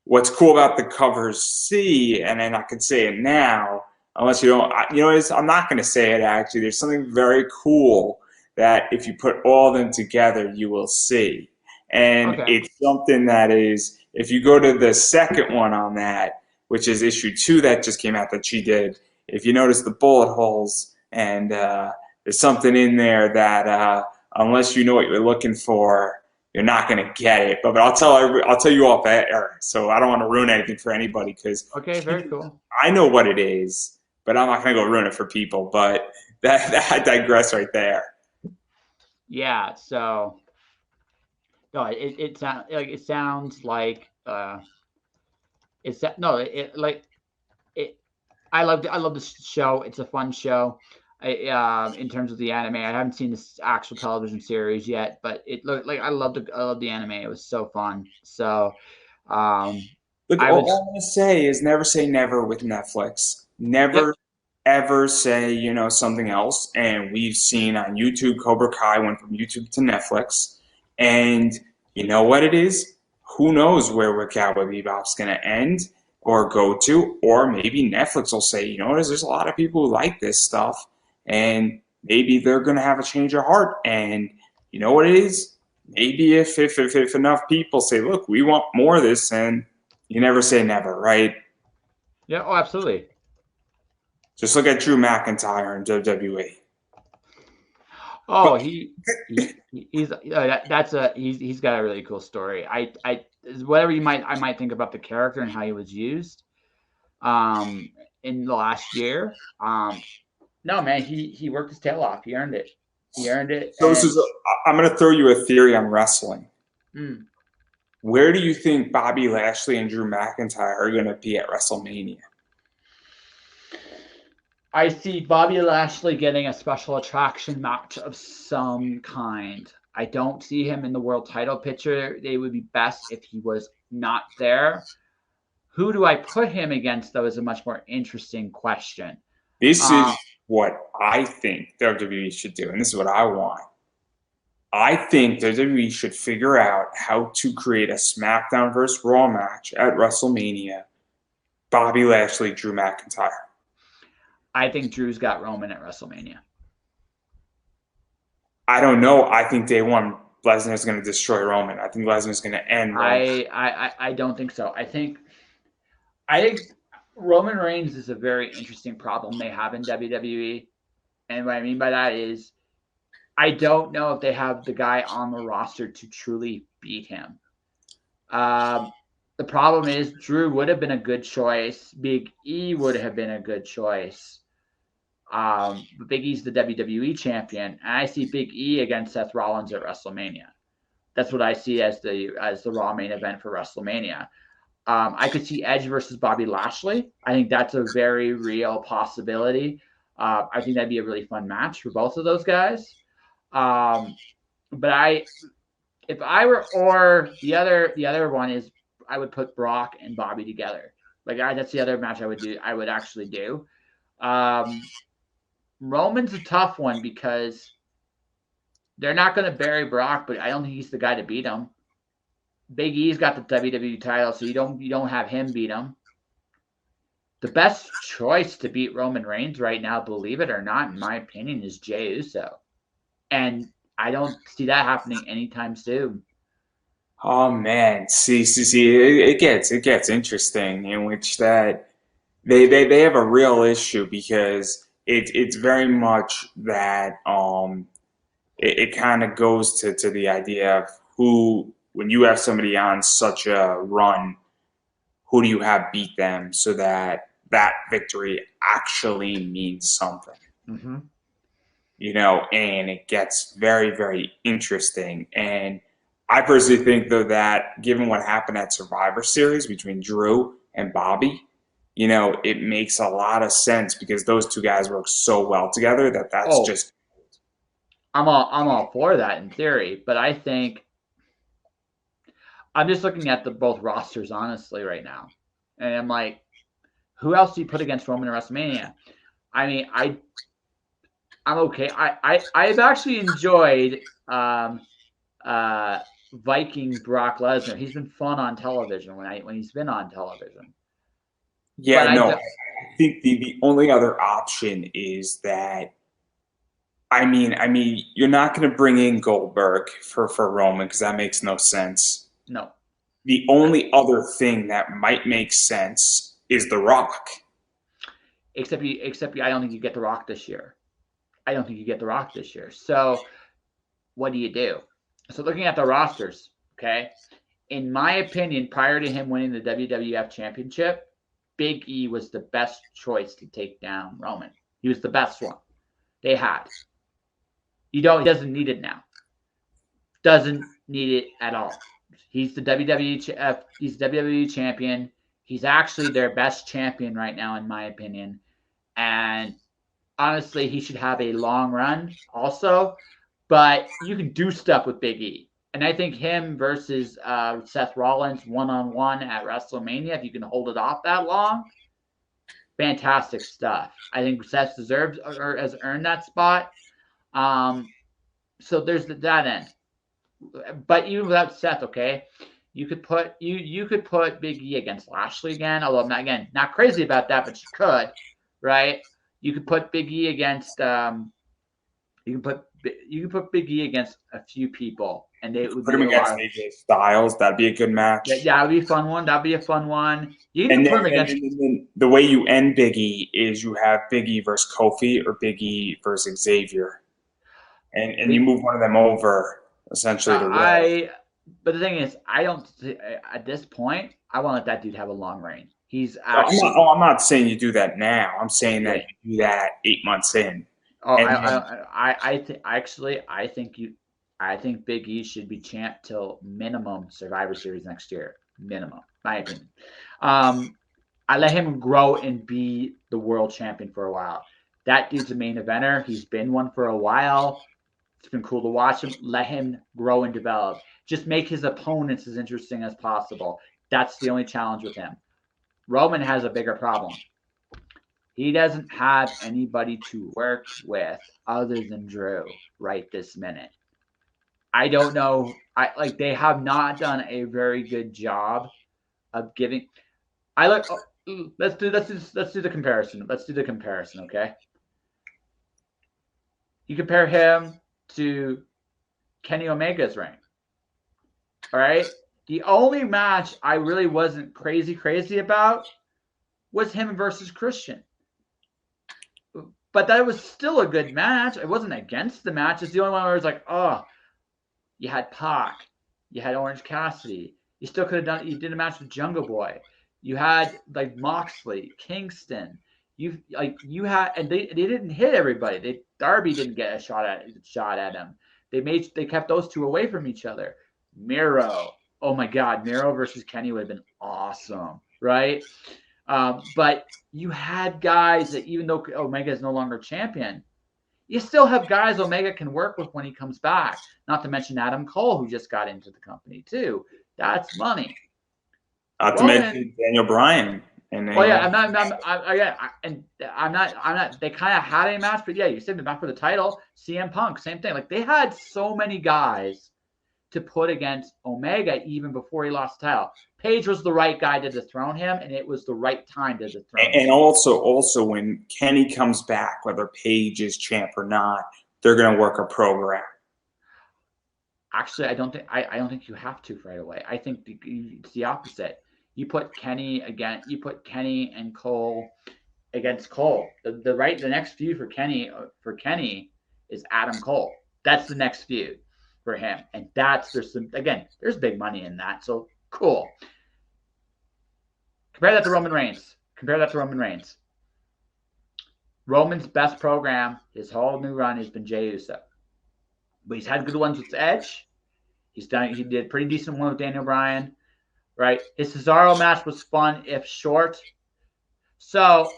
what's cool about the cover C, and then I can say it now, unless you don't, I'm not going to say it actually. There's something very cool that if you put all of them together, you will see. And it's something that is, if you go to the second one on that, which is issue 2 that just came out that she did, if you notice the bullet holes, and there's something in there that unless you know what you're looking for, you're not going to get it. But I'll tell you off air, so I don't want to ruin anything for anybody because very cool. I know what it is, but I'm not going to go ruin it for people. But that I digress right there. Yeah. So no, it sounds like it's no it like it. I love the show. It's a fun show. In terms of the anime, I haven't seen this actual television series yet, but it looked like I love the anime. It was so fun. So, look, all I'm going to say is never say never with Netflix. Never ever say something else. And we've seen on YouTube, Cobra Kai went from YouTube to Netflix, and you know what it is? Who knows where Cowboy Bebop's going to end or go to, or maybe Netflix will say, there's a lot of people who like this stuff, and maybe they're going to have a change of heart. And you know what it is? Maybe if enough people say, look, we want more of this, and you never say never, right? Yeah, oh, absolutely. Just look at Drew McIntyre in WWE. Oh, he's got a really cool story. I whatever I might think about the character and how he was used in the last year. No, man, he worked his tail off. He earned it. So I'm going to throw you a theory on wrestling. Where do you think Bobby Lashley and Drew McIntyre are going to be at WrestleMania? I see Bobby Lashley getting a special attraction match of some kind. I don't see him in the world title picture. It would be best if he was not there. Who do I put him against, though, is a much more interesting question. This is what I think WWE should do, and this is what I want. I think WWE should figure out how to create a SmackDown vs. Raw match at WrestleMania. Bobby Lashley, Drew McIntyre. I think Drew's got Roman at WrestleMania. I don't know. I think day one, Lesnar's going to destroy Roman. I think Lesnar's going to end Roman. I don't think so. I think Roman Reigns is a very interesting problem they have in WWE. And what I mean by that is I don't know if they have the guy on the roster to truly beat him. The problem is Drew would have been a good choice. Big E would have been a good choice. But Big E's the WWE champion, and I see Big E against Seth Rollins at WrestleMania. That's what I see as the Raw main event for WrestleMania. I could see Edge versus Bobby Lashley. I think that's a very real possibility. I think that'd be a really fun match for both of those guys. But if I were, or the other one is I would put Brock and Bobby together. That's the other match I would do. I would actually do. Roman's a tough one because they're not going to bury Brock, but I don't think he's the guy to beat him. Big E's got the WWE title, so you don't have him beat him. The best choice to beat Roman Reigns right now, believe it or not, in my opinion, is Jey Uso. And I don't see that happening anytime soon. Oh man, see, it gets interesting in which that they have a real issue because it's very much that it kind of goes to the idea of who, when you have somebody on such a run, who do you have beat them so that victory actually means something. Mm-hmm. And it gets very, very interesting. And I personally think, though, that given what happened at Survivor Series between Drew and Bobby, it makes a lot of sense because those two guys work so well together that's just. I'm all for that in theory, but I think I'm just looking at the both rosters honestly right now, and I'm like, who else do you put against Roman in WrestleMania? I mean, I'm okay. I've actually enjoyed Viking Brock Lesnar. He's been fun on television when he's been on television. Yeah, But no, I think the only other option is that I mean, you're not going to bring in Goldberg for Roman because that makes no sense. no. The only other thing that might make sense is The Rock. Except I don't think you get The Rock this year. I don't think you get The Rock this year. So what do you do? So looking at the rosters, okay, in my opinion, prior to him winning the WWF Championship, Big E was the best choice to take down Roman. He was the best one they had. He doesn't need it now. Doesn't need it at all. He's the WWE champion. He's actually their best champion right now, in my opinion. And honestly, he should have a long run also. But you can do stuff with Big E. And I think him versus Seth Rollins one-on-one at WrestleMania, if you can hold it off that long, fantastic stuff. I think Seth deserves or has earned that spot. So there's that end. But even without Seth, okay, you could put Big E against Lashley again. Although I'm not crazy about that, but you could, right? You could put Big E against you can put Big E against a few people, and they would Put be him a lot against of. AJ Styles. That'd be a good match. That would be a fun one. That'd be a fun one. You can And put then, him against. and then the way you end Big E is you have Big E versus Kofi or Big E versus Xavier, and you move one of them over essentially to Raw. But the thing is, I don't. At this point, I want to let that dude have a long reign. He's No, actually. I'm not saying you do that now. I'm saying that you do that 8 months in. Oh, And I think Big E should be champ till minimum Survivor Series next year. Minimum, my opinion. I let him grow and be the world champion for a while. That dude's a main eventer. He's been one for a while. It's been cool to watch him. Let him grow and develop. Just make his opponents as interesting as possible. That's the only challenge with him. Roman has a bigger problem. He doesn't have anybody to work with other than Drew right this minute. I don't know. They have not done a very good job of giving. Let's do the comparison. Let's do the comparison, okay? You compare him to Kenny Omega's reign. All right? The only match I really wasn't crazy about was him versus Christian. But that was still a good match. It wasn't against the match. It's the only one where it was like, oh, you had Pac, you had Orange Cassidy. You still could have done. You did a match with Jungle Boy. You had like Moxley, Kingston. You had, and they didn't hit everybody. Darby didn't get a shot at him. They kept those two away from each other. Miro, oh my God, Miro versus Kenny would have been awesome, right? But you had guys that even though Omega is no longer champion, you still have guys Omega can work with when he comes back. Not to mention Adam Cole, who just got into the company too. That's money. Not to mention Daniel Bryan. I'm not. They kind of had a match, but yeah, you said back for the title. CM Punk, same thing. Like they had so many guys to put against Omega even before he lost the title. Page was the right guy to dethrone him, and it was the right time to dethrone him. And also when Kenny comes back, whether Page is champ or not, they're going to work a program. Actually, I don't think you have to right away. I think it's the opposite. You put Kenny and Cole against Cole. The next feud for Kenny is Adam Cole. That's the next feud for him, and there's big money in that. So cool. Compare that to Roman Reigns. Roman's best program, his whole new run has been Jey Uso. But he's had good ones with Edge. He did a pretty decent one with Daniel Bryan. Right? His Cesaro match was fun, if short. So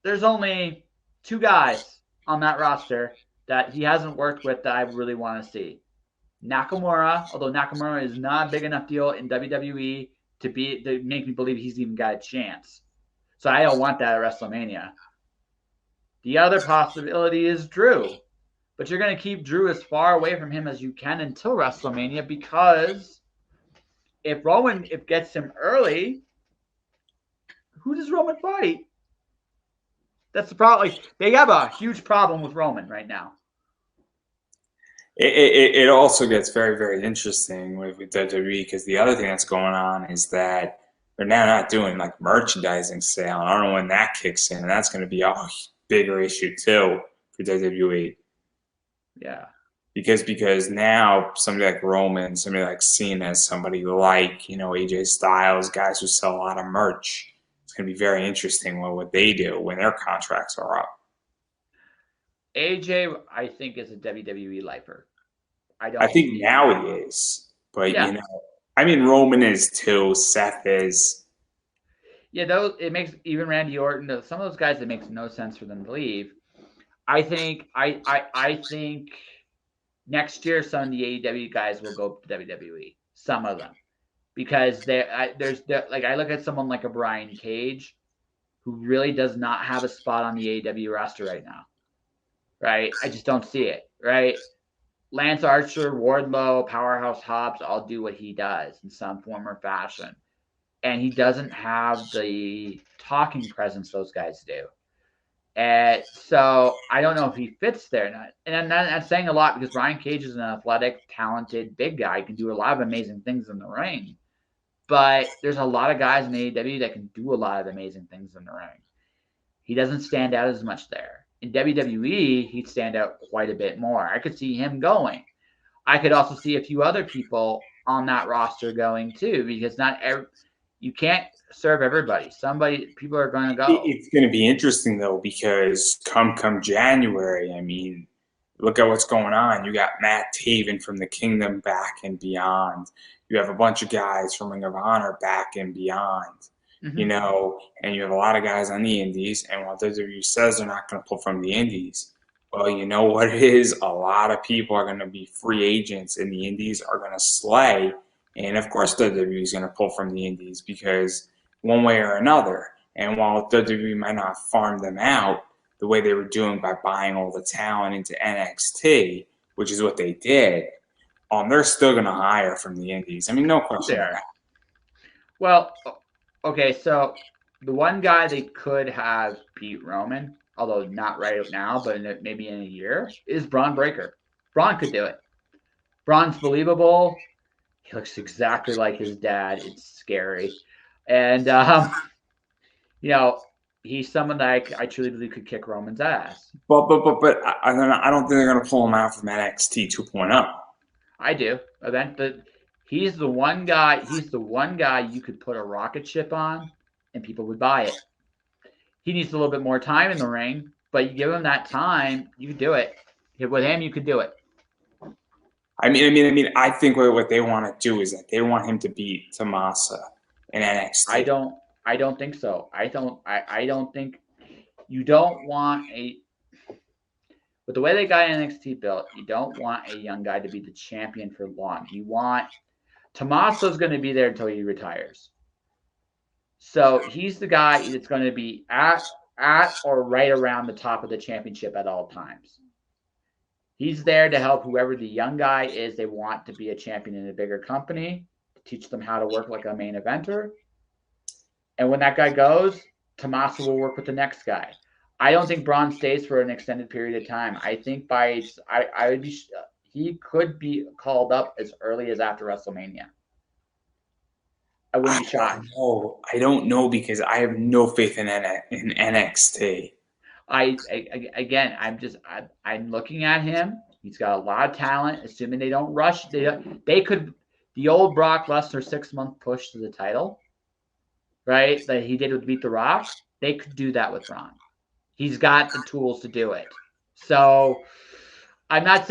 there's only two guys on that roster that he hasn't worked with that I really want to see. Nakamura, although Nakamura is not a big enough deal in WWE to make me believe he's even got a chance. So I don't want that at WrestleMania. The other possibility is Drew. But you're going to keep Drew as far away from him as you can until WrestleMania, because if Roman gets him early, who does Roman fight? That's the problem. Like, they have a huge problem with Roman right now. It also gets very, very interesting with WWE, because the other thing that's going on is that they're now not doing like merchandising sale. I don't know when that kicks in, and that's going to be a bigger issue too for WWE. Yeah. Because now somebody like Roman, somebody like Cena, somebody like AJ Styles, guys who sell a lot of merch, it's going to be very interesting what they do when their contracts are up. AJ, I think, is a WWE lifer. I think now he is, but Yeah. I mean Roman is too. Seth is. Yeah, it makes even Randy Orton, some of those guys, it makes no sense for them to leave. I think next year some of the AEW guys will go to WWE. Some of them, because I look at someone like a Brian Cage, who really does not have a spot on the AEW roster right now. Right, I just don't see it. Right, Lance Archer, Wardlow, Powerhouse Hobbs all do what he does in some form or fashion, and he doesn't have the talking presence those guys do. And so I don't know if he fits there or not. And I'm not saying a lot, because Brian Cage is an athletic, talented, big guy. He can do a lot of amazing things in the ring. But there's a lot of guys in AEW that can do a lot of amazing things in the ring. He doesn't stand out as much there. In WWE, he'd stand out quite a bit more. I could see him going. I could also see a few other people on that roster going too, because you can't serve everybody. People are going to go. It's going to be interesting though, because come January, I mean, look at what's going on. You got Matt Taven from the Kingdom back and beyond. You have a bunch of guys from Ring of Honor back and beyond. Mm-hmm. And you have a lot of guys on the indies, and while WWE says they're not going to pull from the indies, well, you know what it is? A lot of people are going to be free agents, and the indies are going to slay. And of course, WWE is going to pull from the indies, because one way or another. And while WWE might not farm them out the way they were doing by buying all the talent into NXT, which is what they did, they're still going to hire from the indies. I mean, no question about that. Well, okay, so the one guy they could have beat Roman, although not right now, but maybe in a year, is Braun Breaker. Braun could do it. Braun's believable. He looks exactly like his dad. It's scary. And, he's someone that I truly believe could kick Roman's ass. But I don't think they're going to pull him out from NXT 2.0. I do. But he's the one guy. He's the one guy you could put a rocket ship on, and people would buy it. He needs a little bit more time in the ring, but you give him that time, you could do it. With him, you could do it. I mean, I think what they want to do is that they want him to beat Tommaso in NXT. I don't think so. I don't think you don't want with the way they got NXT built, you don't want a young guy to be the champion for long. You want Tommaso's going to be there until he retires. So he's the guy that's going to be at or right around the top of the championship at all times. He's there to help whoever the young guy is they want to be a champion in a bigger company, to teach them how to work like a main eventer. And when that guy goes, Tommaso will work with the next guy. I don't think Braun stays for an extended period of time. I think he could be called up as early as after WrestleMania. I wouldn't be shocked. I don't know, because I have no faith in NXT. I'm looking at him. He's got a lot of talent. Assuming they don't rush, they could. The old Brock Lesnar 6-month push to the title, right? That he did with Beat the Rock. They could do that with Braun. He's got the tools to do it. So I'm not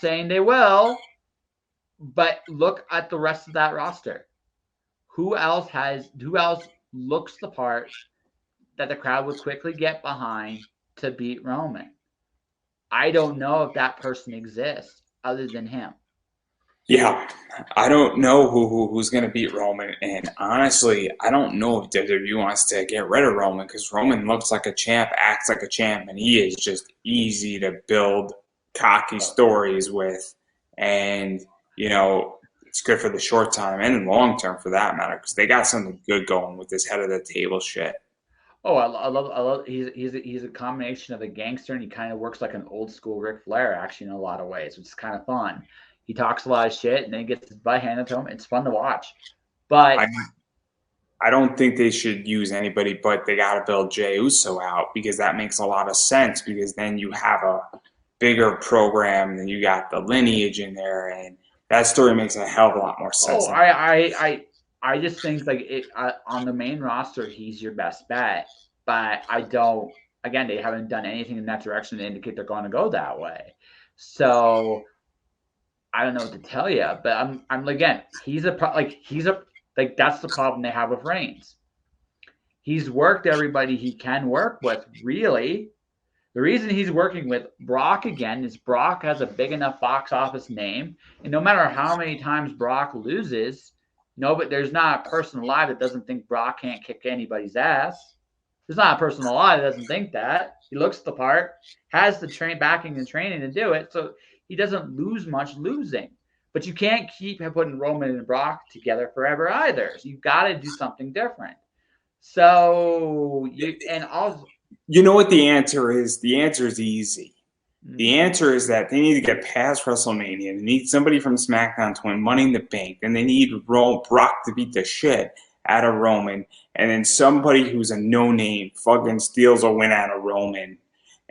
saying they will, but look at the rest of that roster. Who else looks the part that the crowd would quickly get behind to beat Roman? I don't know if that person exists other than him. Yeah, I don't know who's gonna beat Roman, and honestly, I don't know if WWE wants to get rid of Roman because Roman looks like a champ, acts like a champ, and he is just easy to build cocky stories with, and you know it's good for the short term and long term for that matter because they got something good going with this head of the table shit. Oh, I love. He's a combination of a gangster, and he kind of works like an old school Ric Flair, actually, in a lot of ways, which is kind of fun. He talks a lot of shit, and then he gets his butt handed to him. It's fun to watch. But I I don't think they should use anybody, but they got to build Jey Uso out because that makes a lot of sense because then you have a bigger program and you got the lineage in there, and that story makes a hell of a lot more sense. oh, I just think like on the main roster, he's your best bet. But I don't. Again, they haven't done anything in that direction to indicate they're going to go that way. So I don't know what to tell you. But I'm again, he's a that's the problem they have with Reigns. He's worked everybody he can work with, really. The reason he's working with Brock again is Brock has a big enough box office name, and no matter how many times Brock loses, no, but there's not a person alive that doesn't think Brock can't kick anybody's ass. There's not a person alive that doesn't think that. He looks the part, has the backing and training to do it, so he doesn't lose much losing. But you can't keep putting Roman and Brock together forever either. So you've got to do something different. So you know what the answer is? The answer is easy. The answer is that they need to get past WrestleMania. They need somebody from SmackDown to win Money in the Bank. Then they need Brock to beat the shit out of Roman. And then somebody who's a no-name fucking steals a win out of Roman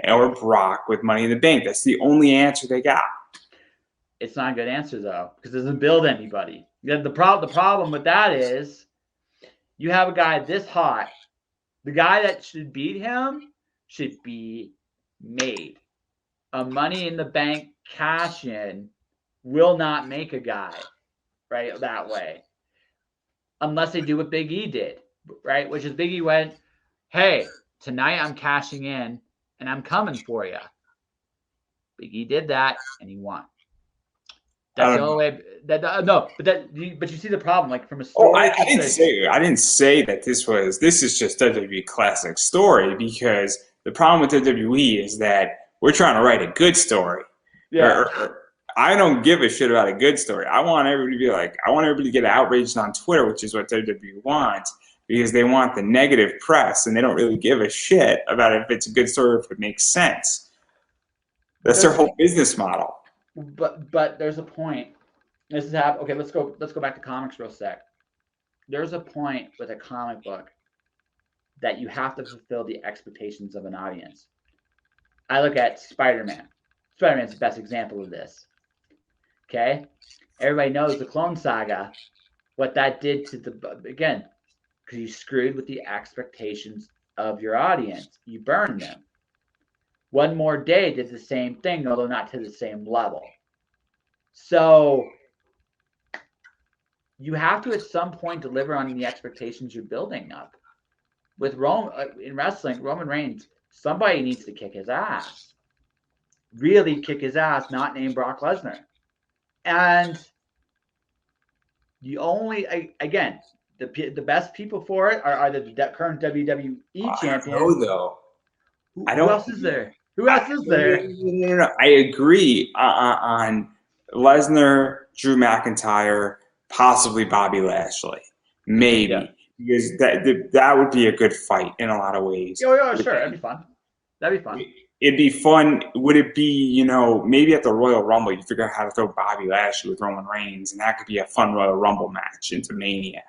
or Brock with Money in the Bank. That's the only answer they got. It's not a good answer, though, because it doesn't build anybody. The problem with that is you have a guy this hot. The guy that should beat him should be made. A Money in the Bank cash-in will not make a guy, right, that way. Unless they do what Big E did, right? Which is Big E went, hey, tonight I'm cashing in, and I'm coming for you. Big E did that, and he won. That's the only way. But you see the problem, like from a story. I didn't say that this is just WWE classic story because the problem with WWE is that we're trying to write a good story. Yeah. I don't give a shit about a good story. I want everybody to get outraged on Twitter, which is what WWE wants, because they want the negative press and they don't really give a shit about if it's a good story or if it makes sense. That's their whole business model. But there's a point. This is okay. Let's go back to comics real sec. There's a point with a comic book that you have to fulfill the expectations of an audience. I look at Spider-Man. Spider-Man's the best example of this. Okay, everybody knows the Clone Saga. What that did to because you screwed with the expectations of your audience. You burned them. One More Day did the same thing, although not to the same level. So you have to at some point deliver on the expectations you're building up. With in wrestling, Roman Reigns, somebody needs to kick his ass. Really kick his ass, not name Brock Lesnar. And the only, again, the best people for it are either the current WWE champion. I don't know, though. Who else is there? Who else is there? No. I agree on Lesnar, Drew McIntyre, possibly Bobby Lashley. Maybe. Yeah. Because that would be a good fight in a lot of ways. Oh, sure. That'd be fun. It'd be fun. Would it be, maybe at the Royal Rumble, you figure out how to throw Bobby Lashley with Roman Reigns, and that could be a fun Royal Rumble match into Mania.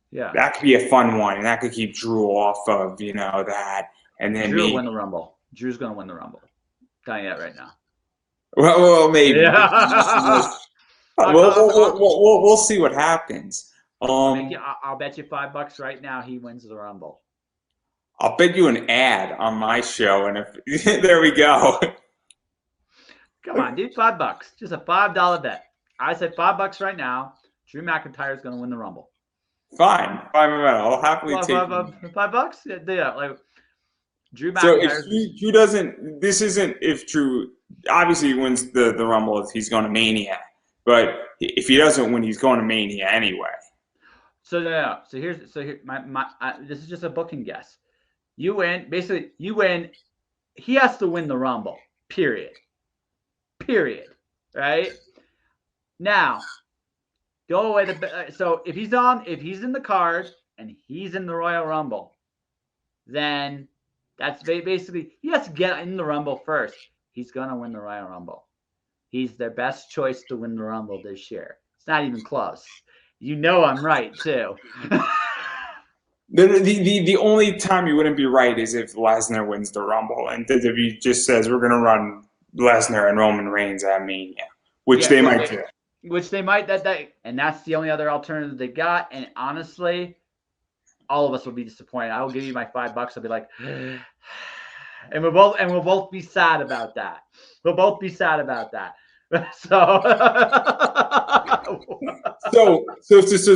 Yeah. That could be a fun one, and that could keep Drew off of, that. And then Drew will win the Rumble. Drew's going to win the Rumble. I'm telling you that right now. Well, maybe. Yeah. We'll see what happens. I'll bet you $5 right now he wins the Rumble. I'll bet you an ad on my show, and if there we go. Come on, dude, $5. Just a $5 bet. I said $5 right now. Drew McIntyre is going to win the Rumble. Fine. I'll happily take $5? Yeah, like Drew McIntyre. So if Drew doesn't, this isn't if Drew obviously he wins the Rumble if he's going to Mania, but if he doesn't win, he's going to Mania anyway. So no. So here this is just a booking guess. You win. Basically, you win. He has to win the Rumble. Period. Right now, the only way so if he's in the card and he's in the Royal Rumble, then that's basically he has to get in the Rumble first. He's gonna win the Royal Rumble. He's their best choice to win the Rumble this year. It's not even close. You know I'm right too. The only time you wouldn't be right is if Lesnar wins the Rumble and WWE just says we're going to run Lesnar and Roman Reigns at Mania, which they might do. Which they might and that's the only other alternative they got. And honestly, all of us will be disappointed. I will give you my $5. I'll be like, and we'll both be sad about that. We'll both be sad about that. So this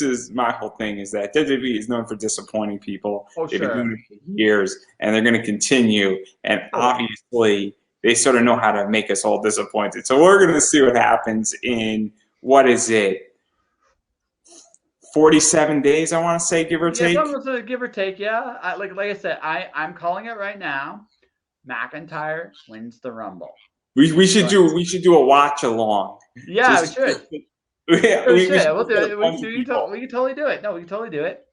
is my whole thing is that WWE is known for disappointing people. They've been doing it for years, and they're going to continue. And obviously, they sort of know how to make us all disappointed. So we're going to see what happens in what is it, 47 days? I want to say, give or take. Yeah, give or take. Yeah, like I said, I'm calling it right now. McIntyre wins the Rumble. We should do a watch along. Yeah, we should. We should. We'll do it. We can totally do it. No, we can totally do it.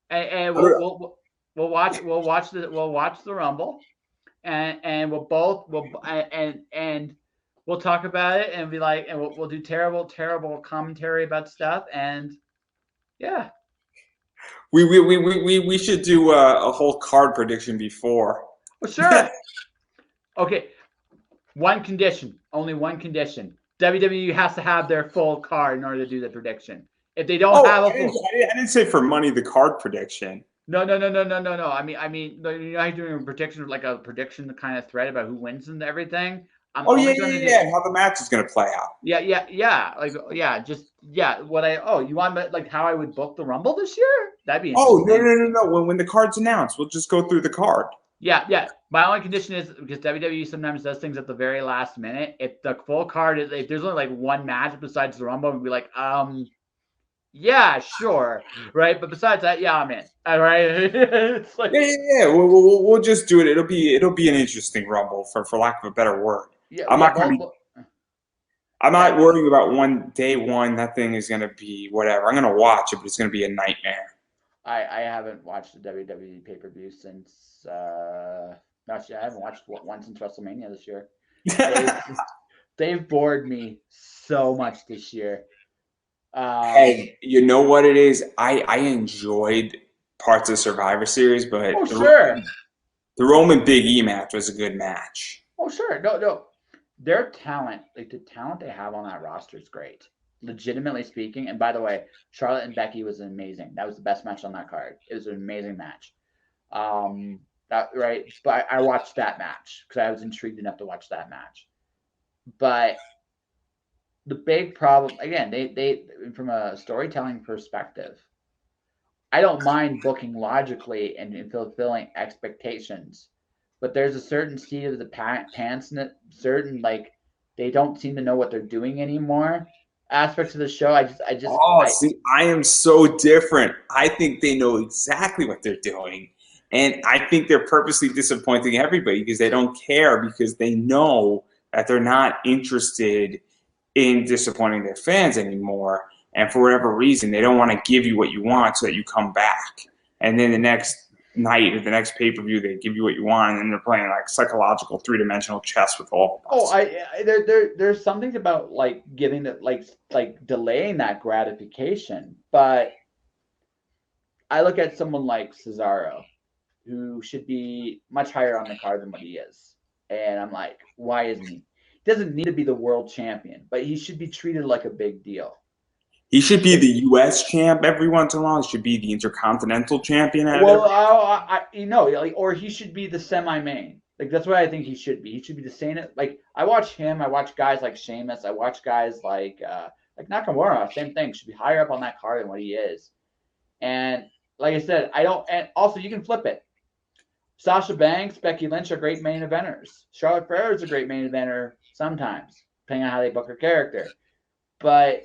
And we'll watch the Rumble, and we'll talk about it and be like, and we'll do terrible commentary about stuff, and yeah. We should do a whole card prediction before. Well, sure. Okay. Only one condition. WWE has to have their full card in order to do the prediction. If they don't have a full, I didn't say for money the card prediction. No. I mean, you're not doing a prediction like a prediction kind of thread about who wins and everything. How the match is going to play out. Yeah. You want like how I would book the Rumble this year? That'd be interesting. No. When the card's announced, we'll just go through the card. Yeah. My only condition is because WWE sometimes does things at the very last minute. If the full card is, if there's only like one match besides the Rumble, we'd be like, yeah, sure, right? But besides that, yeah, I'm in. All right, it's like, yeah. We'll just do it. It'll be an interesting Rumble for lack of a better word. Yeah, I'm not worrying about day one. That thing is going to be whatever. I'm going to watch it, but it's going to be a nightmare. I haven't watched the WWE pay-per-view since. Actually, I haven't watched one since WrestleMania this year. They've bored me so much this year. Hey, you know what it is? I enjoyed parts of Survivor Series, but the Roman Big E match was a good match. Oh, sure. No. Their talent, like the talent they have on that roster is great. Legitimately speaking, and by the way, Charlotte and Becky was amazing. That was the best match on that card. It was an amazing match. Right? But I watched that match because I was intrigued enough to watch that match. But the big problem, again, they from a storytelling perspective, I don't mind booking logically and fulfilling expectations, but there's a certain seat of the pants and certain like they don't seem to know what they're doing anymore. Aspects of the show, I am so different. I think they know exactly what they're doing, and I think they're purposely disappointing everybody because they don't care because they know that they're not interested in disappointing their fans anymore, and for whatever reason, they don't want to give you what you want so that you come back, and then the next night or the next pay-per-view they give you what you want, and then they're playing like psychological three-dimensional chess with all of us. There's something about like giving the like delaying that gratification, but I look at someone like Cesaro, who should be much higher on the card than what he is, and I'm like, why isn't he? He doesn't need to be the world champion, but he should be treated like a big deal. He should be the U.S. champ every once in a while. He should be the Intercontinental champion. Or he should be the semi-main. Like that's what I think he should be. He should be the same. Like I watch him. I watch guys like Sheamus. I watch guys like Nakamura. Same thing. Should be higher up on that card than what he is. And like I said, I don't. And also, you can flip it. Sasha Banks, Becky Lynch are great main eventers. Charlotte Flair is a great main eventer sometimes, depending on how they book her character. But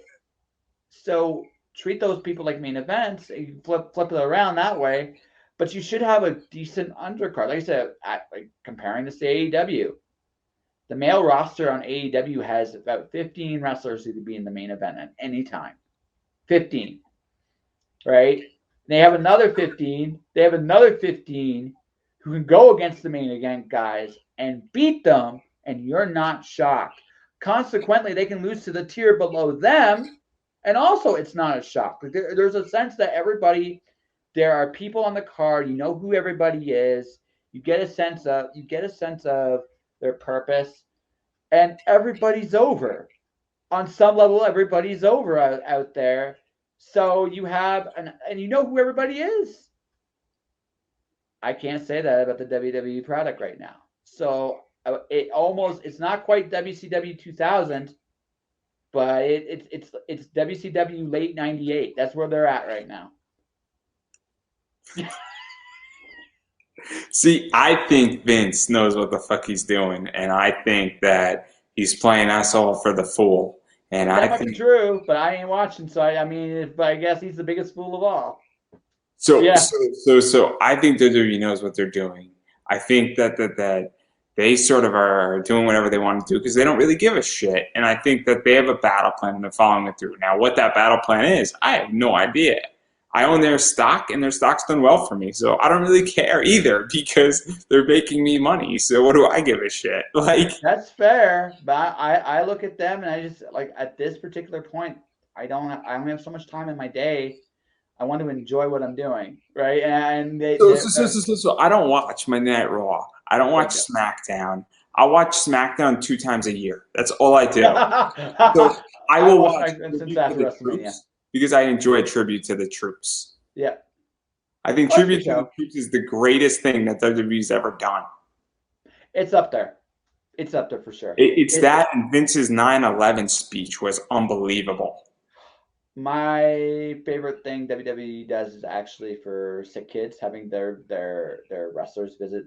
so treat those people like main events. You flip it around that way. But you should have a decent undercard. Like I said, like comparing this to AEW, the male roster on AEW has about 15 wrestlers who could be in the main event at any time. 15, right? They have another 15. They have another 15 who can go against the main event guys and beat them, and you're not shocked. Consequently, they can lose to the tier below them, and also it's not a shock. There's a sense that everybody, there are people on the card. You know who everybody is. You get a sense of their purpose, and everybody's over. On some level, everybody's over out there. So you have, and you know who everybody is. I can't say that about the WWE product right now. So it's not quite WCW 2000, but it's WCW late 98. That's where they're at right now. See, I think Vince knows what the fuck he's doing, and I think that he's playing us all for the fool. And that I might think be true, but I ain't watching, so but I guess he's the biggest fool of all. so. Yeah. So I think WWE knows what they're doing. I think that they sort of are doing whatever they want to do because they don't really give a shit. And I think that they have a battle plan and they're following it through. Now, what that battle plan is, I have no idea. I own their stock, and their stock's done well for me, so I don't really care either because they're making me money. So what do I give a shit? Like, that's fair, but I look at them and I just like at this particular point, I only have so much time in my day. I want to enjoy what I'm doing, right? And so I don't watch Monday Night Raw. I don't watch SmackDown. I watch SmackDown 2 times a year. That's all I do. So I will watch since after WrestleMania because I enjoy tribute to the troops. Yeah, I think tribute to the troops is the greatest thing that WWE's ever done. It's up there. It's up there for sure. It's that, and Vince's 9/11 speech was unbelievable. My favorite thing WWE does is actually for sick kids, having their wrestlers visit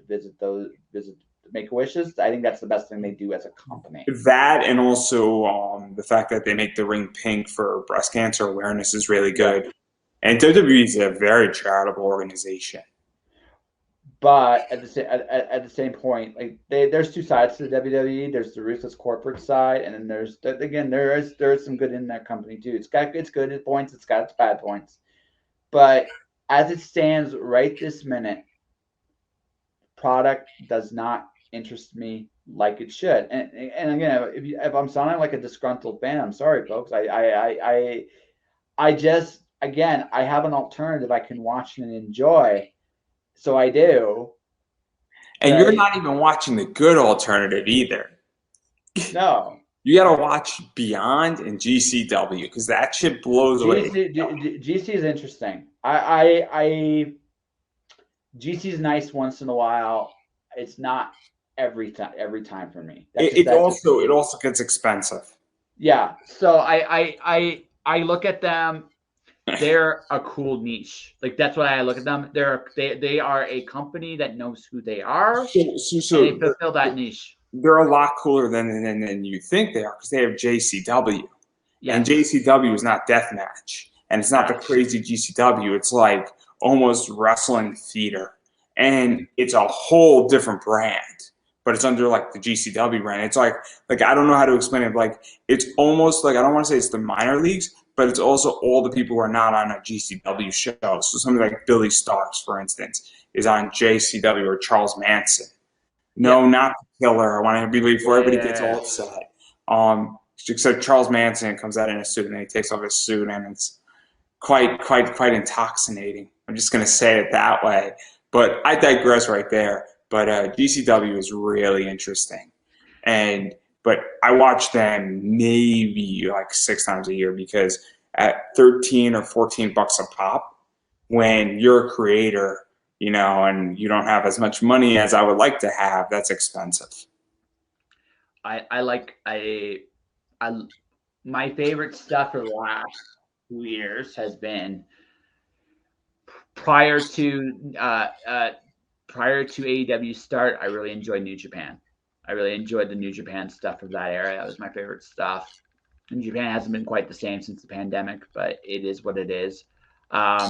Make-A-Wishes. I think that's the best thing they do as a company. That, and also the fact that they make the ring pink for breast cancer awareness is really good. And WWE is a very charitable organization. But at the same point, like there's two sides to the WWE. There's the ruthless corporate side, and then there's some good in that company too. It's good points. It's got its bad points. But as it stands right this minute, product does not interest me like it should. And again, if I'm sounding like a disgruntled fan, I'm sorry, folks. I just, again, I have an alternative I can watch and enjoy. So I do. And you're not even watching the good alternative either. No. You got to watch Beyond and GCW because that shit blows away. GC is interesting. GC is nice once in a while. It's not every time for me. It also gets expensive. Yeah. So I look at them. They're a cool niche. Like that's what I look at them. They are a company that knows who they are. So they fulfill that niche. They're a lot cooler than you think they are because they have JCW. Yes. And JCW is not deathmatch. And it's not the crazy GCW. It's like almost wrestling theater. And it's a whole different brand. But it's under like the GCW brand. It's like I don't know how to explain it. Like it's almost like I don't want to say it's the minor leagues, but it's also all the people who are not on a GCW show. So somebody like Billy Starks, for instance, is on JCW, or Charles Manson. No, not the Killer. I want to be before everybody gets all upset. Except Charles Manson comes out in a suit and he takes off his suit, and it's quite intoxicating. I'm just going to say it that way. But I digress right there. But GCW is really interesting, but I watch them maybe like 6 times a year because at $13 or $14 a pop, when you're a creator, and you don't have as much money as I would like to have, that's expensive. My favorite stuff for the last 2 years has been prior to prior to AEW start, I really enjoyed New Japan. I really enjoyed the New Japan stuff of that era. That was my favorite stuff. And Japan hasn't been quite the same since the pandemic, but it is what it is. I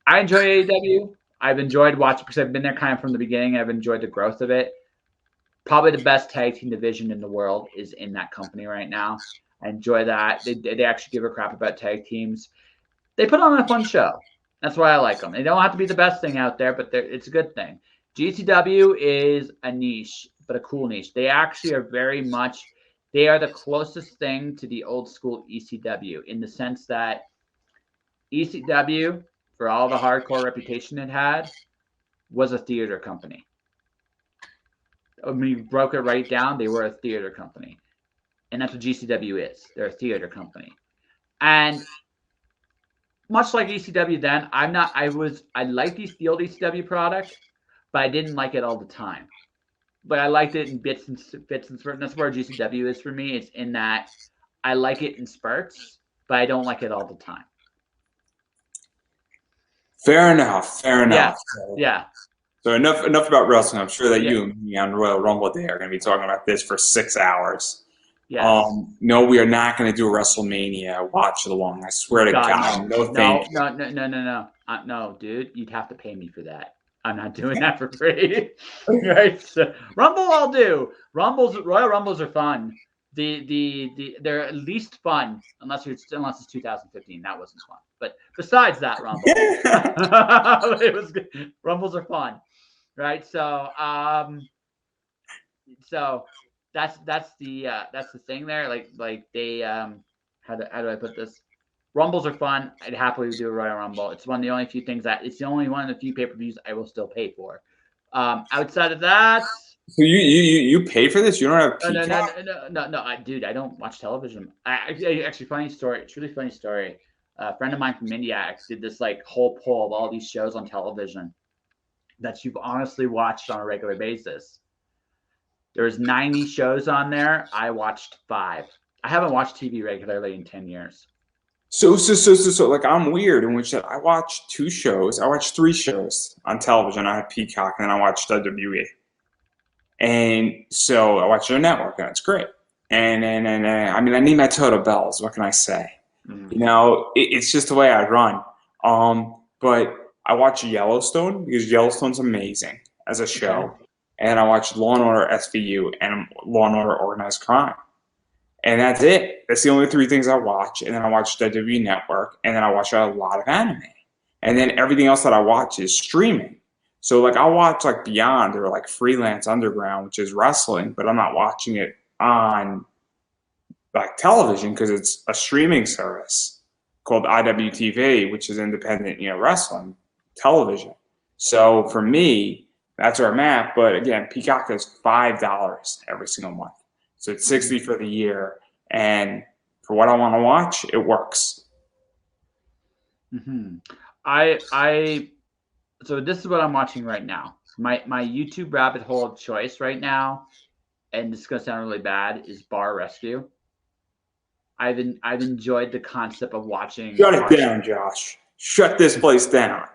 enjoy AEW. I've enjoyed watching because I've been there kind of from the beginning. I've enjoyed the growth of it. Probably the best tag team division in the world is in that company right now. I enjoy that. They actually give a crap about tag teams. They put on a fun show. That's why I like them. They don't have to be the best thing out there, but it's a good thing. GCW is a niche, but a cool niche. They actually are very much, they are the closest thing to the old school ECW in the sense that ECW, for all the hardcore reputation it had, was a theater company. When you broke it right down, they were a theater company. And that's what GCW is. They're a theater company. And much like ECW then, I liked the old ECW product, but I didn't like it all the time. But I liked it in bits and spurts. That's where GCW is for me. It's in that I like it in spurts, but I don't like it all the time. Fair enough. Yeah. So, yeah. So enough about wrestling. I'm sure that you and me on Royal Rumble Day are going to be talking about this for 6 hours. Yes. No, we are not going to do a WrestleMania watch along. I swear to God, no, thank you. No, dude, you'd have to pay me for that. I'm not doing that for free. Right? So, Rumble, I'll do. Royal Rumbles are fun. They're at least fun unless it's 2015. That wasn't fun. But besides that, Rumble, it was good. Rumbles are fun, right? So that's the thing there. Like they how do I put this? Rumbles are fun. I'd happily do a Royal Rumble. It's one of the only few things it's the only one of the few pay-per-views I will still pay for. Outside of that. So you pay for this? You don't have Peacock? No. Dude, I don't watch television. Actually, funny story. It's a really funny story. A friend of mine from India did this like whole poll of all these shows on television that you've honestly watched on a regular basis. There's 90 shows on there. I watched 5. I haven't watched TV regularly in 10 years. So like I'm weird in which that I watch 2 shows. I watch 3 shows on television. I have Peacock and then I watch WWE. And so I watch their network and it's great. And I mean I need my total bells. What can I say? You know, it's just the way I run. But I watch Yellowstone because Yellowstone's amazing as a show. Okay. And I watch Law & Order SVU and Law & Order Organized Crime. And that's it. That's the only 3 things I watch. And then I watch WWE Network. And then I watch a lot of anime. And then everything else that I watch is streaming. So like I'll watch like Beyond or like Freelance Underground, which is wrestling, but I'm not watching it on like television because it's a streaming service called IWTV, which is independent, wrestling television. So for me, that's where I'm at. But again, Peacock is $5 every single month. So it's $60 for the year. And for what I want to watch, it works. Mm-hmm. So this is what I'm watching right now. My YouTube rabbit hole of choice right now, and this is going to sound really bad, is Bar Rescue. I've enjoyed the concept of watching. Shut it down, Josh. Shut this place down.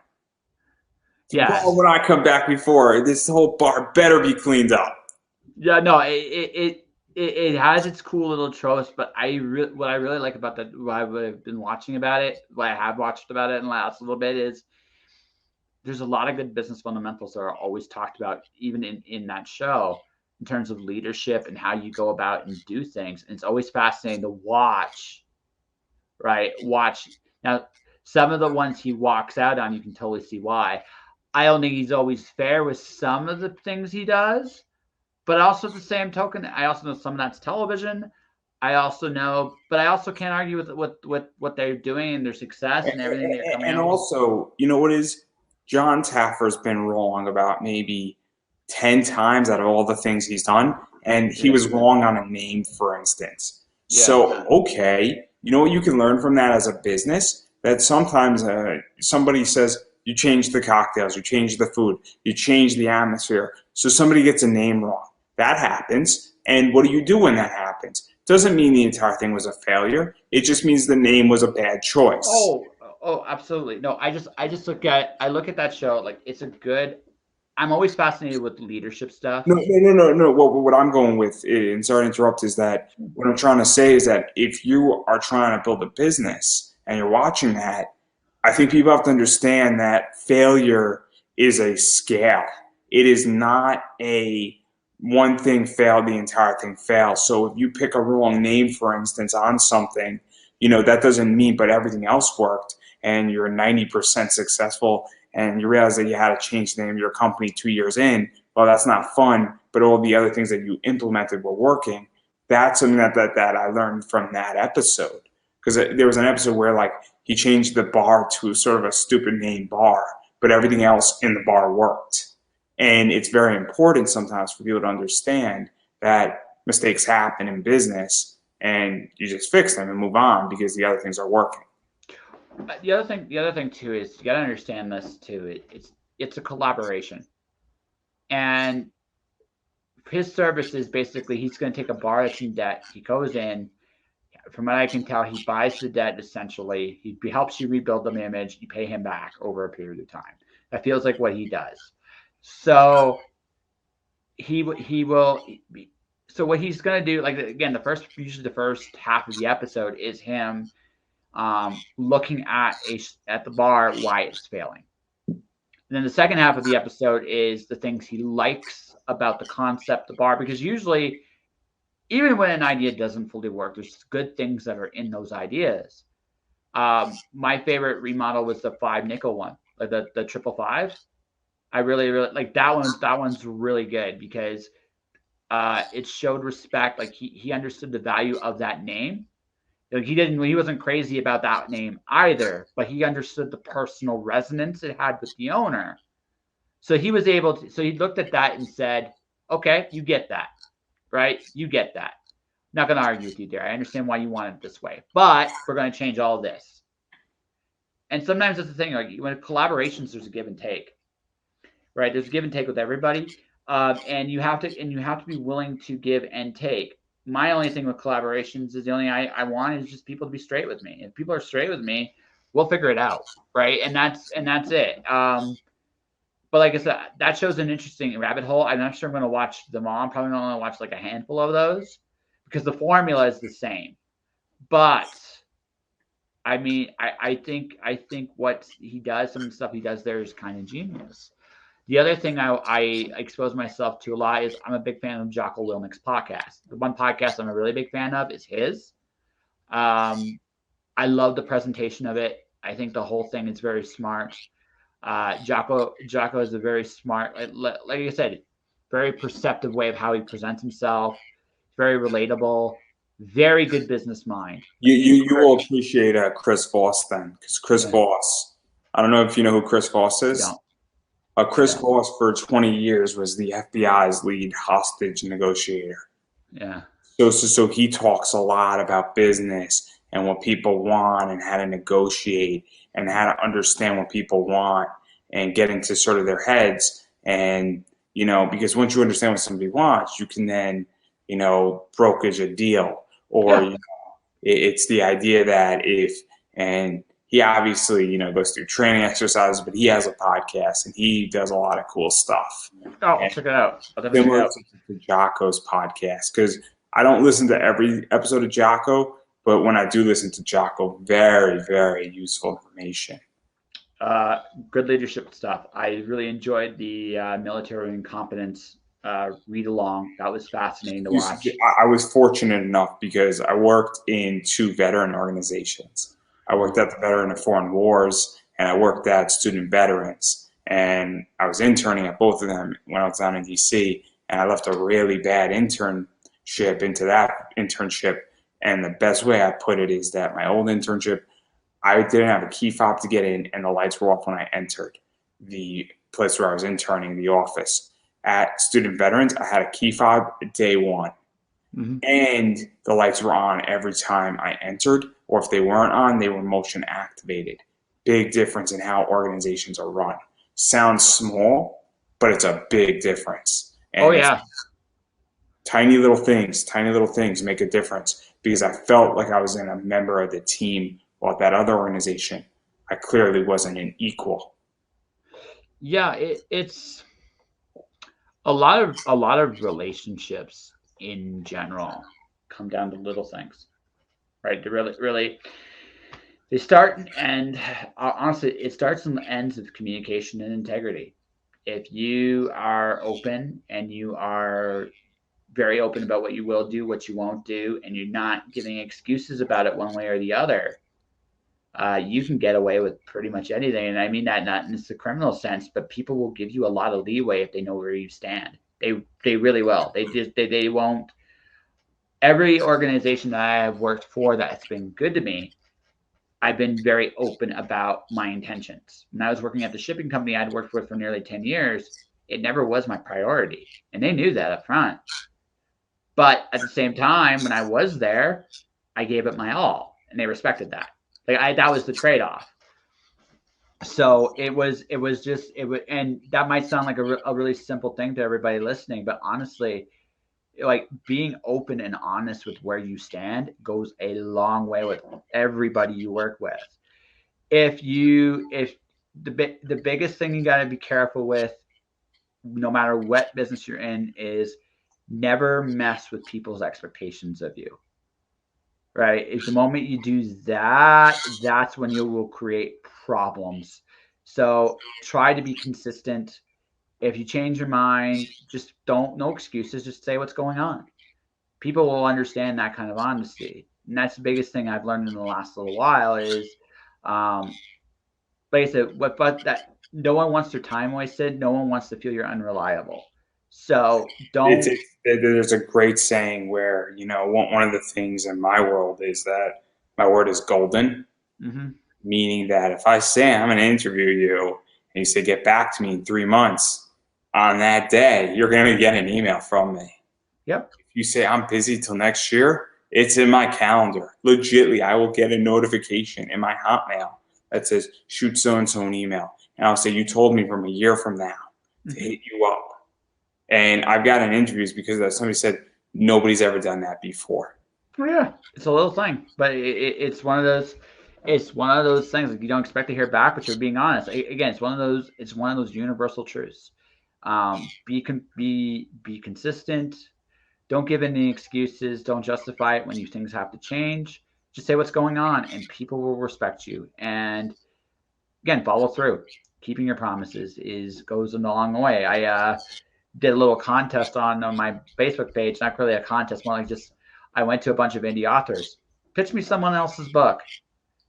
Yeah. When I come back before, this whole bar better be cleaned up. Yeah, no, it has its cool little tropes, but what I really like about that, what I've been watching about it, what I have watched about it in the last little bit is there's a lot of good business fundamentals that are always talked about, even in that show, in terms of leadership and how you go about and do things. And it's always fascinating to watch, right? Now, some of the ones he walks out on, you can totally see why. I don't think he's always fair with some of the things he does, but also at the same token, I also know some of that's television. But I also can't argue with what they're doing and their success and everything they're coming out. And also, you know what is? John Taffer's been wrong about maybe 10 times out of all the things he's done, and he was wrong on a name, for instance. Yeah. So, okay, you know what you can learn from that as a business? That sometimes somebody says, you change the cocktails, you change the food, you change the atmosphere, so somebody gets a name wrong. That happens, and what do you do when that happens? Doesn't mean the entire thing was a failure. It just means the name was a bad choice. Oh, absolutely. No, I look at that show like it's a good I'm always fascinated with leadership stuff. No. What I'm going with, and sorry to interrupt, is that what I'm trying to say is that if you are trying to build a business and you're watching that, I think people have to understand that failure is a scale. It is not a one thing failed, the entire thing fails. So if you pick a wrong name, for instance, on something, that doesn't mean, but everything else worked and you're 90% successful and you realize that you had to change the name of your company 2 years in. Well, that's not fun, but all the other things that you implemented were working. That's something that I learned from that episode. Because there was an episode where like he changed the bar to sort of a stupid name bar, but everything else in the bar worked. And it's very important sometimes for people to understand that mistakes happen in business and you just fix them and move on because the other things are working. The other thing too is you got to understand this too. It's a collaboration, and his service is basically he's going to take a bar that's in debt. He goes in. From what I can tell, he buys the debt essentially. He helps you rebuild the image. You pay him back over a period of time. That feels like what he does. So he will. So what he's going to do, like again, usually the first half of the episode is him looking at the bar why it's failing. And then the second half of the episode is the things he likes about the concept of the bar, because usually, even when an idea doesn't fully work, there's good things that are in those ideas. My favorite remodel was the 5 nickel one, like the 555. I really like that one. That one's really good because it showed respect. Like he understood the value of that name. Like he wasn't crazy about that name either, but he understood the personal resonance it had with the owner. So he was able to. So he looked at that and said, "Okay, you get that, right? You get that. Not going to argue with you there. I understand why you want it this way, but we're going to change all of this." And sometimes that's the thing. Like when collaborations, there's a give and take, right? There's a give and take with everybody, and you have to be willing to give and take. My only thing with collaborations is the only thing I want is just people to be straight with me. If people are straight with me, we'll figure it out, right? And that's it. But like I said, that shows an interesting rabbit hole. I'm not sure I'm going to watch them all. I'm probably going to watch like a handful of those because the formula is the same. But I mean, I think what he does, some of the stuff he does there is kind of genius. The other thing I expose myself to a lot is I'm a big fan of Jocko Willmick's podcast. The one podcast I'm a really big fan of is his. I love the presentation of it. I think the whole thing is very smart. Jocko is a very smart, like I said, very perceptive way of how he presents himself. Very relatable. Very good business mind. You will appreciate Chris Voss then, because Chris Voss. I don't know if you know who Chris Voss is. Yeah. Chris Voss for 20 years was the FBI's lead hostage negotiator. Yeah. So he talks a lot about business and what people want and how to negotiate and how to understand what people want and get into sort of their heads. And, because once you understand what somebody wants, you can then, brokerage a deal. Or, it's the idea that and he obviously, goes through training exercises, but he has a podcast and he does a lot of cool stuff. Oh, I'll check it out. I'll definitely check it out. To Jocko's podcast, because I don't listen to every episode of Jocko, but when I do listen to Jocko, very, very useful information. Good leadership stuff. I really enjoyed the military incompetence read along. That was fascinating to watch. I was fortunate enough because I worked in 2 veteran organizations. I worked at the Veteran of Foreign Wars and I worked at Student Veterans. And I was interning at both of them when I was down in DC. And I left a really bad internship into that internship. And the best way I put it is that my old internship, I didn't have a key fob to get in and the lights were off when I entered the place where I was interning, the office. At Student Veterans, I had a key fob day one. Mm-hmm. And the lights were on every time I entered, or if they weren't on, they were motion activated. Big difference in how organizations are run. Sounds small, but it's a big difference. And tiny little things make a difference, because I felt like I was in a member of the team, while at that other organization, I clearly wasn't an equal. Yeah, A lot of relationships in general come down to little things, right? They really they start and end. Honestly, it starts and ends with communication and integrity. If you are open and you are very open about what you will do, what you won't do, and you're not giving excuses about it one way or the other, you can get away with pretty much anything. And I mean that not in the criminal sense, but people will give you a lot of leeway if they know where you stand. They really will. They won't. Every organization that I have worked for that's been good to me, I've been very open about my intentions. When I was working at the shipping company I'd worked with for nearly 10 years, it never was my priority. And they knew that up front. But at the same time, when I was there, I gave it my all, and they respected that. That was the trade-off. So it was just, and that might sound like a really simple thing to everybody listening, but honestly, like being open and honest with where you stand goes a long way with everybody you work with. If the biggest thing you got to be careful with, no matter what business you're in, is never mess with people's expectations of you. Right? If the moment you do that, that's when you will create problems. So try to be consistent. If you change your mind, just no excuses, just say what's going on. People will understand that kind of honesty. And that's the biggest thing I've learned in the last little while is, like I said, but that no one wants their time wasted. No one wants to feel you're unreliable. So There's a great saying where, one of the things in my world is that my word is golden, meaning that if I say I'm going to interview you and you say, get back to me in 3 months, on that day, you're going to get an email from me. Yep. If you say I'm busy till next year, it's in my calendar. Legitly, I will get a notification in my Hotmail that says, shoot so-and-so an email. And I'll say, you told me from a year from now to hit you up. And I've gotten interviews because somebody said nobody's ever done that before. Oh yeah, it's a little thing, but it's one of those. It's one of those things that you don't expect to hear back, but you're being honest. Again, it's one of those. It's one of those universal truths. Be consistent. Don't give any excuses. Don't justify it when things have to change. Just say what's going on, and people will respect you. And again, follow through. Keeping your promises goes a long way. I did a little contest on my Facebook page. Not really a contest, more like just I went to a bunch of indie authors. Pitch me someone else's book.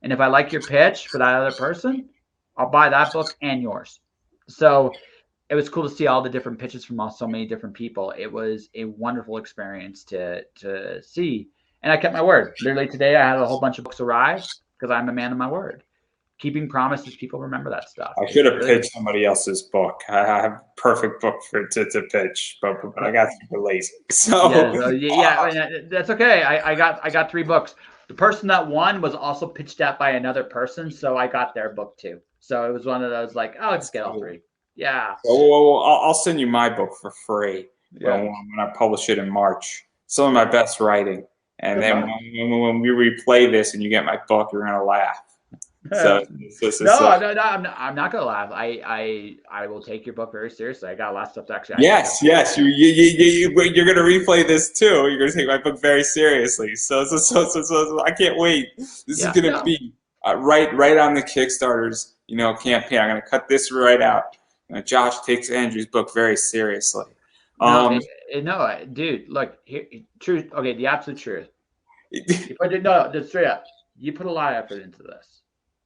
And if I like your pitch for that other person, I'll buy that book and yours. So it was cool to see all the different pitches from so many different people. It was a wonderful experience to see. And I kept my word. Literally today I had a whole bunch of books arrive because I'm a man of my word. Keeping promises, people remember that stuff. I should have pitched somebody else's book. I have a perfect book to pitch, but I got super lazy. So yeah, that's okay. I got 3 books. The person that won was also pitched at by another person, so I got their book too. So it was one of those like, oh, just get all 3. Yeah. Well, I'll send you my book for free when I publish it in March. Some of my best writing, and then when we replay this and you get my book, you're gonna laugh. So no, I'm not gonna laugh. I will take your book very seriously. I got a lot of stuff to actually. Yes, you're gonna replay this too. You're gonna take my book very seriously. So I can't wait. This is gonna be right on the Kickstarter's campaign. I'm gonna cut this right out. Josh takes Andrew's book very seriously. No, dude. Look, here, truth. Okay, the absolute truth. Just straight up. You put a lot of effort into this.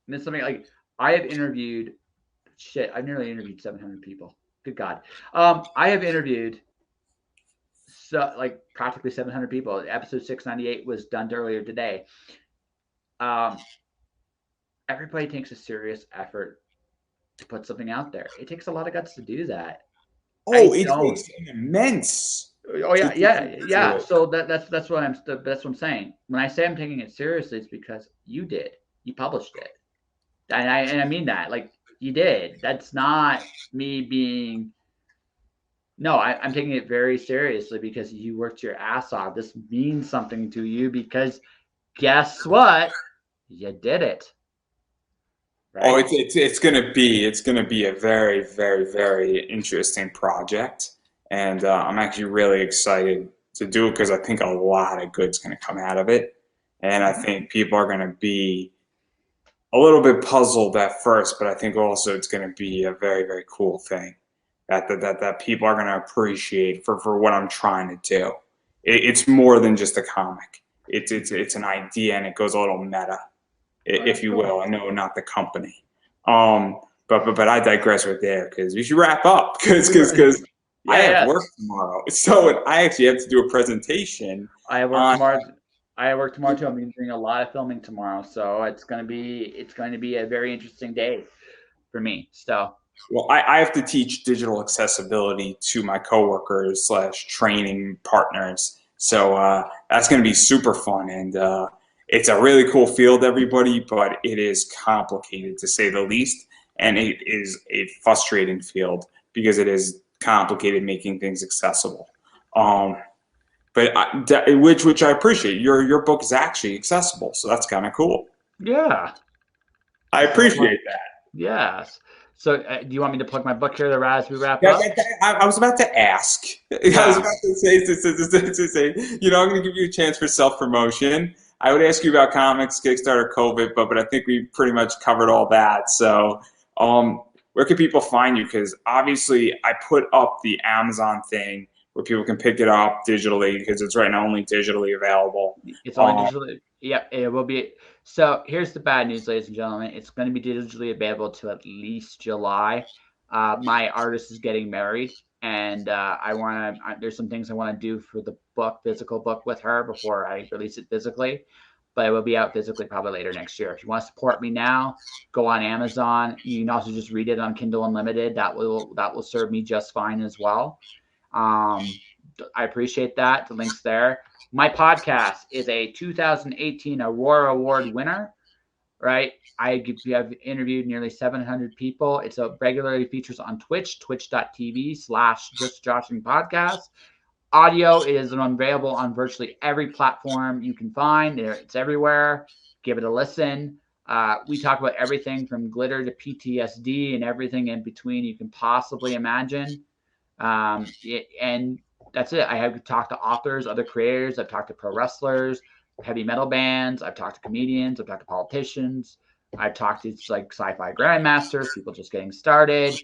And it's something like I have interviewed. I've nearly interviewed 700 people. Good God. I have interviewed practically 700 people. Episode 698 was done earlier today. Everybody takes a serious effort to put something out there. It takes a lot of guts to do that. It's immense. Oh yeah. So that's what I'm saying. When I say I'm taking it seriously, it's because you did. You published it. And I mean that, like you did. That's not me being. No, I'm taking it very seriously because you worked your ass off. This means something to you because guess what? You did it. Right? It's gonna be a very, very, very interesting project. and I'm actually really excited to do it because I think a lot of good's going to come out of it, and I think people are going to be a little bit puzzled at first, but I think also it's going to be a very, very cool thing that people are going to appreciate for what I'm trying to do. It's more than just a comic. It's an idea, and it goes a little meta, if you will. I know, not the company. But I digress right there because we should wrap up because I have work tomorrow. So I actually have to do a presentation. I have work tomorrow. I have work tomorrow too. I'm doing a lot of filming tomorrow, so it's going to be a very interesting day for me. So, well, I have to teach digital accessibility to my coworkers / training partners. So that's going to be super fun, and it's a really cool field, everybody. But it is complicated to say the least, and it is a frustrating field because it is complicated making things accessible. But which I appreciate. Your book is actually accessible, so that's kind of cool. Yeah, I appreciate that. Yes. So, do you want me to plug my book here, as we wrap Yeah, up? I was about to ask. Yeah. I was about to say, I'm going to give you a chance for self-promotion. I would ask you about comics, Kickstarter, COVID, but I think we pretty much covered all that. So, where can people find you? Because obviously, I put up the Amazon thing where people can pick it up digitally because it's right now only digitally available. It's only digitally. Yep, it will be. So here's the bad news, ladies and gentlemen. It's going to be digitally available to at least July. My artist is getting married, and there's some things I want to do for the physical book with her before I release it physically. But it will be out physically probably later next year. If you want to support me now, go on Amazon. You can also just read it on Kindle Unlimited. That will serve me just fine as well. I appreciate that. The link's there. My podcast is a 2018 Aurora Award winner, right? I have interviewed nearly 700 people. It's regularly features on Twitch, twitch.tv/justjoshingpodcast. Audio is available on virtually every platform you can find. It's everywhere. Give it a listen. We talk about everything from glitter to PTSD and everything in between you can possibly imagine. And that's it. I have talked to authors, other creators. I've talked to pro wrestlers, heavy metal bands. I've talked to comedians. I've talked to politicians. I've talked to sci-fi grandmasters, people just getting started.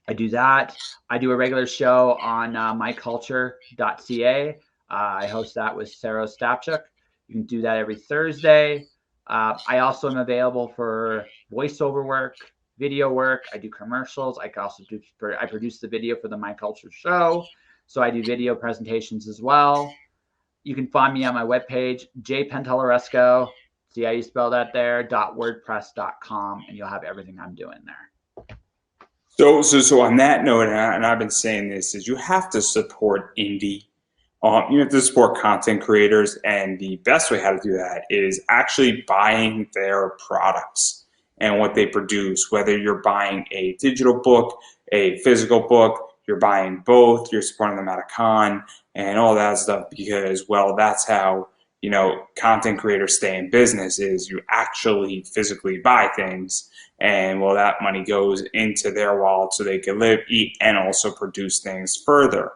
I do that. I do a regular show on myculture.ca. I host that with Sarah Stapchuk. You can do that every Thursday. I also am available for voiceover work, video work. I do commercials. I produce the video for the My Culture show. So I do video presentations as well. You can find me on my webpage, Pantalleresco. See how you spell that there, .wordpress.com, and you'll have everything I'm doing there. So on that note, and I've been saying this, is you have to support indie. You have to support content creators, and the best way how to do that is actually buying their products and what they produce, whether you're buying a digital book, a physical book, you're buying both, you're supporting them at a con and all that stuff, because, well, that's how, content creators stay in business, is you actually physically buy things, and, well, that money goes into their wallet so they can live, eat, and also produce things further.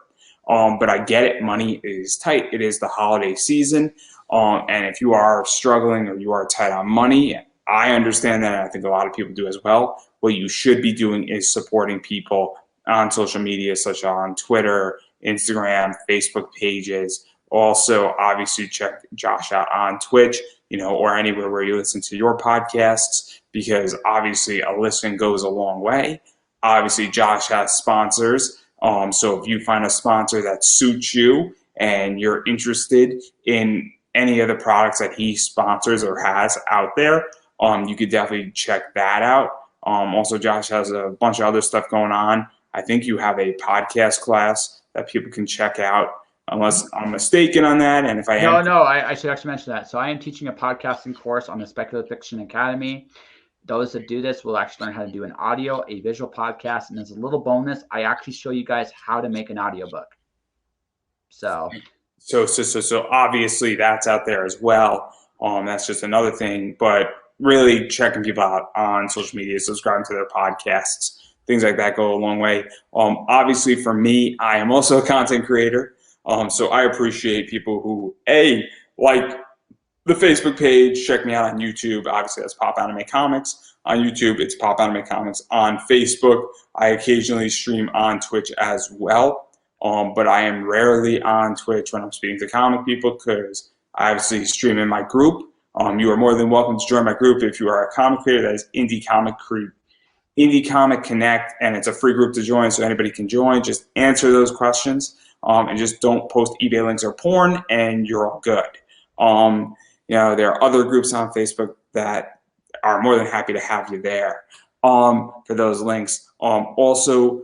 But I get it, money is tight. It is the holiday season, and if you are struggling or you are tight on money, I understand that, and I think a lot of people do as well. What you should be doing is supporting people on social media, such as on Twitter, Instagram, Facebook pages. Also, obviously, check Josh out on Twitch, or anywhere where you listen to your podcasts, because obviously a listen goes a long way. Obviously, Josh has sponsors. So if you find a sponsor that suits you and you're interested in any of the products that he sponsors or has out there, you could definitely check that out. Also, Josh has a bunch of other stuff going on. I think you have a podcast class that people can check out, unless I'm mistaken on that. And if I am, I should actually mention that. So I am teaching a podcasting course on the Speculative Fiction Academy. Those that do this will actually learn how to do an audio, a visual podcast, and as a little bonus, I actually show you guys how to make an audiobook. So obviously that's out there as well. That's just another thing, but really checking people out on social media, subscribing to their podcasts. things like that go a long way. Obviously, for me, I am also a content creator. So I appreciate people who, like the Facebook page, check me out on YouTube. Obviously, that's Pop Anime Comics. On YouTube, it's Pop Anime Comics. On Facebook, I occasionally stream on Twitch as well. But I am rarely on Twitch when I'm speaking to comic people because I obviously stream in my group. You are more than welcome to join my group if you are a comic creator. That is Indie Comic Connect, and it's a free group to join, so anybody can join. Just answer those questions, and just don't post eBay links or porn, and you're all good. There are other groups on Facebook that are more than happy to have you there for those links. Also,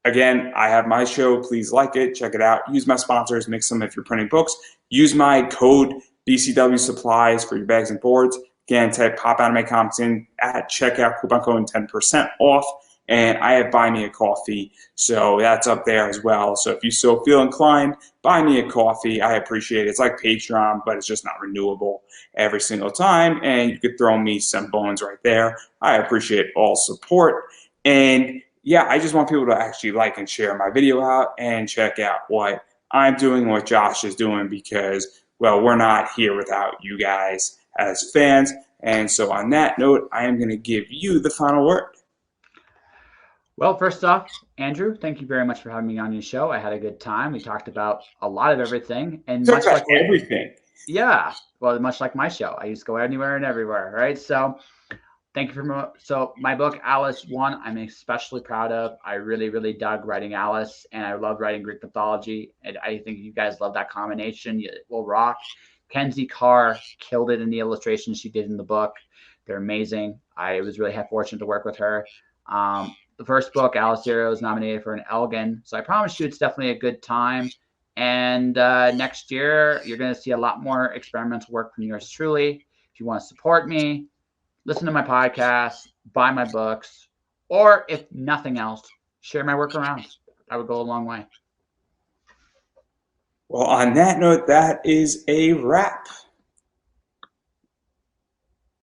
again, I have my show. Please like it, check it out. Use my sponsors, mix them if you're printing books. Use my code BCW Supplies for your bags and boards. Again, type Pop Anime Comics in at checkout, coupon code 10% off. And I have Buy Me a Coffee, so that's up there as well. So if you so feel inclined, buy me a coffee. I appreciate it. It's like Patreon, but it's just not renewable every single time. And you could throw me some bones right there. I appreciate all support. And yeah, I just want people to actually like and share my video out and check out what I'm doing, what Josh is doing, because, well, we're not here without you guys as fans. And so on that note, I am going to give you the final word. Well, first off, Andrew, thank you very much for having me on your show. I had a good time. We talked about a lot of everything. And much like everything. Yeah. Well, much like my show. I used to go anywhere and everywhere, right? So thank you so my book, Alice 1, I'm especially proud of. I really, really dug writing Alice, and I love writing Greek mythology. And I think you guys love that combination. It will rock. Kenzie Carr killed it in the illustrations she did in the book. They're amazing. I was really fortunate to work with her. The first book, Alice Zero, is nominated for an Elgin. So I promise you it's definitely a good time. And next year, you're going to see a lot more experimental work from yours truly. If you want to support me, listen to my podcast, buy my books, or if nothing else, share my work around. That would go a long way. Well, on that note, that is a wrap.